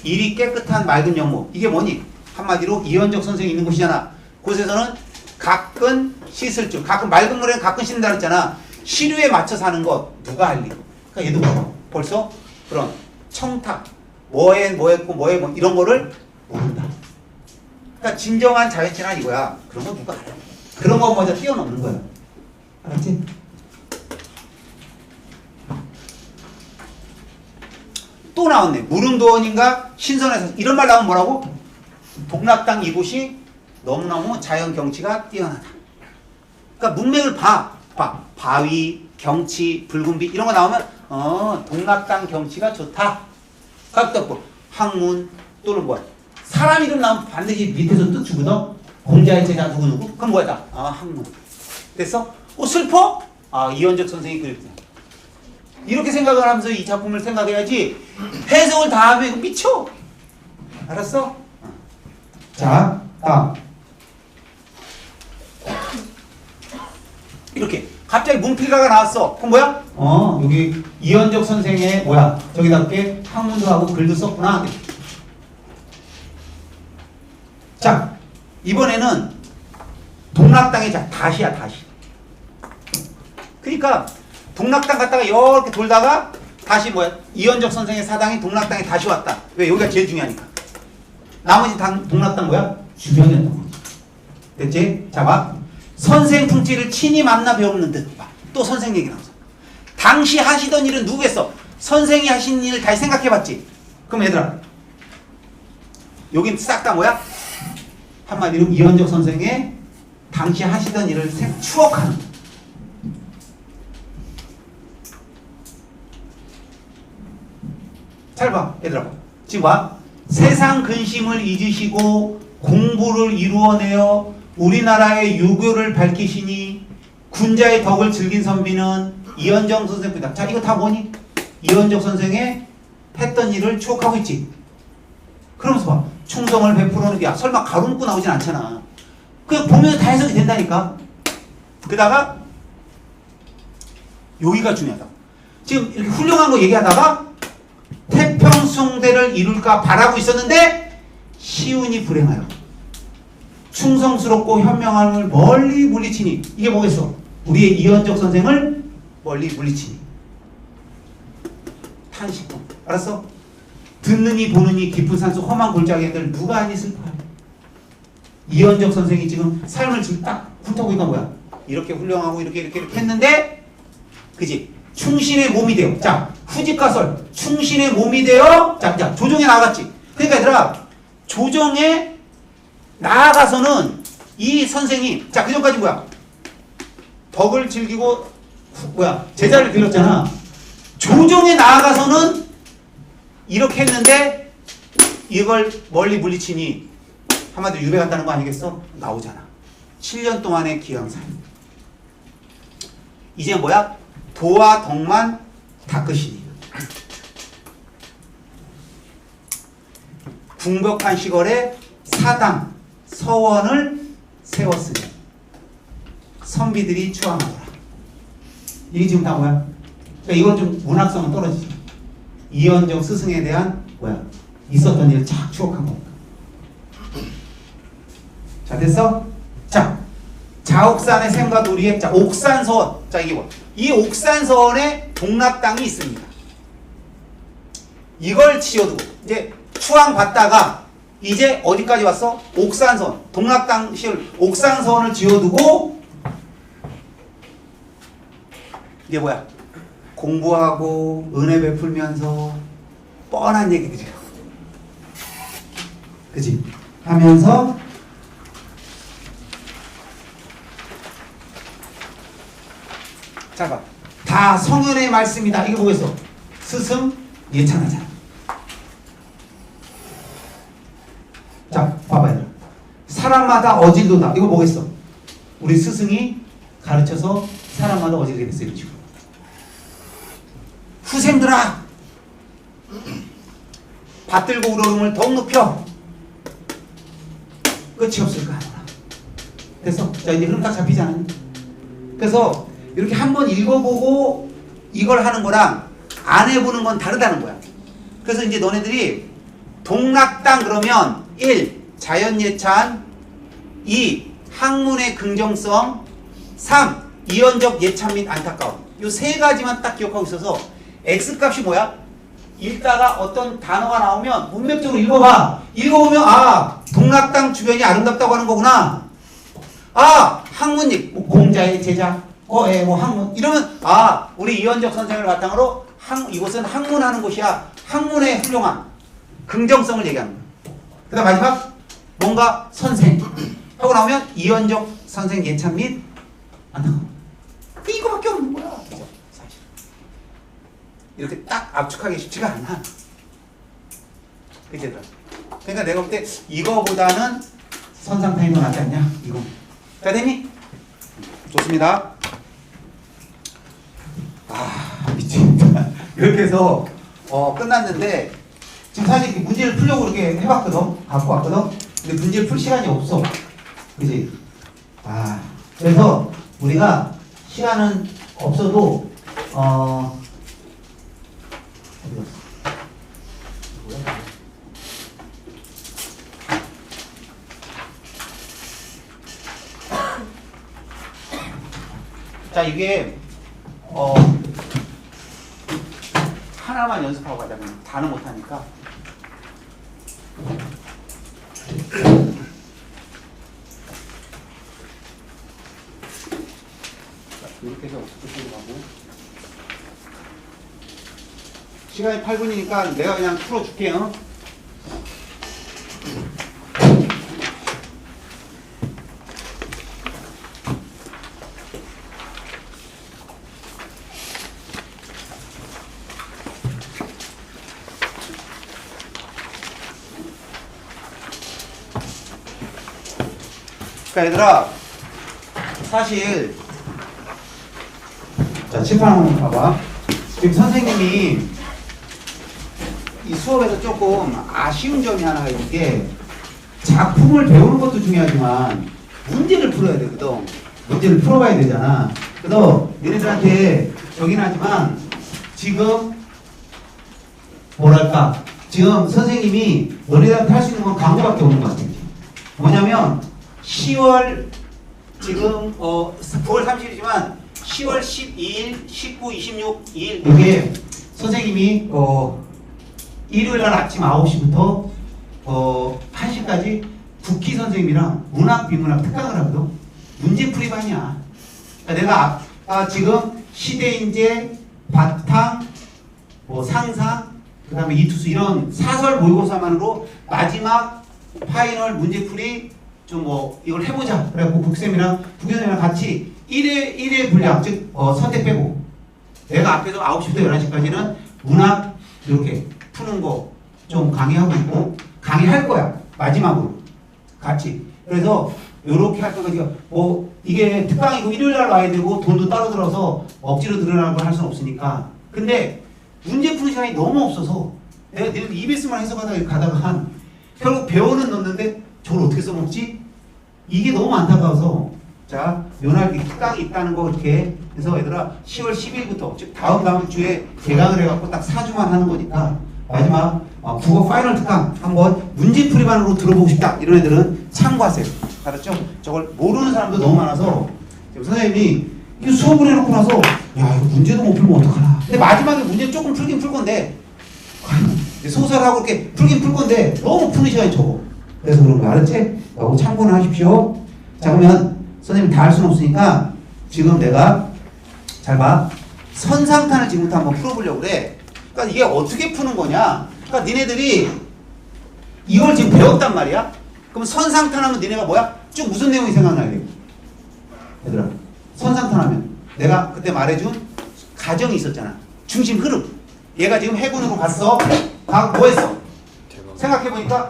일이 깨끗한 맑은 영목. 이게 뭐니? 한마디로 이현적 선생이 있는 곳이잖아. 곳에서는 가끔 씻을 줄. 가끔 맑은 물에는 가끔 씻는다 그랬잖아. 시류에 맞춰 사는 것 누가 할 일? 그러니까 얘도 봐봐. 벌써 그런 청탁, 뭐에 뭐 했고 뭐에 뭐 이런 거를 모른다. 그러니까 진정한 자연친화 이거야. 그런 거 누가 알아? 그런 거 먼저 뛰어넘는 거야. 알았지? 또 나왔네. 무릉도원인가 신선해서 이런 말 나오면 뭐라고? 동락당 이곳이 너무너무 자연 경치가 뛰어나다. 그러니까 문맥을 봐. 바위, 경치, 붉은 빛 이런 거 나오면 동락당 경치가 좋다. 각도고 학문 또는 뭐야? 사람 이름 나오면 반드시 밑에서 뜻 주거든. 공자의 제자 누구누구? 그럼 뭐야? 학문. 됐어? 슬퍼? 이현적 선생이 그랬구나. 이렇게 생각을 하면서 이 작품을 생각해야지 해석을 다 하면 이거 미쳐. 알았어? 자, 다음. 이렇게 갑자기 문필가가 나왔어. 그럼 뭐야? 여기 이현적 선생의 뭐야? 저기답게 학문도 하고 글도 썼구나. 자, 이번에는 동락당의 다시야, 다시. 그러니까 동락당 갔다가 이렇게 돌다가 다시 뭐야? 이현적 선생의 사당이 동락당에 다시 왔다. 왜? 여기가 제일 중요하니까. 나머지 동락당 뭐야? 주변이었던 거지. 됐지? 자, 봐. 선생 풍지를 친히 만나 배우는 듯. 봐. 또 선생 얘기 나왔어. 당시 하시던 일은 누구겠어? 선생이 하신 일을 다시 생각해봤지? 그럼 얘들아, 여긴 싹 다 뭐야? 한마디로 이현적 선생의 당시 하시던 일을 추억하는 거야. 잘 봐, 얘들아. 지금 봐. 세상 근심을 잊으시고 공부를 이루어내어 우리나라의 유교를 밝히시니 군자의 덕을 즐긴 선비는 이현적 선생입니다. 자, 이거 다 뭐니? 이현적 선생의 했던 일을 추억하고 있지. 그러면서 봐. 충성을 베풀어는 게 설마 가로 묶고 나오진 않잖아. 그냥 보면 다 해석이 된다니까. 그다가 여기가 중요하다. 지금 이렇게 훌륭한 거 얘기하다가 태평성대를 이룰까 바라고 있었는데 시운이 불행하여 충성스럽고 현명함을 멀리 물리치니 이게 뭐겠어? 우리의 이현적 선생을 멀리 물리치니 탄식도. 알았어? 듣느니 보느니 깊은 산속 험한 골짜기들 누가 아니 슬퍼요. 이현적 선생이 지금 삶을 지금 딱 훑어보고 있는 뭐야? 이렇게 훌륭하고 이렇게 했는데 그지? 충신의 몸이 되어. 자, 후지가설 충신의 몸이 되어. 자, 조정에 나아갔지. 그러니까 얘들아, 조정에 나아가서는 이 선생이 자, 그 전까지 뭐야? 덕을 즐기고 뭐야? 제자를 길렀잖아. 조정에 나아가서는 이렇게 했는데 이걸 멀리 물리치니 한마디로 유배 갔다는 거 아니겠어? 나오잖아. 7년 동안의 기양살. 이제 뭐야? 도와 덕만 닦으시니 궁벽한 시골에 사당 서원을 세웠으니 선비들이 추앙하더라. 이게 지금 다 뭐야? 그러니까 이건 좀 문학성은 떨어지죠. 이현적 스승에 대한 뭐야? 있었던 일을 착 추억한 겁니다. 자, 됐어? 자, 자옥산의 샘과 도리에 자, 옥산서원. 자, 이게 뭐? 이 옥산서원에 동락당이 있습니다. 이걸 지어두고 이제 추앙 받다가 이제 어디까지 왔어? 옥산서원. 동락당 시를 옥산서원을 지어두고 이게 뭐야? 공부하고 은혜 베풀면서 뻔한 얘기들이야. 그치? 하면서 자 봐. 다 성현의 말씀이다. 이게 뭐겠어? 스승 예찬하잖아. 사람마다 어질도다. 이거 뭐겠어? 우리 스승이 가르쳐서 사람마다 어질게 됐어. 이런 식으로. 후생들아, 받들고 우러름을 더욱 높여. 끝이 없을까 하노라. 됐어? 자, 이제 흐름 딱 잡히지 않았니? 그래서 이렇게 한번 읽어보고 이걸 하는 거랑 안 해보는 건 다르다는 거야. 그래서 이제 너네들이 동락당 그러면 1. 자연예찬 2. 학문의 긍정성 3. 이언적 예찬 및 안타까움. 요 세 가지만 딱 기억하고 있어서 X값이 뭐야? 읽다가 어떤 단어가 나오면 문맥적으로 읽어봐. 읽어보면 아 동락당 주변이 아름답다고 하는 거구나. 아 학문이 뭐 공자의 제자 거에 뭐 학문 이러면 아 우리 이언적 선생을 바탕으로 이곳은 학문하는 곳이야. 학문의 훌륭함 긍정성을 얘기하는 거야. 그 다음 마지막 뭔가 선생 하고 나오면 이언적 선생 예찬 및 안타까움. 이거밖에 없는 거야. 사실 이렇게 딱 압축하기 쉽지가 않아. 그치? 그러니까 내가 볼 때 이거보다는 선상타임이 더 낫지 않냐? 이거. 자, 됐니? 좋습니다. 아, 미치겠다. 이렇게 해서 끝났는데 지금 사실 이렇게 문제를 풀려고 이렇게 해봤거든? 갖고 왔거든? 근데 문제를 풀 시간이 없어. 그치? 아, 그래서 우리가 시간은 없어도 자 이게 하나만 연습하고 가자면 다는 못하니까 이렇게 해서 저쪽으로 가고 시간이 8분이니까 내가 그냥 풀어줄게요. 그러니까 얘들아 사실 자 칠판 한번 봐봐. 지금 선생님이 이 수업에서 조금 아쉬운 점이 하나가 있는 게 작품을 배우는 것도 중요하지만 문제를 풀어야 되거든. 문제를 풀어봐야 되잖아. 그래서 너희들한테 저긴 하지만 지금 뭐랄까 지금 선생님이 너희들한테 할 수 있는 건 광고밖에 없는 것 같아. 뭐냐면 10월 지금 9월 30일이지만 10월 12일, 19, 26, 2일 이게 선생님이 일요일날 아침 9시부터 1시까지 국희 선생님이랑 문학, 비문학 특강을 하거든. 문제풀이반이야. 그러니까 내가 지금 시대인재, 바탕, 뭐 상상, 그 다음에 이투수 이런 사설 모의고사만으로 마지막 파이널 문제풀이 좀 뭐 이걸 해보자. 그래갖고 국쌤이랑 부교장이랑 같이 1회 분량 즉 선택 빼고 내가 앞에서 9시부터 11시까지는 문학 이렇게 푸는 거 좀 강의하고 있고 강의할 거야. 마지막으로 같이. 그래서 요렇게 할 거거든요. 뭐 이게 특강이고 일요일날 와야 되고 돈도 따로 들어서 억지로 들으라고 할 수는 없으니까. 근데 문제 푸는 시간이 너무 없어서 내가 늘 EBS만 해석하다가 결국 배워는 넣는데 저걸 어떻게 써먹지? 이게 너무 안타까워서 자 요날 특강이 있다는 거 이렇게 해서 얘들아 10월 10일부터 즉 다음 주에 개강을 해갖고 딱 4주만 하는 거니까 마지막 국어 파이널 특강 한번 문제풀이반으로 들어보고 싶다 이런 애들은 참고하세요. 알았죠? 저걸 모르는 사람도 너무 많아서 선생님이 이 수업을 해놓고 나서 야 이거 문제도 못 풀면 어떡하나. 근데 마지막에 문제 조금 풀긴 풀 건데 소설하고 이렇게 풀긴 풀 건데 너무 푸는 시간이 적어. 그래서 그런 거 알았지? 이거 참고는 하십시오. 자 그러면 선생님 다 할 수는 없으니까 지금 내가 잘 봐. 선상탄을 지금부터 한번 풀어보려고 그래. 그러니까 이게 어떻게 푸는 거냐? 그러니까 니네들이 이걸 지금 배웠단 말이야. 그럼 선상탄 하면 니네가 뭐야? 쭉 무슨 내용이 생각나야 돼? 얘들아 선상탄 하면 내가 그때 말해준 가정이 있었잖아. 중심 흐름. 얘가 지금 해군으로 갔어. 뭐 했어? 생각해보니까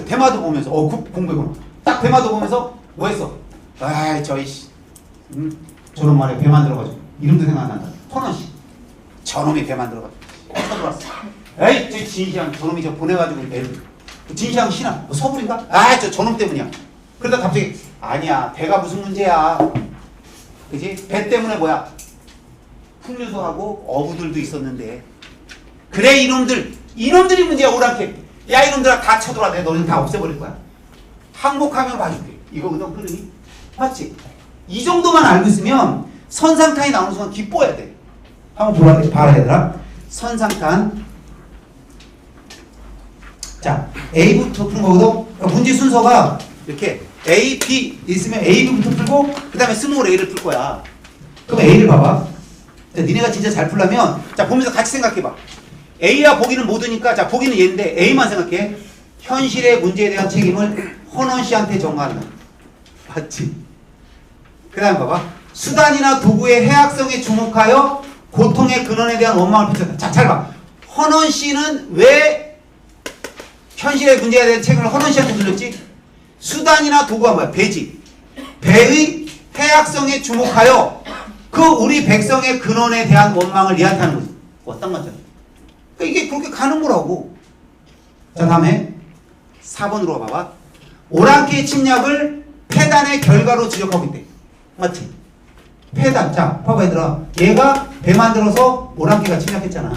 대마도 보면서 공부해보는 딱 대마도 보면서 뭐 했어? 아이 저이 씨 저런 말에 배 만들어가지고 이름도 생각 안 난다. 천원씩 저놈이 배 만들어가지고 쳐들어왔어. 에이 저 진시황 저놈이 저 보내가지고 애를 진시황 신하 뭐 서불인가? 아 저놈 때문이야. 그러다 갑자기 아니야 배가 무슨 문제야. 그지? 배 때문에 뭐야? 풍류소하고 어부들도 있었는데 그래 이놈들이 문제야. 오랑캐 야 이놈들아 다 쳐들어와. 내가 너희는 다 없애버릴 거야. 항복하면 봐줄게. 이거거든 흐름이. 맞지? 이 정도만 알고 있으면 선상탄이 나오는 순간 기뻐야 돼. 한번 봐라 얘들아. 선상탄. 자 A부터 푸는 거거든. 그러니까 문제 순서가 이렇게 A, B 있으면 A부터 풀고 그 다음에 스몰 A를 풀 거야. 그럼 A를 봐봐. 자, 니네가 진짜 잘 풀려면 자 보면서 같이 생각해봐. A와 보기는 모두니까 자 보기는 얘인데 A만 생각해. 현실의 문제에 대한 책임을 헌원 씨한테 전가한다. 맞지? 그 다음에 봐봐. 수단이나 도구의 해악성에 주목하여 고통의 근원에 대한 원망을 펼쳤다. 자, 잘 봐. 헌원 씨는 왜 현실의 문제에 대한 책임을 헌원 씨한테 돌렸지? 수단이나 도구가 뭐야? 배지. 배의 해악성에 주목하여 그 우리 백성의 근원에 대한 원망을 얘한테 하는 거지. 어떤 거잖아. 그러니까 이게 그렇게 가는 거라고. 자, 다음에 4번으로 봐봐. 오랑캐의 침략을 폐단의 결과로 지적하고 있대. 맞지? 폐단. 자, 봐봐 얘들아. 얘가 배 만들어서 오랑캐가 침략했잖아.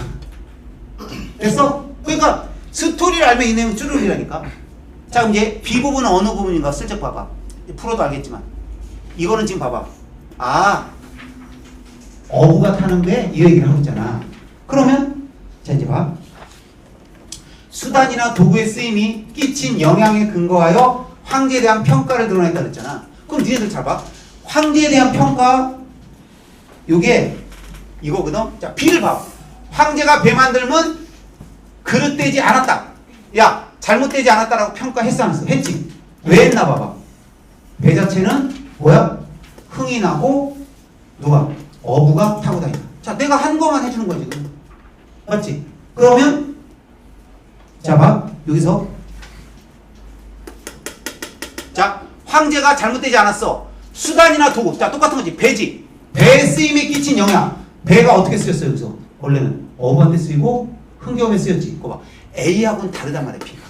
됐어? 그러니까 스토리를 알면 이 내용은 쭈루리라니까. 자, 그럼 이제 B 부분은 어느 부분인가 슬쩍 봐봐. 풀어도 알겠지만. 이거는 지금 봐봐. 아, 어부가 타는 배? 이 얘기를 하고 있잖아. 그러면 자 이제 봐. 수단이나 도구의 쓰임이 끼친 영향에 근거하여 황제에 대한 평가를 드러냈다 그랬잖아. 그럼 니네들 잘 봐. 황제에 대한 평가 요게 이거거든. 자 B를 봐. 황제가 배 만들면 그릇되지 않았다. 야 잘못되지 않았다라고 평가했어 안 했어? 했지. 왜 했나 봐봐. 배 자체는 뭐야? 흥이 나고 누가? 어부가 타고 다닌다. 자 내가 한 거만 해주는 거야 지금. 맞지? 그러면 자 봐. 여기서 자 황제가 잘못되지 않았어. 수단이나 도구. 자 똑같은 거지. 배지. 배 쓰임에 끼친 영향. 배가 어떻게 쓰였어요 여기서? 원래는 어부한테 쓰이고 흥겨움에 쓰였지. 그거 봐. A하고는 다르단 말이야 B가.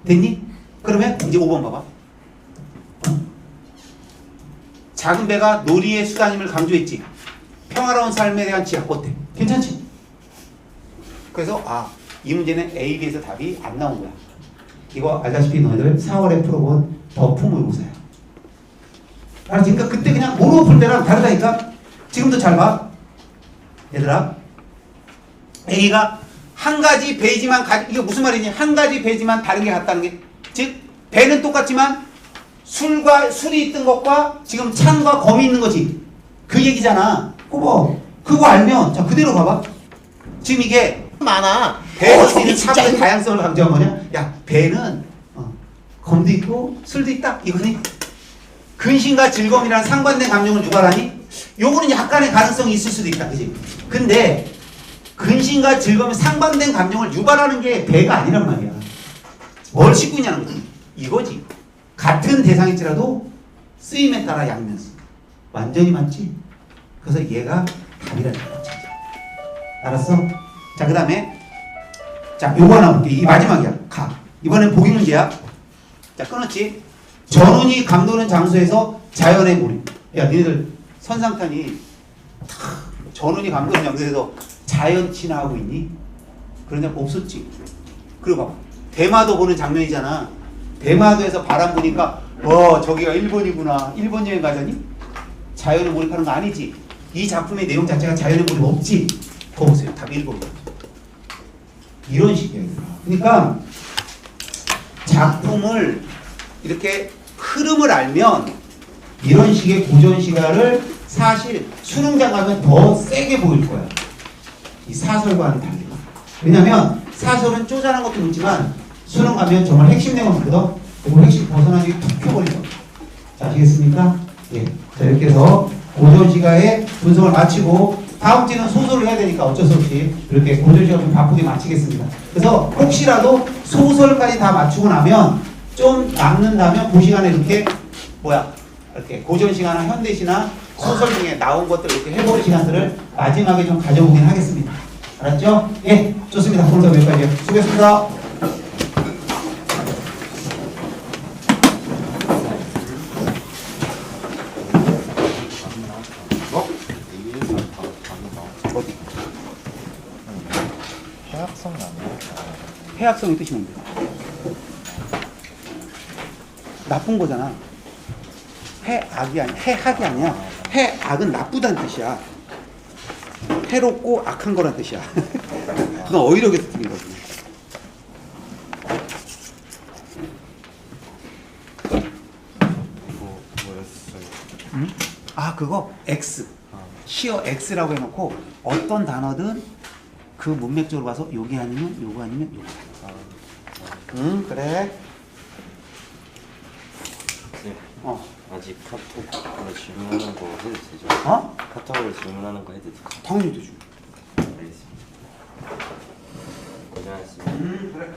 됐니? 그러면 이제 5번 봐봐. 작은 배가 놀이의 수단임을 강조했지. 평화로운 삶에 대한 지향 어때? 괜찮지? 그래서 이 문제는 A, B에서 답이 안 나온 거야. 이거 알다시피 너희들 4월에 풀어본 덕풍물고사야. 알았지? 그러니까 그때 그냥 모르고 풀 때랑 다르다니까? 지금도 잘 봐. 얘들아. A가 한 가지 배지만 이게 무슨 말이니? 한 가지 배지만 다른 게 같다는 게. 즉 배는 똑같지만 술이 있던 것과 지금 찬과 검이 있는 거지. 그 얘기잖아. 그거 알면 자 그대로 봐봐. 지금 이게 많아. 배에서 쓰이는 참의 다양성을 강조한 거냐? 야 배는 검도 있고 술도 있다. 이거니 근심과 즐거움이라는 상반된 감정을 유발하니 요거는 약간의 가능성이 있을 수도 있다. 그지? 근데 근심과 즐거움이 상반된 감정을 유발하는 게 배가 아니란 말이야. 뭘 싣고 있냐는 거지. 이거지. 같은 대상일지라도 쓰임에 따라 양면성. 완전히 맞지? 그래서 얘가 답이라는 거야. 알았어? 자, 그 다음에 자, 요거 하나 볼게. 이 마지막이야. 가. 이번엔 보기 문제야. 자, 끊었지? 전운이 감도는 장소에서 자연의 몰입. 야, 니네들 선상탄이 전운이 감도는 장소에서 자연 친화하고 있니? 그런 적 없었지. 그리고 봐봐. 대마도 보는 장면이잖아. 대마도에서 바람 부니까 저기가 일본이구나. 일본 여행 가자니? 자연에 몰입하는 거 아니지. 이 작품의 내용 자체가 자연에 몰입 없지. 더 보세요. 답 1번. 이런 식이야. 그러니까 작품을 이렇게 흐름을 알면 이런 식의 고전 시가를 사실 수능장 가면 더 세게 보일 거야. 이 사설과는 달리. 왜냐면 사설은 쪼잔한 것도 있지만 수능 가면 정말 핵심 내용을 묻거든. 그리고 핵심 벗어나기 툭 펴버리거든. 자, 아시겠습니까? 예. 자, 이렇게 해서 고전 시가의 분석을 마치고 다음 주에는 소설을 해야 되니까 어쩔 수 없이 이렇게 고전 시가 좀 바쁘게 마치겠습니다. 그래서 혹시라도 소설까지 다 맞추고 나면 좀 남는다면 그 시간에 이렇게 뭐야 이렇게 고전 시간이나 현대 시나 소설 중에 나온 것들 이렇게 해볼 시간들을 마지막에 좀 가져보긴 하겠습니다. 알았죠? 예, 좋습니다. 오늘도 여기까지요. 수고했습니다. 어디? 해학성이 아니에요? 해악성의 뜻이 뭔데? 나쁜 거잖아. 해악이 아니야. 해악이 아니야. 해악은 나쁘다는 뜻이야. 해롭고 악한 거란 뜻이야. 그건 어휘력에서 틀린 거지. 뭐였어요? 아, 그거 X. 히어 X라고 해놓고 어떤 단어든 그 문맥적으로 봐서 요게 아니면 요거 아니면 요거다. 응, 그래. 네. 어. 아직 카톡으로 질문하는 거 해도 되죠? 어? 카톡으로 질문하는 거 해도 되죠? 당연히 되죠. 알겠습니다. 고생하셨습니다. 그래.